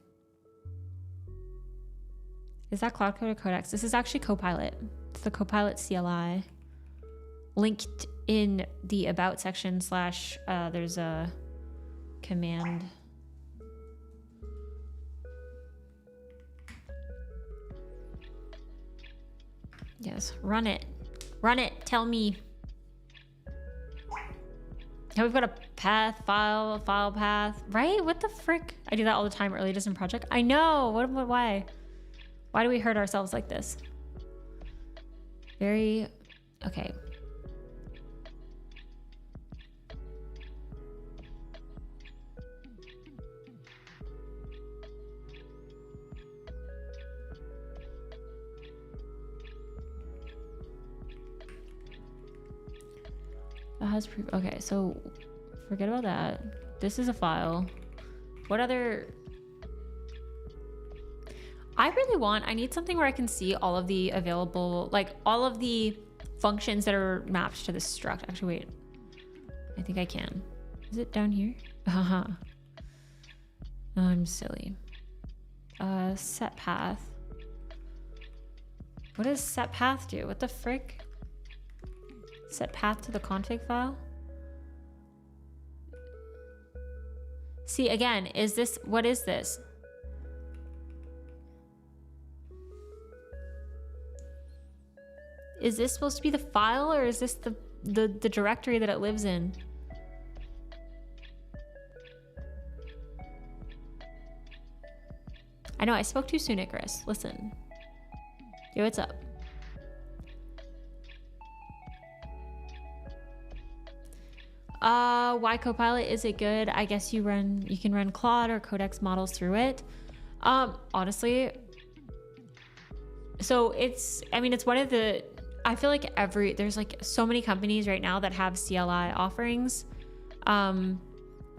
A: Is that Cloud Code or Codex? This is actually Copilot. It's the Copilot CLI. Linked in the About section / there's a command. Yes, run it. Run it. Tell me. Now we've got a path, file path, right? What the frick? I do that all the time. Early edition project. I know. Why? Why do we hurt ourselves like this? Okay. That has proof. Okay, so forget about that. This is a file. What other? I need something where I can see all of the available, like all of the functions that are mapped to this struct. Actually, wait. I think I can. Is it down here? Haha. I'm silly. Set path. What does set path do? What the frick? Set path to the config file? See, again, what is this? Is this supposed to be the file, or is this the directory that it lives in? I know I spoke too soon, Icarus. Listen. Yo, what's up? Why Copilot? Is it good? I guess you can run Claude or Codex models through it. Honestly, so it's one of the, I feel like there's like so many companies right now that have CLI offerings. I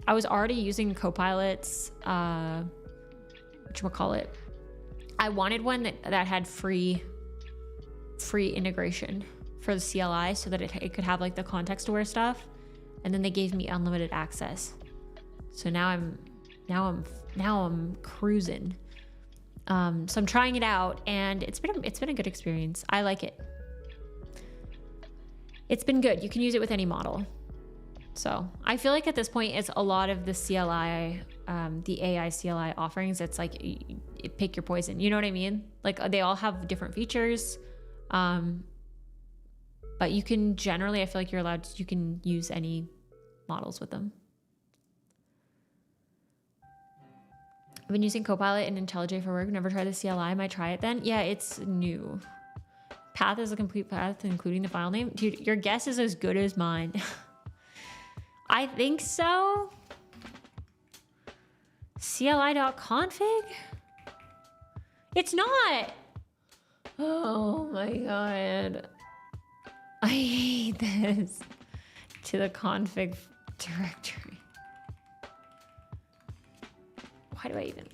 A: was already using Copilot's, whatchamacallit. I wanted one that had free integration for the CLI so that it could have like the context-aware stuff. And then they gave me unlimited access. So now I'm cruising. So I'm trying it out, and it's been a good experience. I like it. It's been good. You can use it with any model. So I feel like at this point, it's a lot of the CLI, the AI CLI offerings. It's like pick your poison. You know what I mean? Like they all have different features. But you can generally, I feel like you can use any models with them. I've been using Copilot and IntelliJ for work. Never tried the CLI. Might try it then. Yeah, it's new. Path is a complete path, including the file name. Dude, your guess is as good as mine. I think so. CLI.config? It's not. Oh my God. I hate this. To the config directory. Why do I even?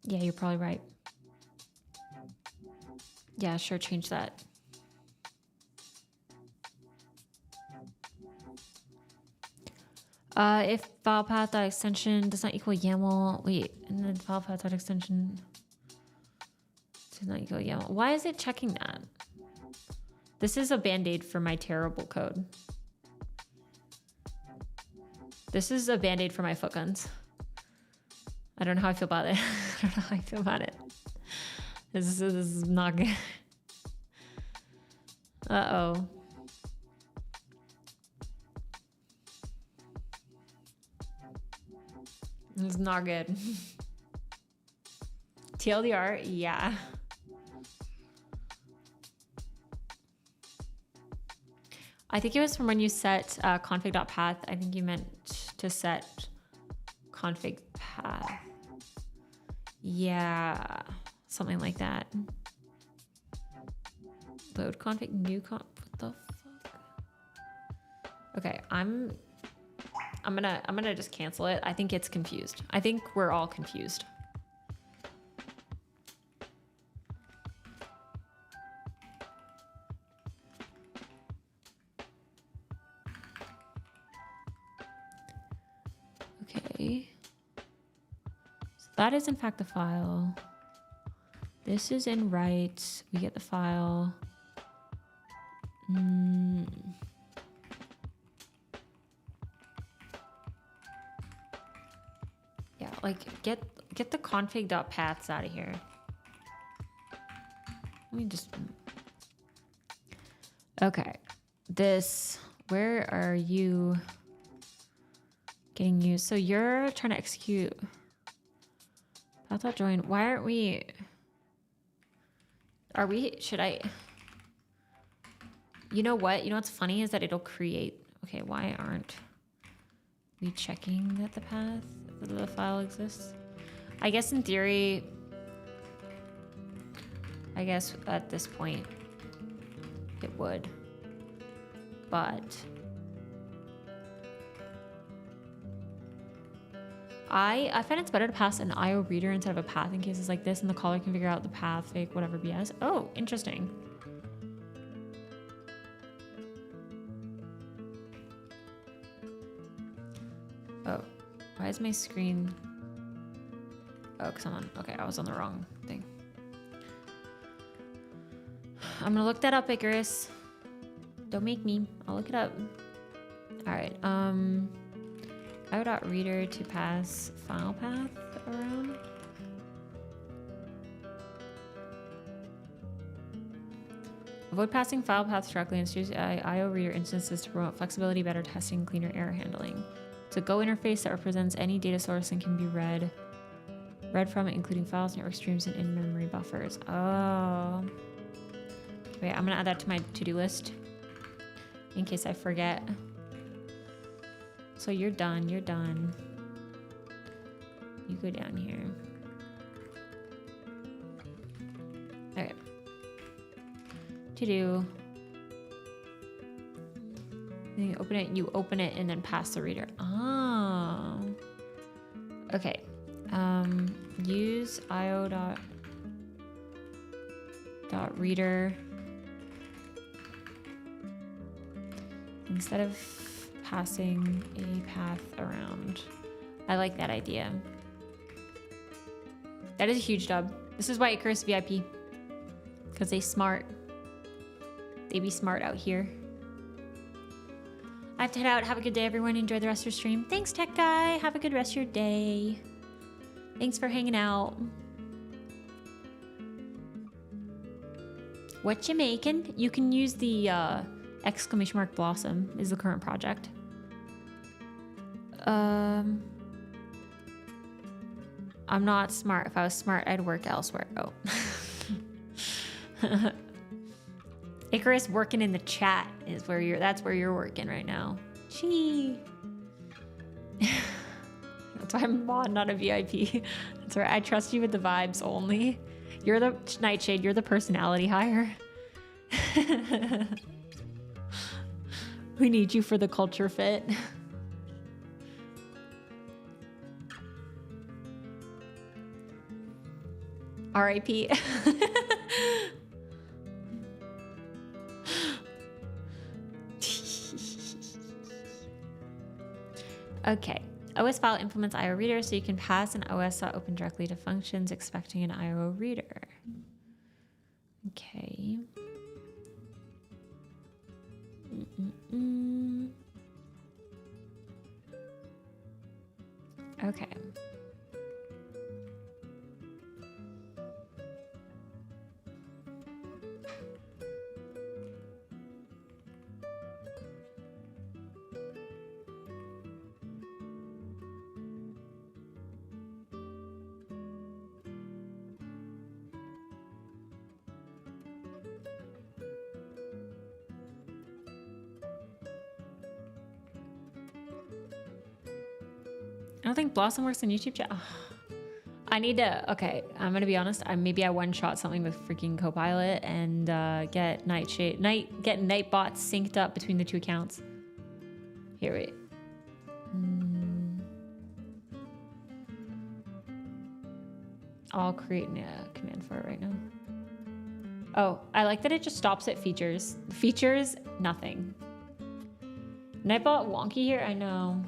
A: Yeah, you're probably right. Yeah, sure, change that. If file path extension does not equal YAML, wait, and then file path extension does not equal YAML. Why is it checking that? This is a band-aid for my terrible code. This is a band-aid for my foot guns. I don't know how I feel about it. I don't know how I feel about it. This is not good. Uh-oh. It's not good. TLDR, yeah. I think it was from when you set config.path. I think you meant to set config path. Yeah, something like that. Load config, new what the fuck? Okay, I'm gonna just cancel it. I think it's confused. I think we're all confused. Okay. So that is in fact the file. This is in write. We get the file. Yeah, like get the config.paths out of here. Let me just. Okay, this. Where are you getting used? So you're trying to execute path.join. Why aren't we? Are we? Should I? You know what? You know what's funny is that it'll create. Okay, why aren't we checking that the path, the file exists? I guess in theory, I guess at this point it would, but I find it's better to pass an IO reader instead of a path in cases like this, and the caller can figure out the path, fake, whatever BS. Oh, interesting. Oh, why is my screen? Oh, because I'm on. Okay, I was on the wrong thing. I'm gonna look that up, Icarus. Don't make me. I'll look it up. All right. IO.reader to pass file path around. Avoid passing file paths directly and use IO reader instances to promote flexibility, better testing, cleaner error handling. It's a Go interface that represents any data source and can be read from it, including files, network streams, and in-memory buffers. Oh. Wait, I'm gonna add that to my to-do list in case I forget. So you're done, you're done. You go down here. Okay. To-do. You open it, and then pass the reader. Oh. Okay. Use io.reader instead of passing a path around. I like that idea. That is a huge dub. This is why Icarus VIP. Because they smart. They be smart out here. I have to head out. Have a good day, everyone. Enjoy the rest of your stream. Thanks, Tech Guy. Have a good rest of your day. Thanks for hanging out. What you making? You can use the exclamation mark blossom is the current project. I'm not smart. If I was smart, I'd work elsewhere. Oh. Icarus working in the chat is where that's where you're working right now. Gee. That's why I'm mod, not a VIP. That's right. I trust you with the vibes only. You're the Nightshade. You're the personality hire. We need you for the culture fit. R.I.P. Okay. OS file implements IO reader, so you can pass an OS open directly to functions expecting an IO reader. Okay. Okay. I don't think Blossom works in YouTube chat. Oh, I need to, okay, I'm gonna be honest. Maybe I one-shot something with freaking Copilot and get Nightbot synced up between the two accounts. Here, wait. I'll create a command for it right now. Oh, I like that it just stops at features. Features, nothing. Nightbot wonky here, I know.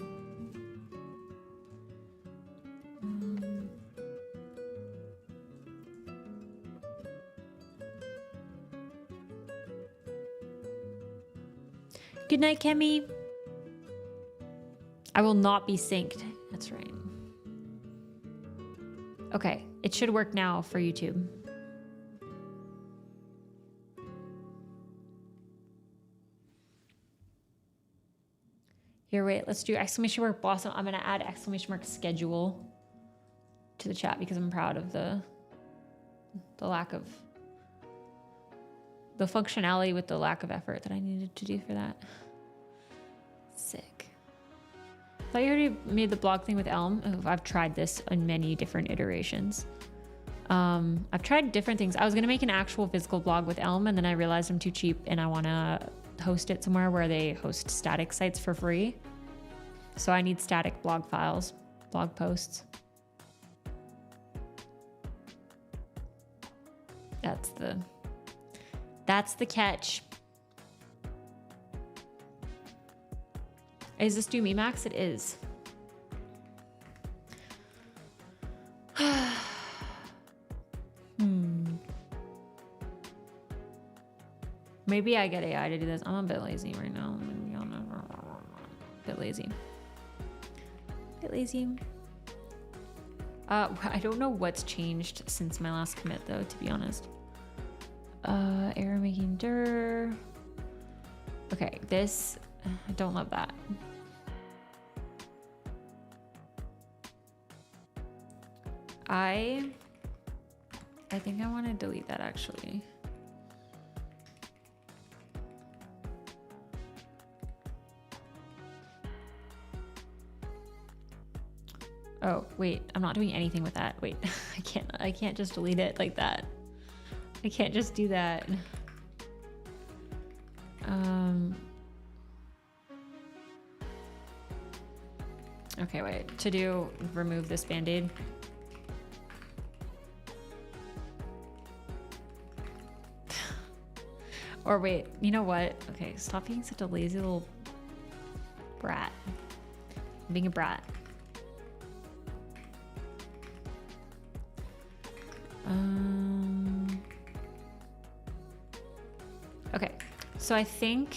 A: Good night, Kemi. I will not be synced. That's right. Okay, it should work now for YouTube. Here, wait, let's do exclamation mark blossom. I'm gonna add exclamation mark schedule to the chat because I'm proud of the lack of the functionality with the lack of effort that I needed to do for that. Sick. I thought you already made the blog thing with Elm. Oh, I've tried this in many different iterations. I've tried different things. I was gonna make an actual physical blog with Elm, and then I realized I'm too cheap and I wanna host it somewhere where they host static sites for free. So I need static blog files, blog posts. That's the catch. Is this due me, Max? It is. Maybe I get AI to do this. I'm a bit lazy right now. Bit lazy. I don't know what's changed since my last commit though, to be honest. Error making dir. Okay, this, I don't love that. I think I want to delete that actually. Oh, wait, I'm not doing anything with that. Wait, I can't just delete it like that. I can't just do that. Okay, wait, remove this Band-Aid. Or wait, you know what? Okay, stop being such a lazy little brat. I'm being a brat. Okay, so I think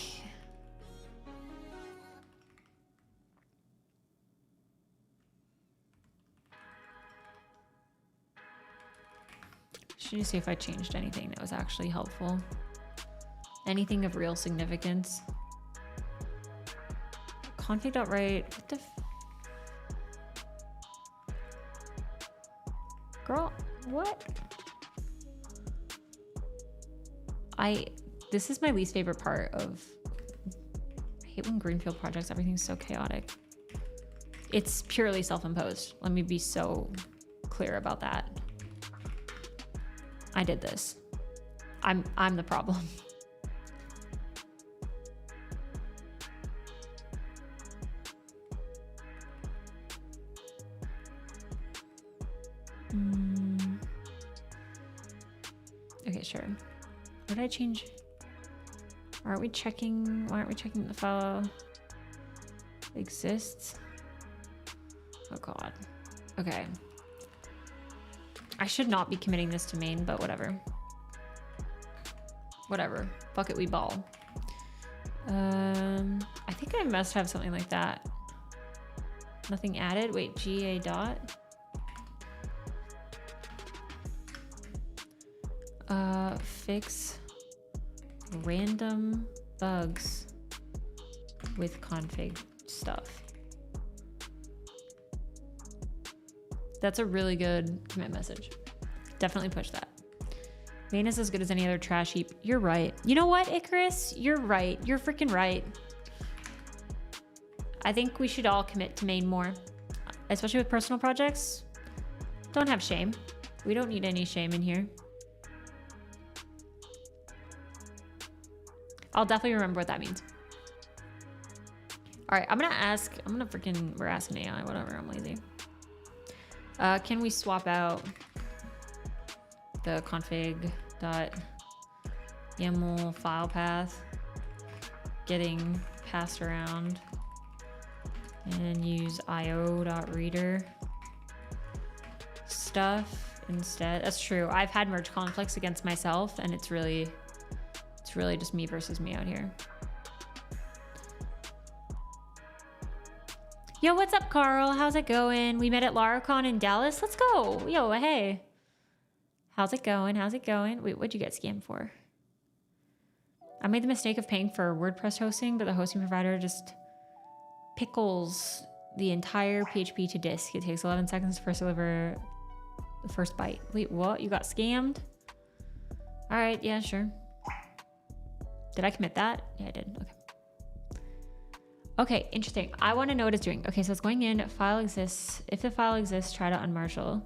A: should you see if I changed anything that was actually helpful? Anything of real significance. Config.write. What the girl, what? This is my least favorite part of, I hate when greenfield projects, everything's so chaotic. It's purely self-imposed. Let me be so clear about that. I did this. I'm the problem. Okay, sure. What did I change? Aren't we checking? Why aren't we checking the file exists? Oh God. Okay. I should not be committing this to main, but whatever. Whatever. Fuck it, we ball. I think I must have something like that. Nothing added. Wait, GA dot. Fix random bugs with config stuff. That's a really good commit message. Definitely push that. Main is as good as any other trash heap. You're right. You know what, Icarus? You're right. You're freaking right. I think we should all commit to main more, especially with personal projects. Don't have shame. We don't need any shame in here. I'll definitely remember what that means. All right, we're asking AI, whatever, I'm lazy. Can we swap out the config.yaml file path getting passed around and use io.reader stuff instead? That's true. I've had merge conflicts against myself, and it's really just me versus me out here. Yo, what's up, Carl? How's it going? We met at LaraCon in Dallas. Let's go. Yo, hey. How's it going? How's it going? Wait, what'd you get scammed for? I made the mistake of paying for WordPress hosting, but the hosting provider just pickles the entire PHP to disk. It takes 11 seconds to first deliver the first byte. Wait, what? You got scammed? All right, yeah, sure. Did I commit that? Yeah, I did. Okay. Okay, interesting. I want to know what it's doing. Okay, so it's going in, file exists. If the file exists, try to unmarshal.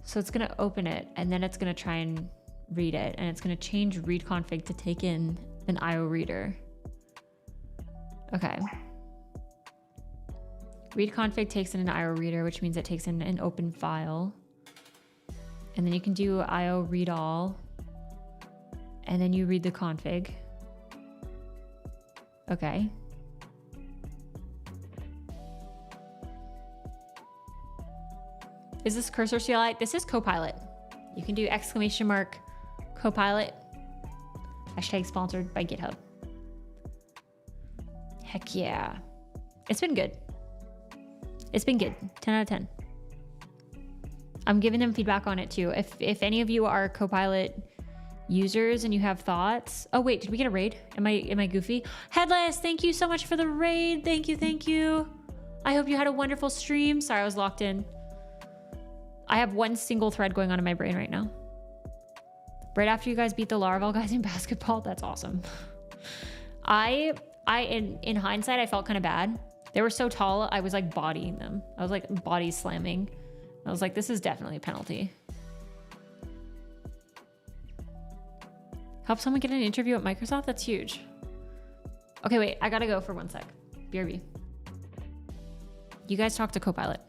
A: So it's going to open it, and then it's going to try and read it, and it's going to change read config to take in an IO reader. Okay. Read config takes in an IO reader, which means it takes in an open file. And then you can do IO read all, and then you read the config. Okay. Is this cursor CLI? This is Copilot. You can do exclamation mark Copilot. Hashtag sponsored by GitHub. Heck yeah. It's been good. It's been good. 10 out of 10. I'm giving them feedback on it too. If any of you are Copilot users and you have thoughts. Oh wait, did we get a raid? Am I goofy? Headless, thank you so much for the raid. Thank you, thank you. I hope you had a wonderful stream. Sorry, I was locked in. I have one single thread going on in my brain right now. Right after you guys beat the Laravel guys in basketball, that's awesome. In hindsight, I felt kind of bad. They were so tall, I was like bodying them. I was like body slamming. I was like, this is definitely a penalty. Help someone get an interview at Microsoft? That's huge. Okay, wait, I gotta go for 1 sec. BRB. You guys talk to Copilot.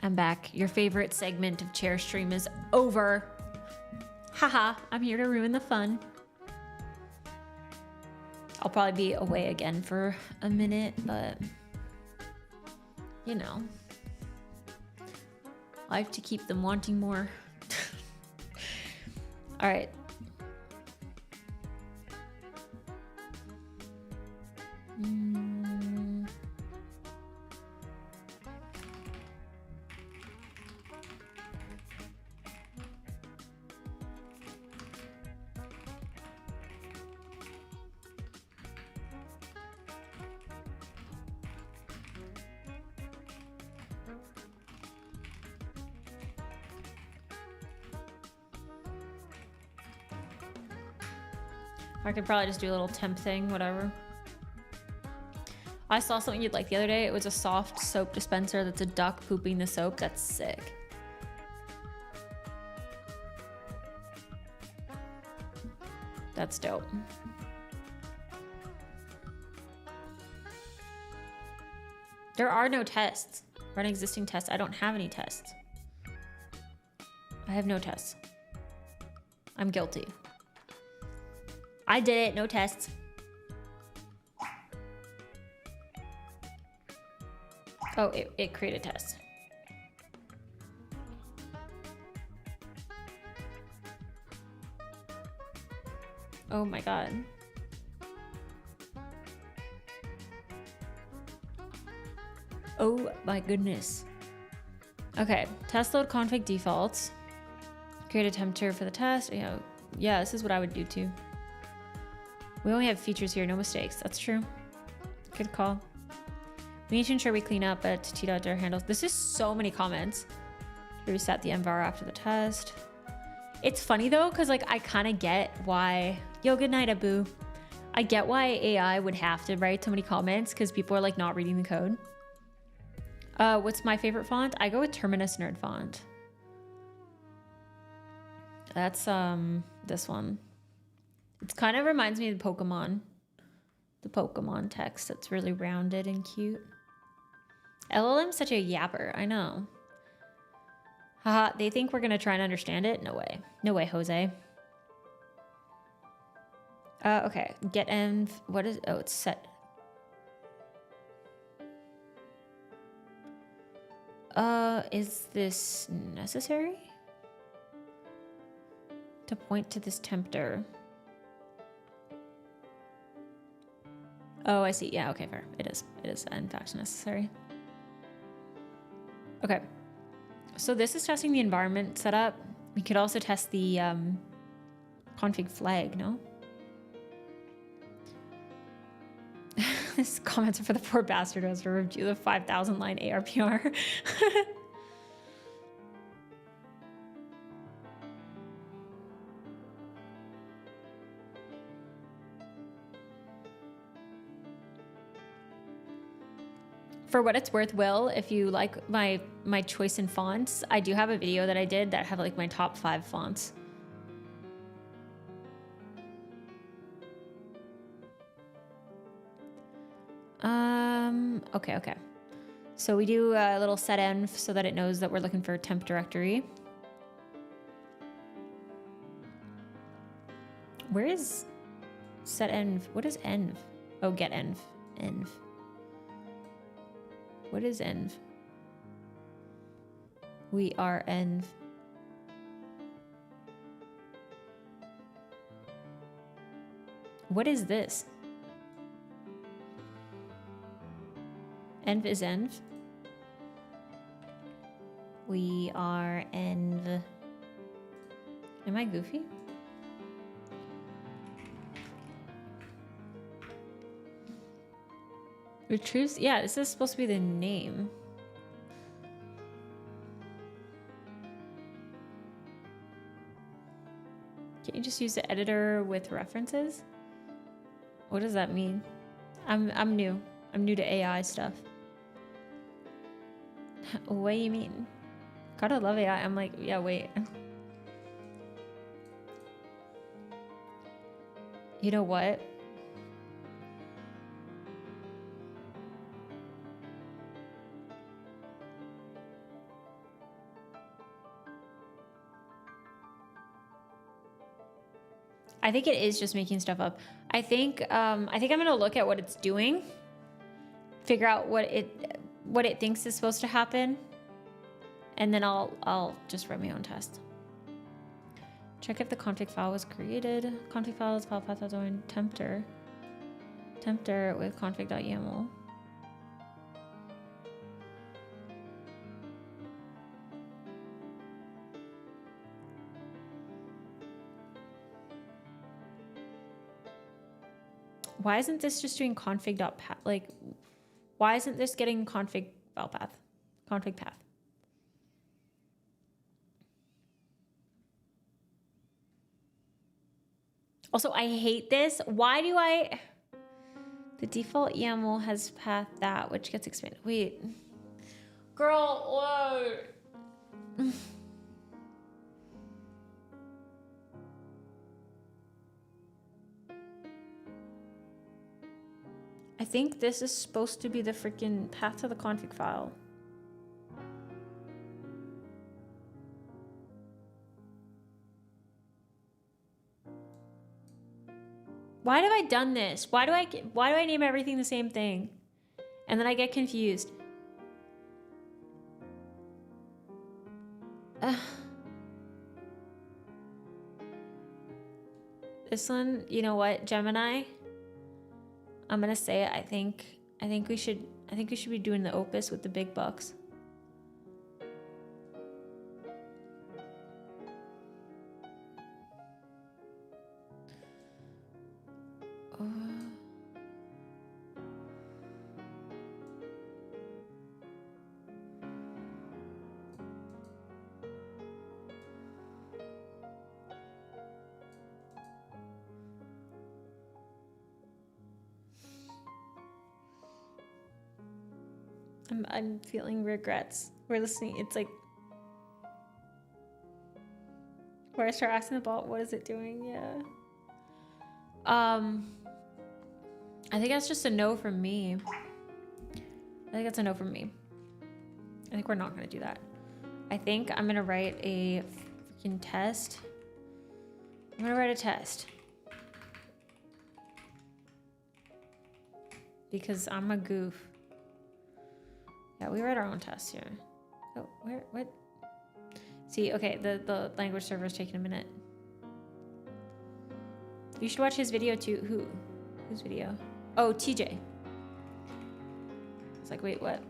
A: I'm back. Your favorite segment of chair stream is over. Haha, I'm here to ruin the fun. I'll probably be away again for a minute, but you know, I have to keep them wanting more. All right. I could probably just do a little temp thing, whatever. I saw something you'd like the other day. It was a soft soap dispenser that's a duck pooping the soap. That's sick. That's dope. There are no tests. Run existing tests. I don't have any tests. I have no tests. I'm guilty. I did it. No tests. Oh, it created tests. Oh my god. Oh my goodness. Okay, test load config defaults. Create a temperature for the test. Yeah, this is what I would do too. We only have features here, no mistakes. That's true. Good call. We need to ensure we clean up at t.dir handles. This is so many comments. Reset the mvar after the test. It's funny though, because like I kind of get why. Yo, good night, Abu. I get why AI would have to write so many comments because people are like not reading the code. What's my favorite font? I go with Terminus Nerd Font. That's this one. It kind of reminds me of the Pokemon. The Pokemon text. It's really rounded and cute. LLM's such a yapper. I know. Haha, they think we're gonna try and understand it? No way. No way, Jose. Okay. Get env. What is... Oh, it's set. Is this necessary? To point to this tempter. Oh, I see. Yeah, okay, fair. It is. It is, in fact, necessary. Okay. So this is testing the environment setup. We could also test the config flag, no? This comments are for the poor bastard who has to review the 5,000 line ARPR. For what it's worth, Will, if you like my choice in fonts, I do have a video that I did that have like my top 5 fonts. Okay. So we do a little set env so that it knows that we're looking for a temp directory. Where is set env? What is env? Oh, get env. Env. What is env? We are env. What is this? Env is env. We are env. Am I goofy? Retrieves? Yeah, this is supposed to be the name. Can't you just use the editor with references? What does that mean? I'm new. I'm new to AI stuff. What do you mean? Gotta love AI. I'm like, yeah, wait. You know what? I think it is just making stuff up. I think I'm gonna look at what it's doing, figure out what it thinks is supposed to happen, and then I'll just write my own test. Check if the config file was created. Config file is file path join tempter with config.yaml. Why isn't this just doing config.path? Like, why isn't this getting config file path? Config path. Also, I hate this. Why do I... The default YAML has path that, which gets expanded. Wait. Girl, whoa. I think this is supposed to be the freaking path to the config file. Why have I done this? Why do I name everything the same thing? And then I get confused. This one, you know what, Gemini? I'm gonna say it. I think we should be doing the Opus with the big bucks. I'm feeling regrets. We're listening. It's like where I start asking about what is it doing? Yeah. I think that's just a no from me. I think that's a no from me. I think we're not gonna do that. I think I'm gonna write a freaking test. I'm gonna write a test. Because I'm a goof. Yeah, we write our own tests here. Oh, what? See, okay, the language server is taking a minute. You should watch his video too. Whose video? Oh, TJ. It's like, wait, what?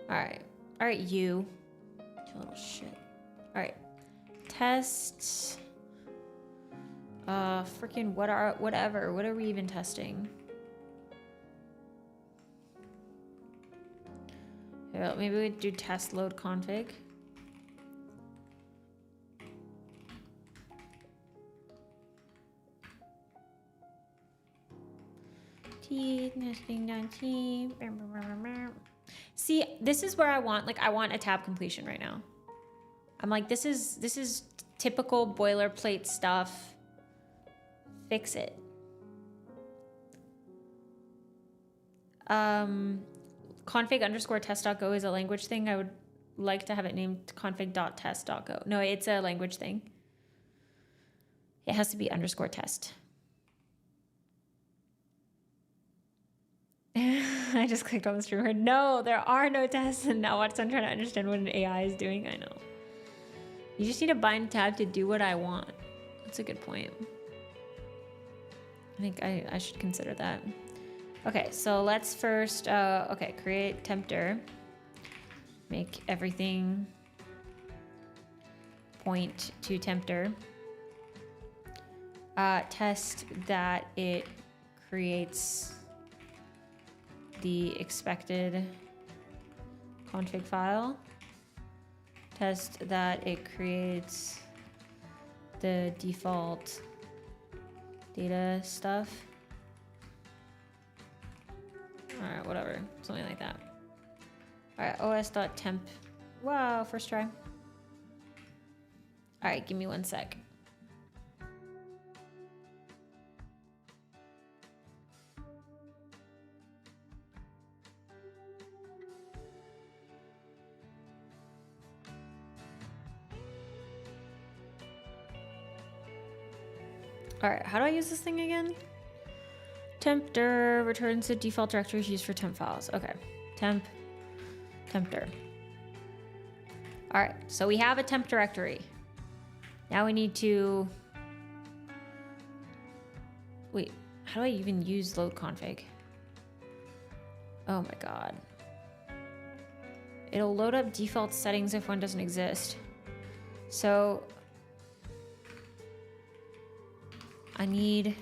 A: All right, you little shit. All right, tests. Freaking whatever. What are we even testing? Well, maybe we do test load config. Nesting.t. See, this is where I want a tab completion right now. I'm like, this is typical boilerplate stuff. Fix it. Config_test.go is a language thing. I would like to have it named config.test.go. No, it's a language thing. It has to be _test. I just clicked on the streamer. No, there are no tests. And now I'm trying to understand what an AI is doing. I know. You just need a bind tab to do what I want. That's a good point. I think I should consider that. Okay, so let's first, create tempter. Make everything point to tempter. Test that it creates the expected config file. Test that it creates the default data stuff. All right, whatever, something like that. All right, os.temp. Wow, first try. All right, give me 1 sec. All right, how do I use this thing again? Tempter returns the default directories used for temp files. Okay, tempter. All right, so we have a temp directory. Now we need to, wait, how do I even use load config? Oh my God. It'll load up default settings if one doesn't exist. So I need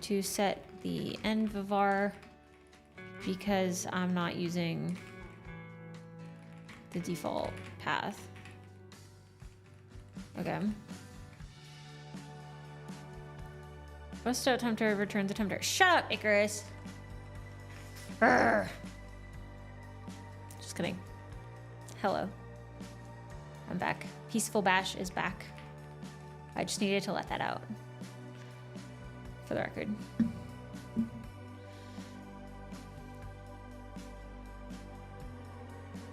A: to set the envvar because I'm not using the default path. Okay. Bust out tempter returns the tempter. Shut up, Icarus. Urgh. Just kidding. Hello. I'm back. Peaceful Bash is back. I just needed to let that out. For the record.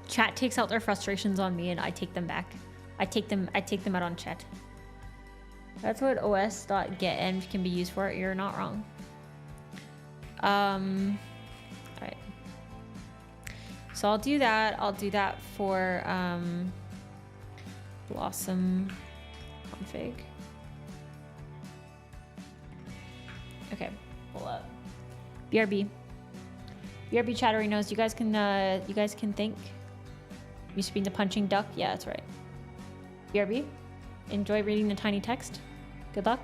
A: Chat takes out their frustrations on me and I take them back. I take them out on chat. That's what os.getEnv can be used for. You're not wrong. Alright. So I'll do that. I'll do that for Blossom config. Okay, pull up. BRB. BRB chattery knows you guys can think. You should be the punching duck. Yeah, that's right. BRB, enjoy reading the tiny text. Good luck.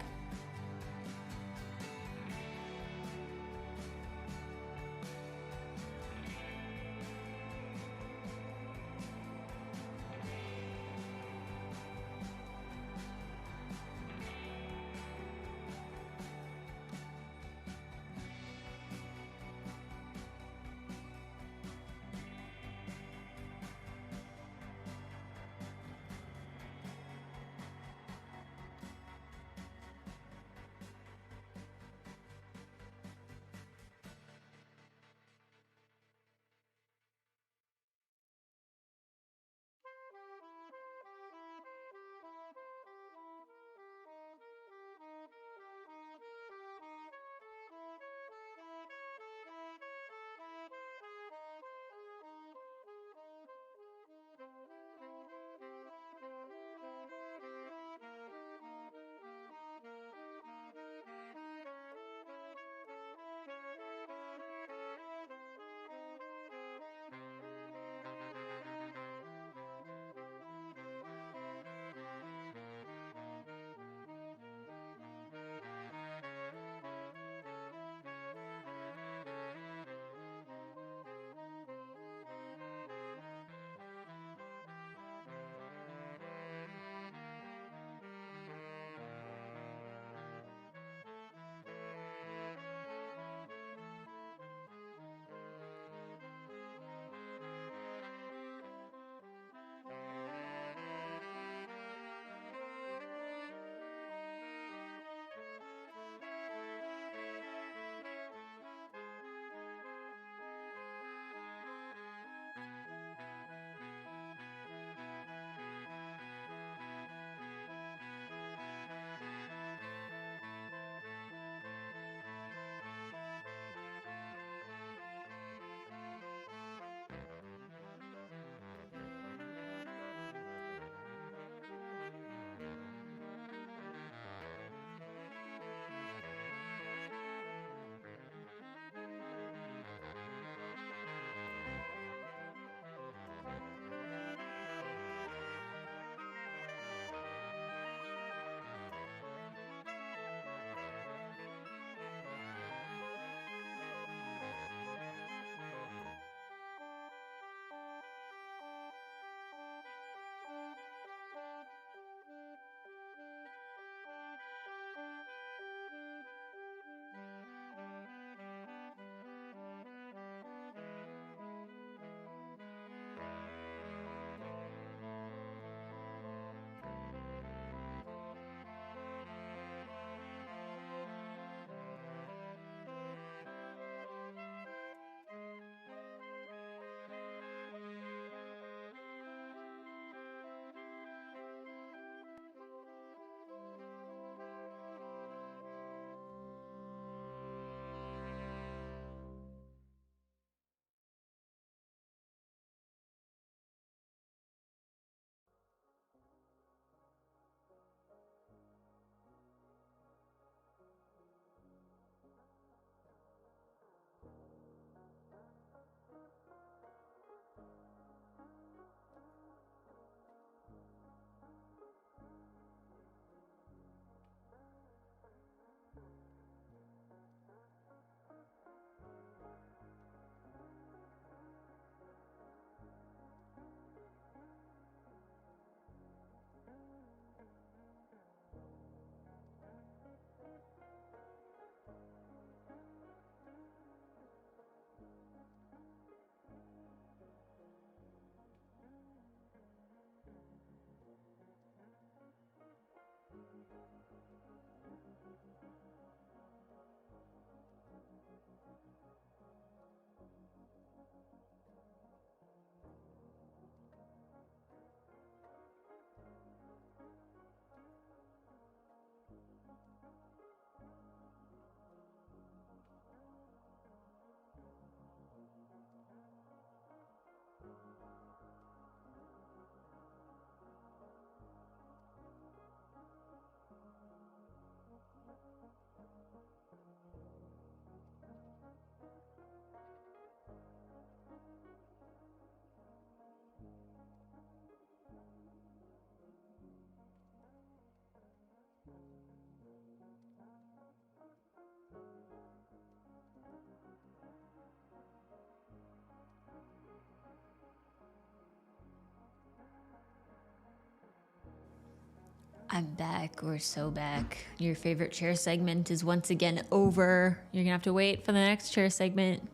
A: I'm back. We're so back. Your favorite chair segment is once again over. You're gonna have to wait for the next chair segment.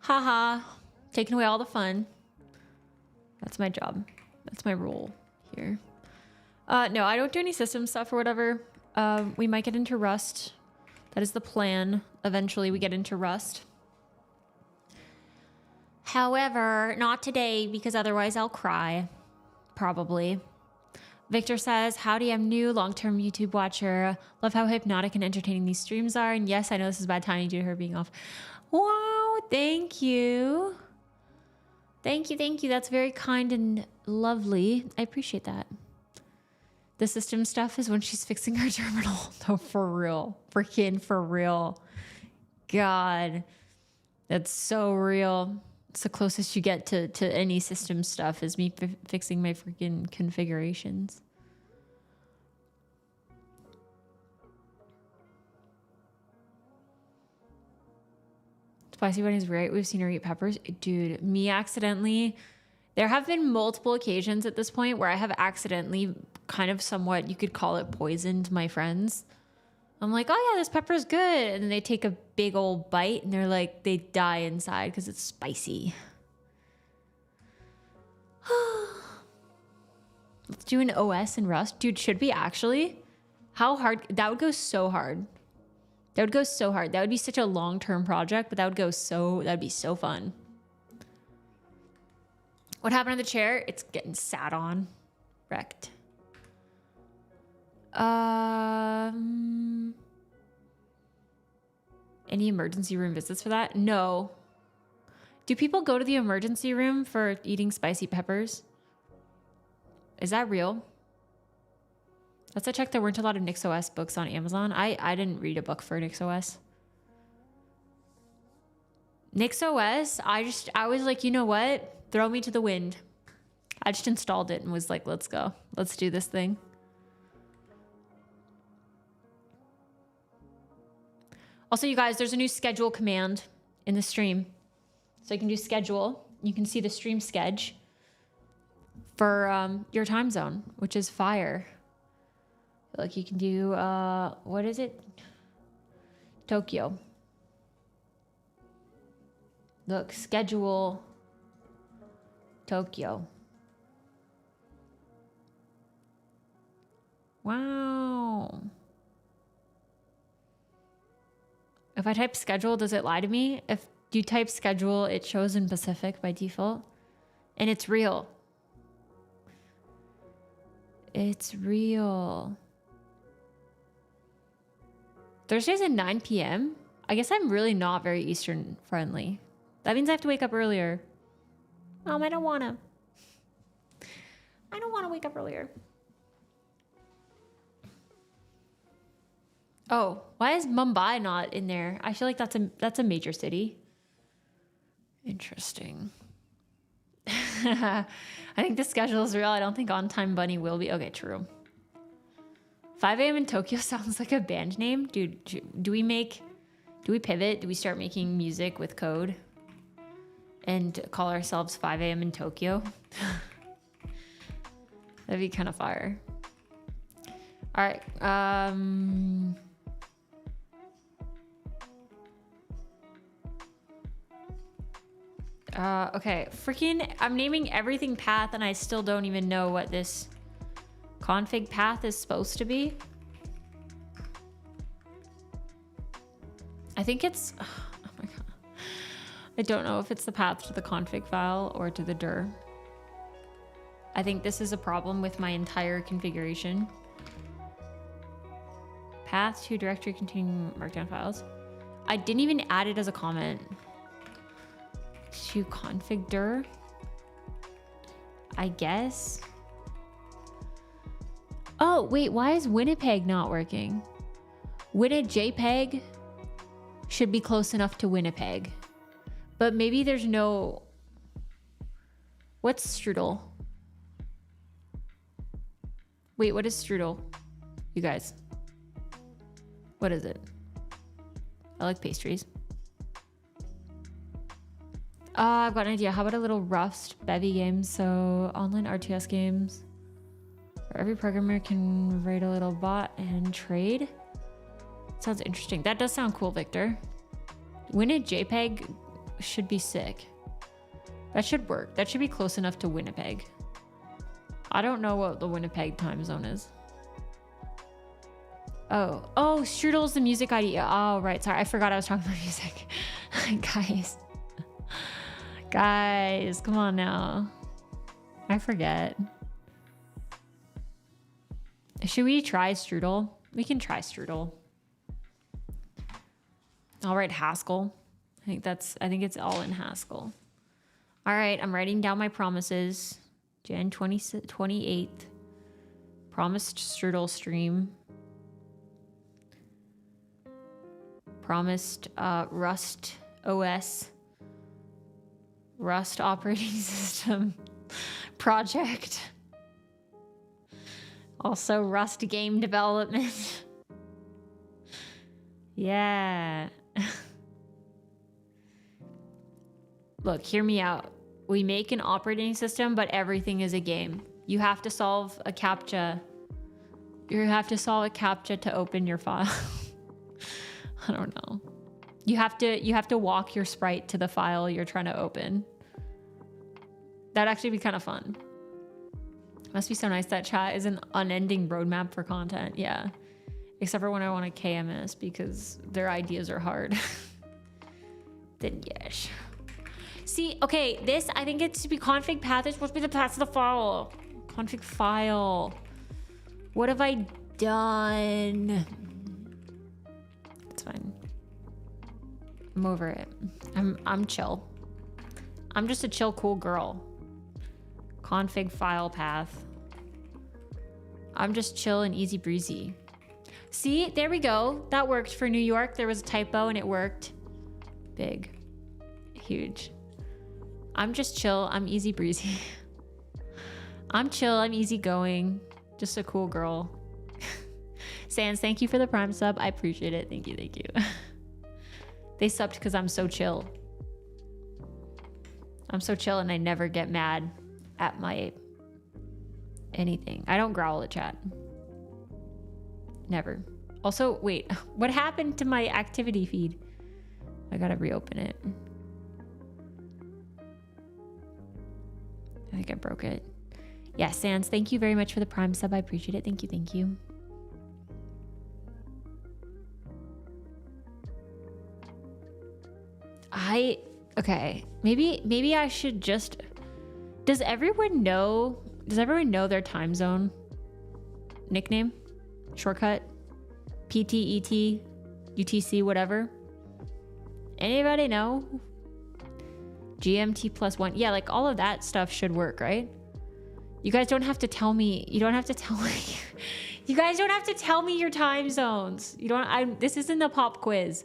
A: Haha. Taking away all the fun. That's my job. That's my role here. No, I don't do any system stuff or whatever. We might get into Rust. That is the plan. Eventually we get into Rust. However, not today because otherwise I'll cry. Probably. Victor says, howdy, I'm new, long-term YouTube watcher. Love how hypnotic and entertaining these streams are. And yes, I know this is bad timing due to her being off. Wow, thank you. Thank you, thank you. That's very kind and lovely. I appreciate that. The system stuff is when she's fixing her terminal. No, for real. Freaking for real. God. That's so real. It's the closest you get to any system stuff is me fixing my freaking configurations. Spicy Bunny's right. We've seen her eat peppers. Dude, me accidentally. There have been multiple occasions at this point where I have accidentally kind of somewhat, you could call it poisoned my friends. I'm like, oh yeah, this pepper's good. And then they take a big old bite and they're like, they die inside because it's spicy. Let's do an OS in Rust. Dude, should we actually? How hard? That would go so hard. That would go so hard. That would be such a long-term project, but that'd be so fun. What happened to the chair? It's getting sat on. Wrecked. Any emergency room visits for that? No. Do people go to the emergency room for eating spicy peppers? Is that real? Last I checked, there weren't a lot of NixOS books on Amazon. I didn't read a book for NixOS. NixOS, I was like, you know what? Throw me to the wind. I just installed it and was like, let's go. Let's do this thing. Also, you guys, there's a new schedule command in the stream. So you can do schedule. You can see the stream schedule for your time zone, which is fire. Like you can do, what is it? Tokyo. Look, schedule Tokyo. Wow. If I type schedule, does it lie to me? If you type schedule, it shows in Pacific by default. And it's real. It's real. Thursdays at 9 p.m.? I guess I'm really not very Eastern friendly. That means I have to wake up earlier. I don't want to. I don't want to wake up earlier. Oh, why is Mumbai not in there? I feel like that's a major city. Interesting. I think the schedule is real. I don't think On Time Bunny will be. Okay, true. 5 a.m. in Tokyo sounds like a band name. Dude, do we pivot? Do we start making music with code? And call ourselves 5 a.m. in Tokyo? That'd be kind of fire. All right. Okay. Freaking, I'm naming everything path and I still don't even know what this config path is supposed to be. I think it's, oh my God. I don't know if it's the path to the config file or to the dir. I think this is a problem with my entire configuration. Path to directory containing markdown files. I didn't even add it as a comment. To config dir, I guess. Oh, wait, why is Winnipeg not working? JPEG should be close enough to Winnipeg. But maybe there's no... What's strudel? Wait, what is strudel? You guys. What is it? I like pastries. I've got an idea. How about a little Rust bevy game? So online RTS games. Every programmer can write a little bot and trade. Sounds interesting. That does sound cool, Victor. JPEG should be sick. That should work. That should be close enough to Winnipeg. I don't know what the Winnipeg time zone is. Oh, Strudel's the music ID. Oh, right. Sorry, I forgot I was talking about music. Guys, come on now. I forget. Should we try Strudel? We can try Strudel. I'll write Haskell. I think it's all in Haskell. All right, I'm writing down my promises. Jan 28th. Promised Strudel stream. Promised Rust OS. Rust operating system project. Also Rust game development. Yeah. Look, hear me out. We make an operating system, but everything is a game. You have to solve a CAPTCHA. You have to solve a CAPTCHA to open your file. I don't know. You have to walk your sprite to the file you're trying to open. That'd actually be kind of fun. Must be so nice that chat is an unending roadmap for content. Yeah. Except for when I want a KMS because their ideas are hard. Then yes. See, okay, this, I think it's to be config path. It's supposed to be the path to the file. Config file. What have I done? It's fine. I'm over it. I'm chill. I'm just a chill, cool girl. Config file path. I'm just chill and easy breezy. See, there we go. That worked for New York. There was a typo and it worked. Big. Huge. I'm just chill. I'm easy breezy. I'm chill. I'm easy going. Just a cool girl. Sans, thank you for the Prime sub. I appreciate it. Thank you. Thank you. They subbed because I'm so chill. I'm so chill and I never get mad at my anything. I don't growl at chat. Never. Also, wait, what happened to my activity feed? I gotta reopen it. I think I broke it. Yeah, Sans, thank you very much for the Prime sub. I appreciate it. Thank you, thank you. Okay, maybe I should just, does everyone know their time zone nickname? Shortcut? PT, ET, UTC, whatever? Anybody know? GMT +1. Yeah, like all of that stuff should work, right? You guys don't have to tell me. You don't have to tell me. You guys don't have to tell me your time zones. This isn't a pop quiz.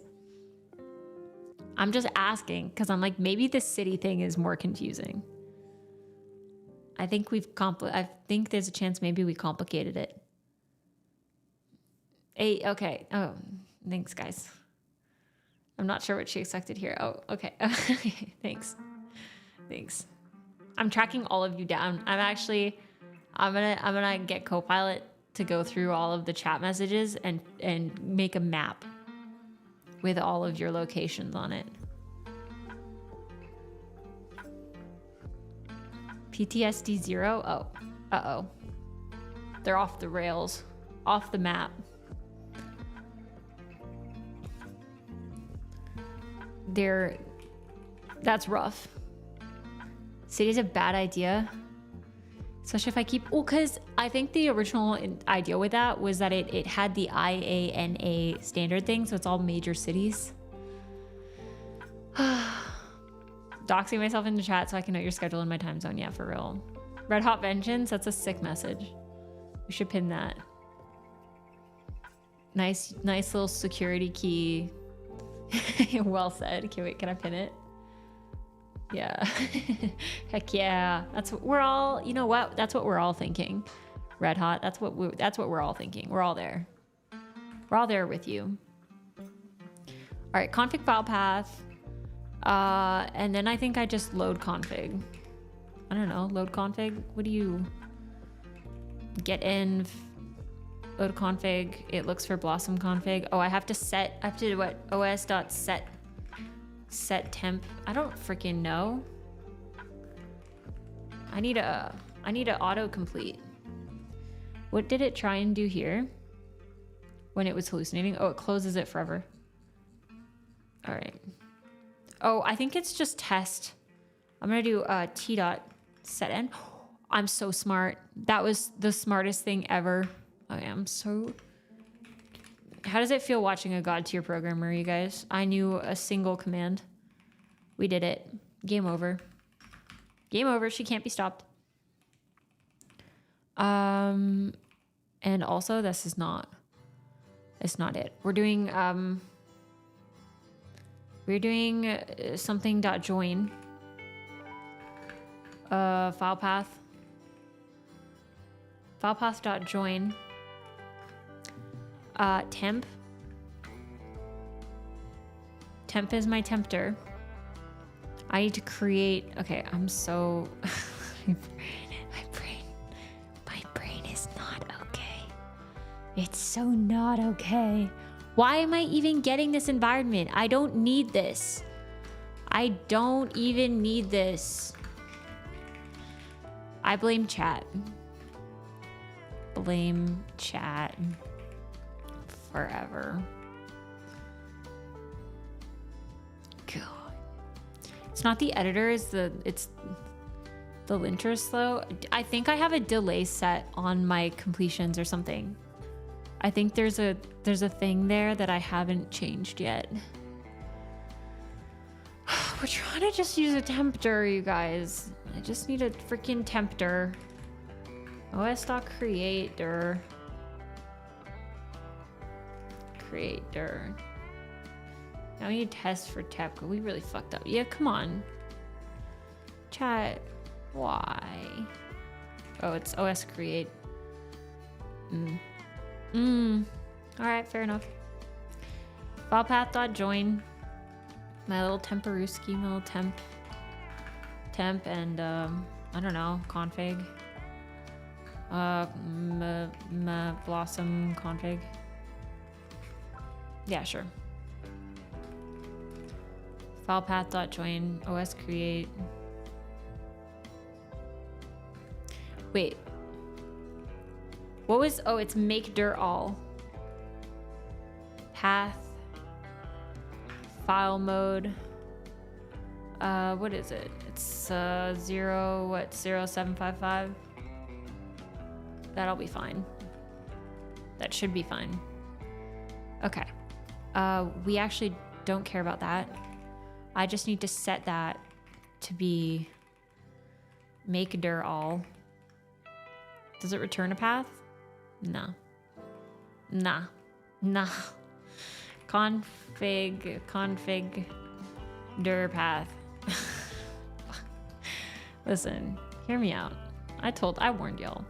A: I'm just asking because I'm like, maybe the city thing is more confusing. I think I think there's a chance maybe we complicated it. Hey, okay. Oh, thanks, guys. I'm not sure what she expected here. Oh, okay. Thanks. I'm tracking all of you down. I'm gonna get Copilot to go through all of the chat messages and make a map with all of your locations on it. PTSD 0? Oh, uh-oh. They're off the rails, off the map. That's rough. City's a bad idea. Especially if I keep, because I think the original idea with that was that it had the IANA standard thing, so it's all major cities. Doxing myself in the chat so I can know your schedule in my time zone. Yeah, for real. Red Hot Vengeance, that's a sick message. We should pin that. Nice little security key. Well said. Okay, wait, can I pin it? Yeah. Heck yeah. That's what we're all, you know what? That's what we're all thinking. Red Hot. That's what we're all thinking. We're all there. We're all there with you. All right, config file path. And then I think I just load config. I don't know, load config. What do you Get in, load config. It looks for Blossom config. Oh, I have to do what? os.set temp. I don't freaking know. I need a autocomplete. What did it try and do here when it was hallucinating? Oh, it closes it forever. All right. Oh, I think it's just test. I'm gonna do t dot set end. I'm so smart. That was the smartest thing ever. I am so. How does it feel watching a God tier programmer, you guys? I knew a single command. We did it. Game over. Game over. She can't be stopped. And also this is not. It's not it. We're doing something dot join. File path dot join. Temp is my tempter. I need to create. Okay, I'm so my brain is not okay. It's so not okay. Why am I even getting this environment? I don't need this. I don't even need this. I blame chat. Blame chat forever. God. It's not the editor, it's the linter is slow. I think I have a delay set on my completions or something. I think there's a thing there that I haven't changed yet. We're trying to just use a tempter, you guys. I just need a freaking tempter. os.creator. Creator. Now we need test for temp. We really fucked up. Yeah, come on. Chat. Why? Oh, it's os create. Alright, fair enough. Filepath.join. My little temperuski, my little temp and I don't know, config. Blossom config. Yeah, sure. Filepath.join os create. Wait. What was, oh, it's make dir all. Path. File mode. What is it? It's 0755. That'll be fine. That should be fine. Okay. We actually don't care about that. I just need to set that to be make dir all. Does it return a path? No. Nah. Config dir path. Listen, hear me out. I warned y'all.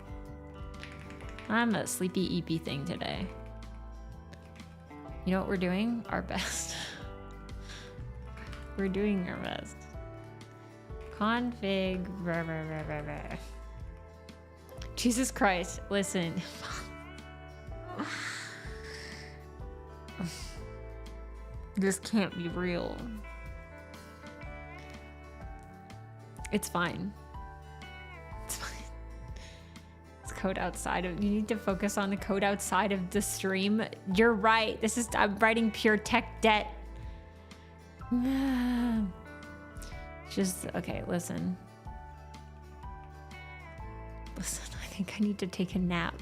A: I'm a sleepy EP thing today. You know what we're doing? Our best. We're doing our best. Config. Jesus Christ. Listen. This can't be real. It's fine. It's fine. It's code outside of, you need to focus on the code outside of the stream. You're right. I'm writing pure tech debt. Just, okay, listen. Listen, I think I need to take a nap.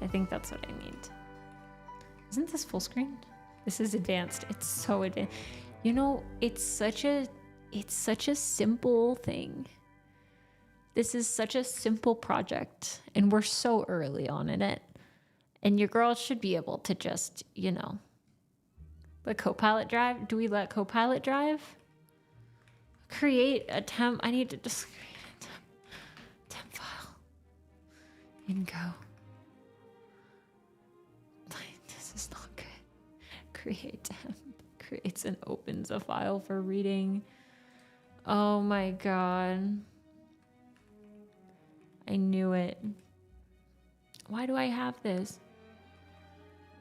A: I think that's what I need. Isn't this full screen? This is advanced. It's so advanced. You know, it's such a simple thing. This is such a simple project, and we're so early on in it. And your girl should be able to just, you know, let Copilot drive. Do we let Copilot drive? Create a temp. I need to just create a temp file and go. This is not good. Create temp. Creates and opens a file for reading. Oh my God. I knew it. Why do I have this?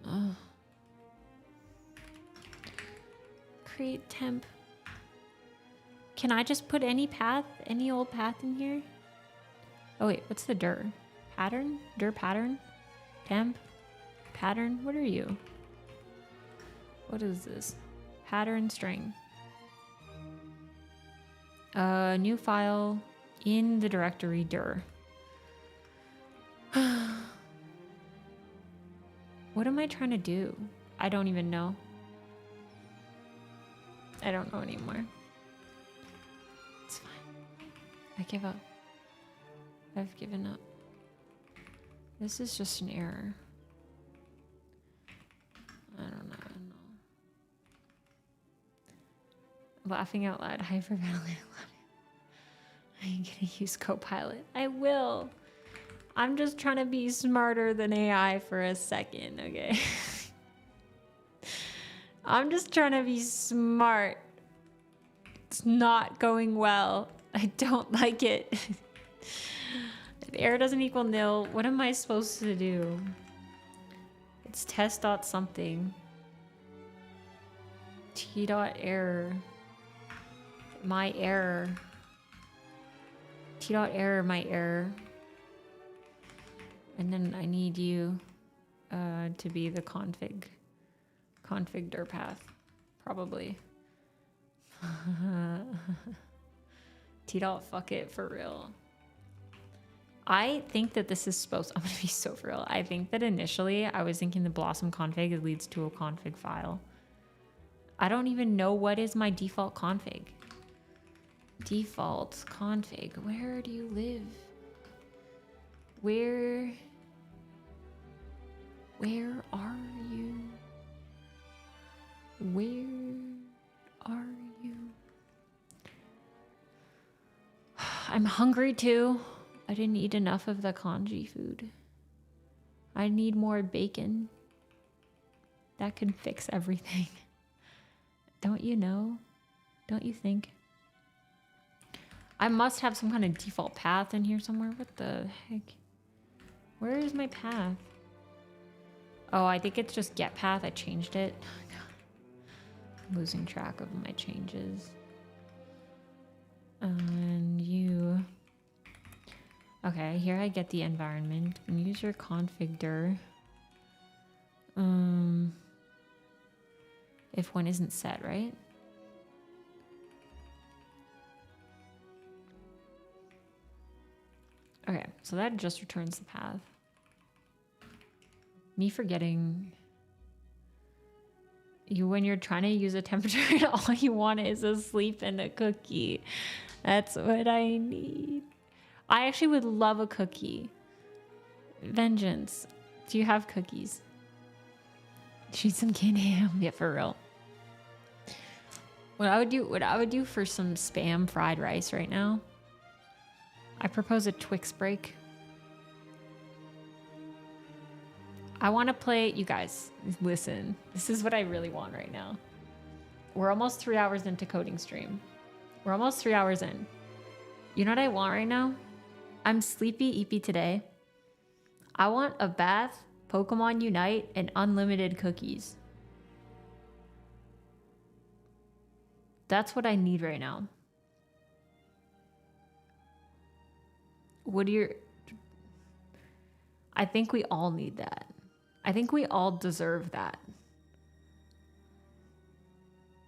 A: Ugh. Create temp. Can I just put any path, any old path in here? Oh wait, what's the dir? Pattern? Dir pattern? Temp? Pattern? What are you? What is this? Pattern string. New file in the directory dir. What am I trying to do? I don't even know. I don't know anymore. It's fine. I give up. I've given up. This is just an error. I don't know. Laughing out loud, hyperventilating. I'm gonna use Copilot. I will. I'm just trying to be smarter than AI for a second, okay? I'm just trying to be smart. It's not going well. I don't like it. If error doesn't equal nil, what am I supposed to do? It's test dot something. T dot error. My error. T dot error, my error. And then I need you to be the config dir path, probably. T dot fuck it for real. I think that this is supposed, I'm gonna be so for real. I think that initially I was thinking the blossom config leads to a config file. I don't even know what is my default config. Default config, where do you live? Where are you? Where are you? I'm hungry too. I didn't eat enough of the congee food. I need more bacon. That can fix everything. Don't you know? Don't you think? I must have some kind of default path in here somewhere. What the heck? Where is my path? Oh, I think it's just get path. I changed it. I'm losing track of my changes. And you... Okay, here I get the environment. And use your config dir. If one isn't set, right? Okay, so that just returns the path. Me forgetting you when you're trying to use a temperature and all you want is a sleep and a cookie. That's what I need. I actually would love a cookie. Vengeance. Do you have cookies? Shoot some canned ham. Yeah, for real. What I would do for some spam fried rice right now. I propose a Twix break. I want to play, you guys, listen. This is what I really want right now. We're almost 3 hours into coding stream. We're almost 3 hours in. You know what I want right now? I'm sleepy eepy today. I want a bath, Pokemon Unite, and unlimited cookies. That's what I need right now. What do you... I think we all need that. I think we all deserve that.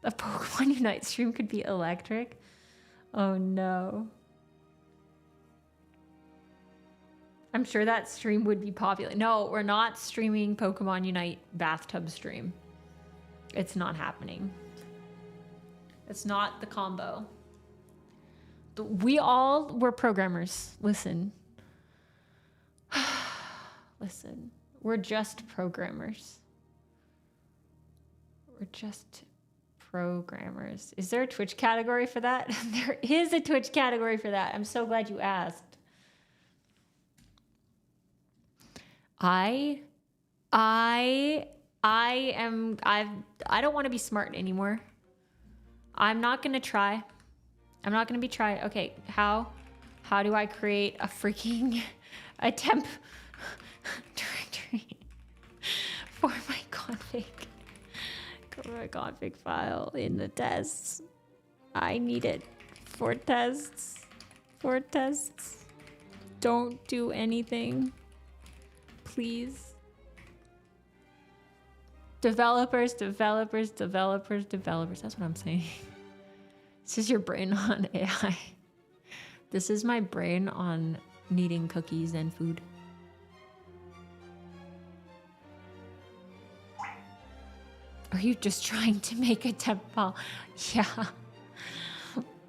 A: A Pokemon Unite stream could be electric. Oh no. I'm sure that stream would be popular. No, we're not streaming Pokemon Unite bathtub stream. It's not happening. It's not the combo. We all were programmers. Listen. Listen. We're just programmers. We're just programmers. Is there a Twitch category for that? There is a Twitch category for that. I'm so glad you asked. I don't want to be smart anymore. I'm not going to try. I'm not going to be trying. Okay, how do I create a freaking a temp directory for my config. Go to my config file in the tests. I need it for tests. For tests. Don't do anything. Please. Developers, developers, developers, developers. That's what I'm saying. This is your brain on AI. This is my brain on needing cookies and food. Are you just trying to make a temp file? Yeah.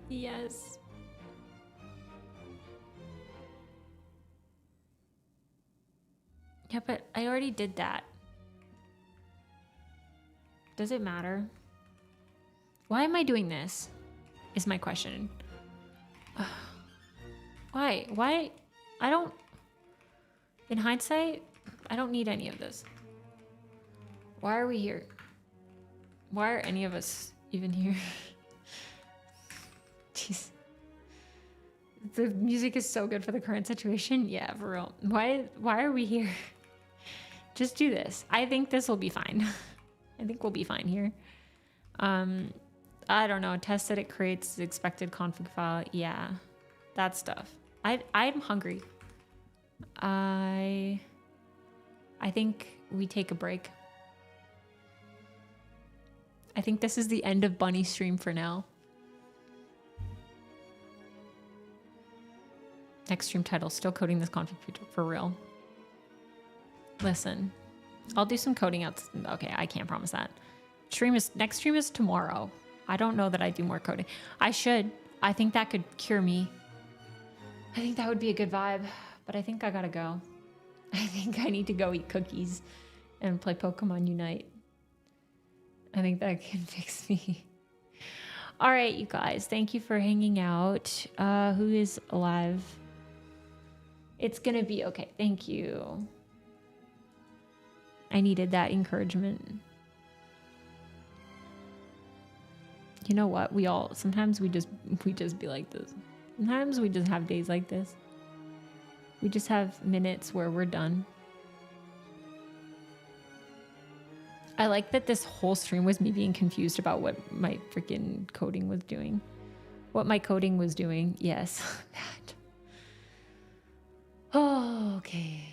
A: Yes. Yeah, but I already did that. Does it matter? Why am I doing this? Is my question. Why? Why? I don't... In hindsight, I don't need any of this. Why are we here? Why are any of us even here? Jeez. The music is so good for the current situation. Yeah, for real. Why are we here? Just do this. I think this will be fine. I think we'll be fine here. I don't know. Test that it creates the expected config file. Yeah, that stuff. I'm hungry. I think we take a break. I think this is the end of Bunny stream for now. Next stream title, still coding this config for real. Listen, I'll do some coding out. Okay, I can't promise that. Next stream is tomorrow. I don't know that I do more coding. I should. I think that could cure me. I think that would be a good vibe, but I think I gotta go. I think I need to go eat cookies and play Pokemon Unite. I think that can fix me. All right, you guys, thank you for hanging out. Who is alive? It's gonna be okay. Thank you. I needed that encouragement. You know what? Sometimes we just be like this. Sometimes we just have days like this. We just have minutes where we're done. I like that this whole stream was me being confused about what my freaking coding was doing. What my coding was doing. Yes, that. Oh, okay.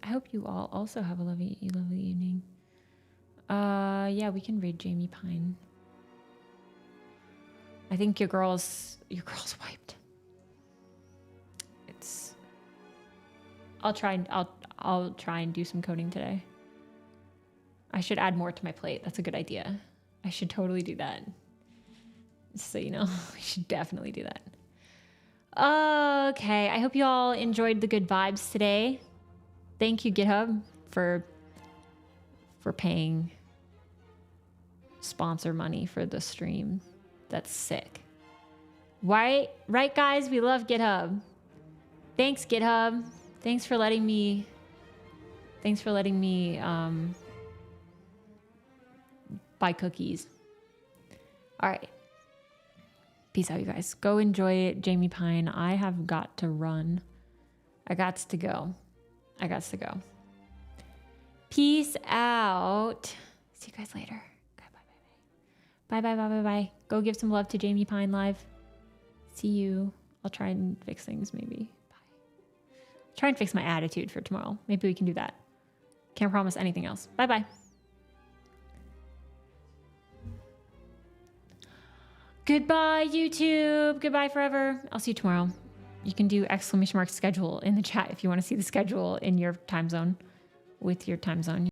A: I hope you all also have a lovely evening. Yeah, we can raid Jamie Pine. I think your girl's wiped. I'll try and do some coding today. I should add more to my plate. That's a good idea. I should totally do that. So you know, we should definitely do that. Okay, I hope you all enjoyed the good vibes today. Thank you, GitHub, for paying sponsor money for the stream. That's sick. Right, guys? We love GitHub. Thanks, GitHub. Thanks for letting me buy cookies. All right. Peace out, you guys. Go enjoy Jamie Pine. I have got to run. I got to go. Peace out. See you guys later. Okay, bye. Go give some love to Jamie Pine live. See you. I'll try and fix things maybe. Bye. Try and fix my attitude for tomorrow. Maybe we can do that. Can't promise anything else. Bye. Goodbye, YouTube. Goodbye forever. I'll see you tomorrow. You can do !schedule in the chat if you want to see the schedule in your time zone with your time zone.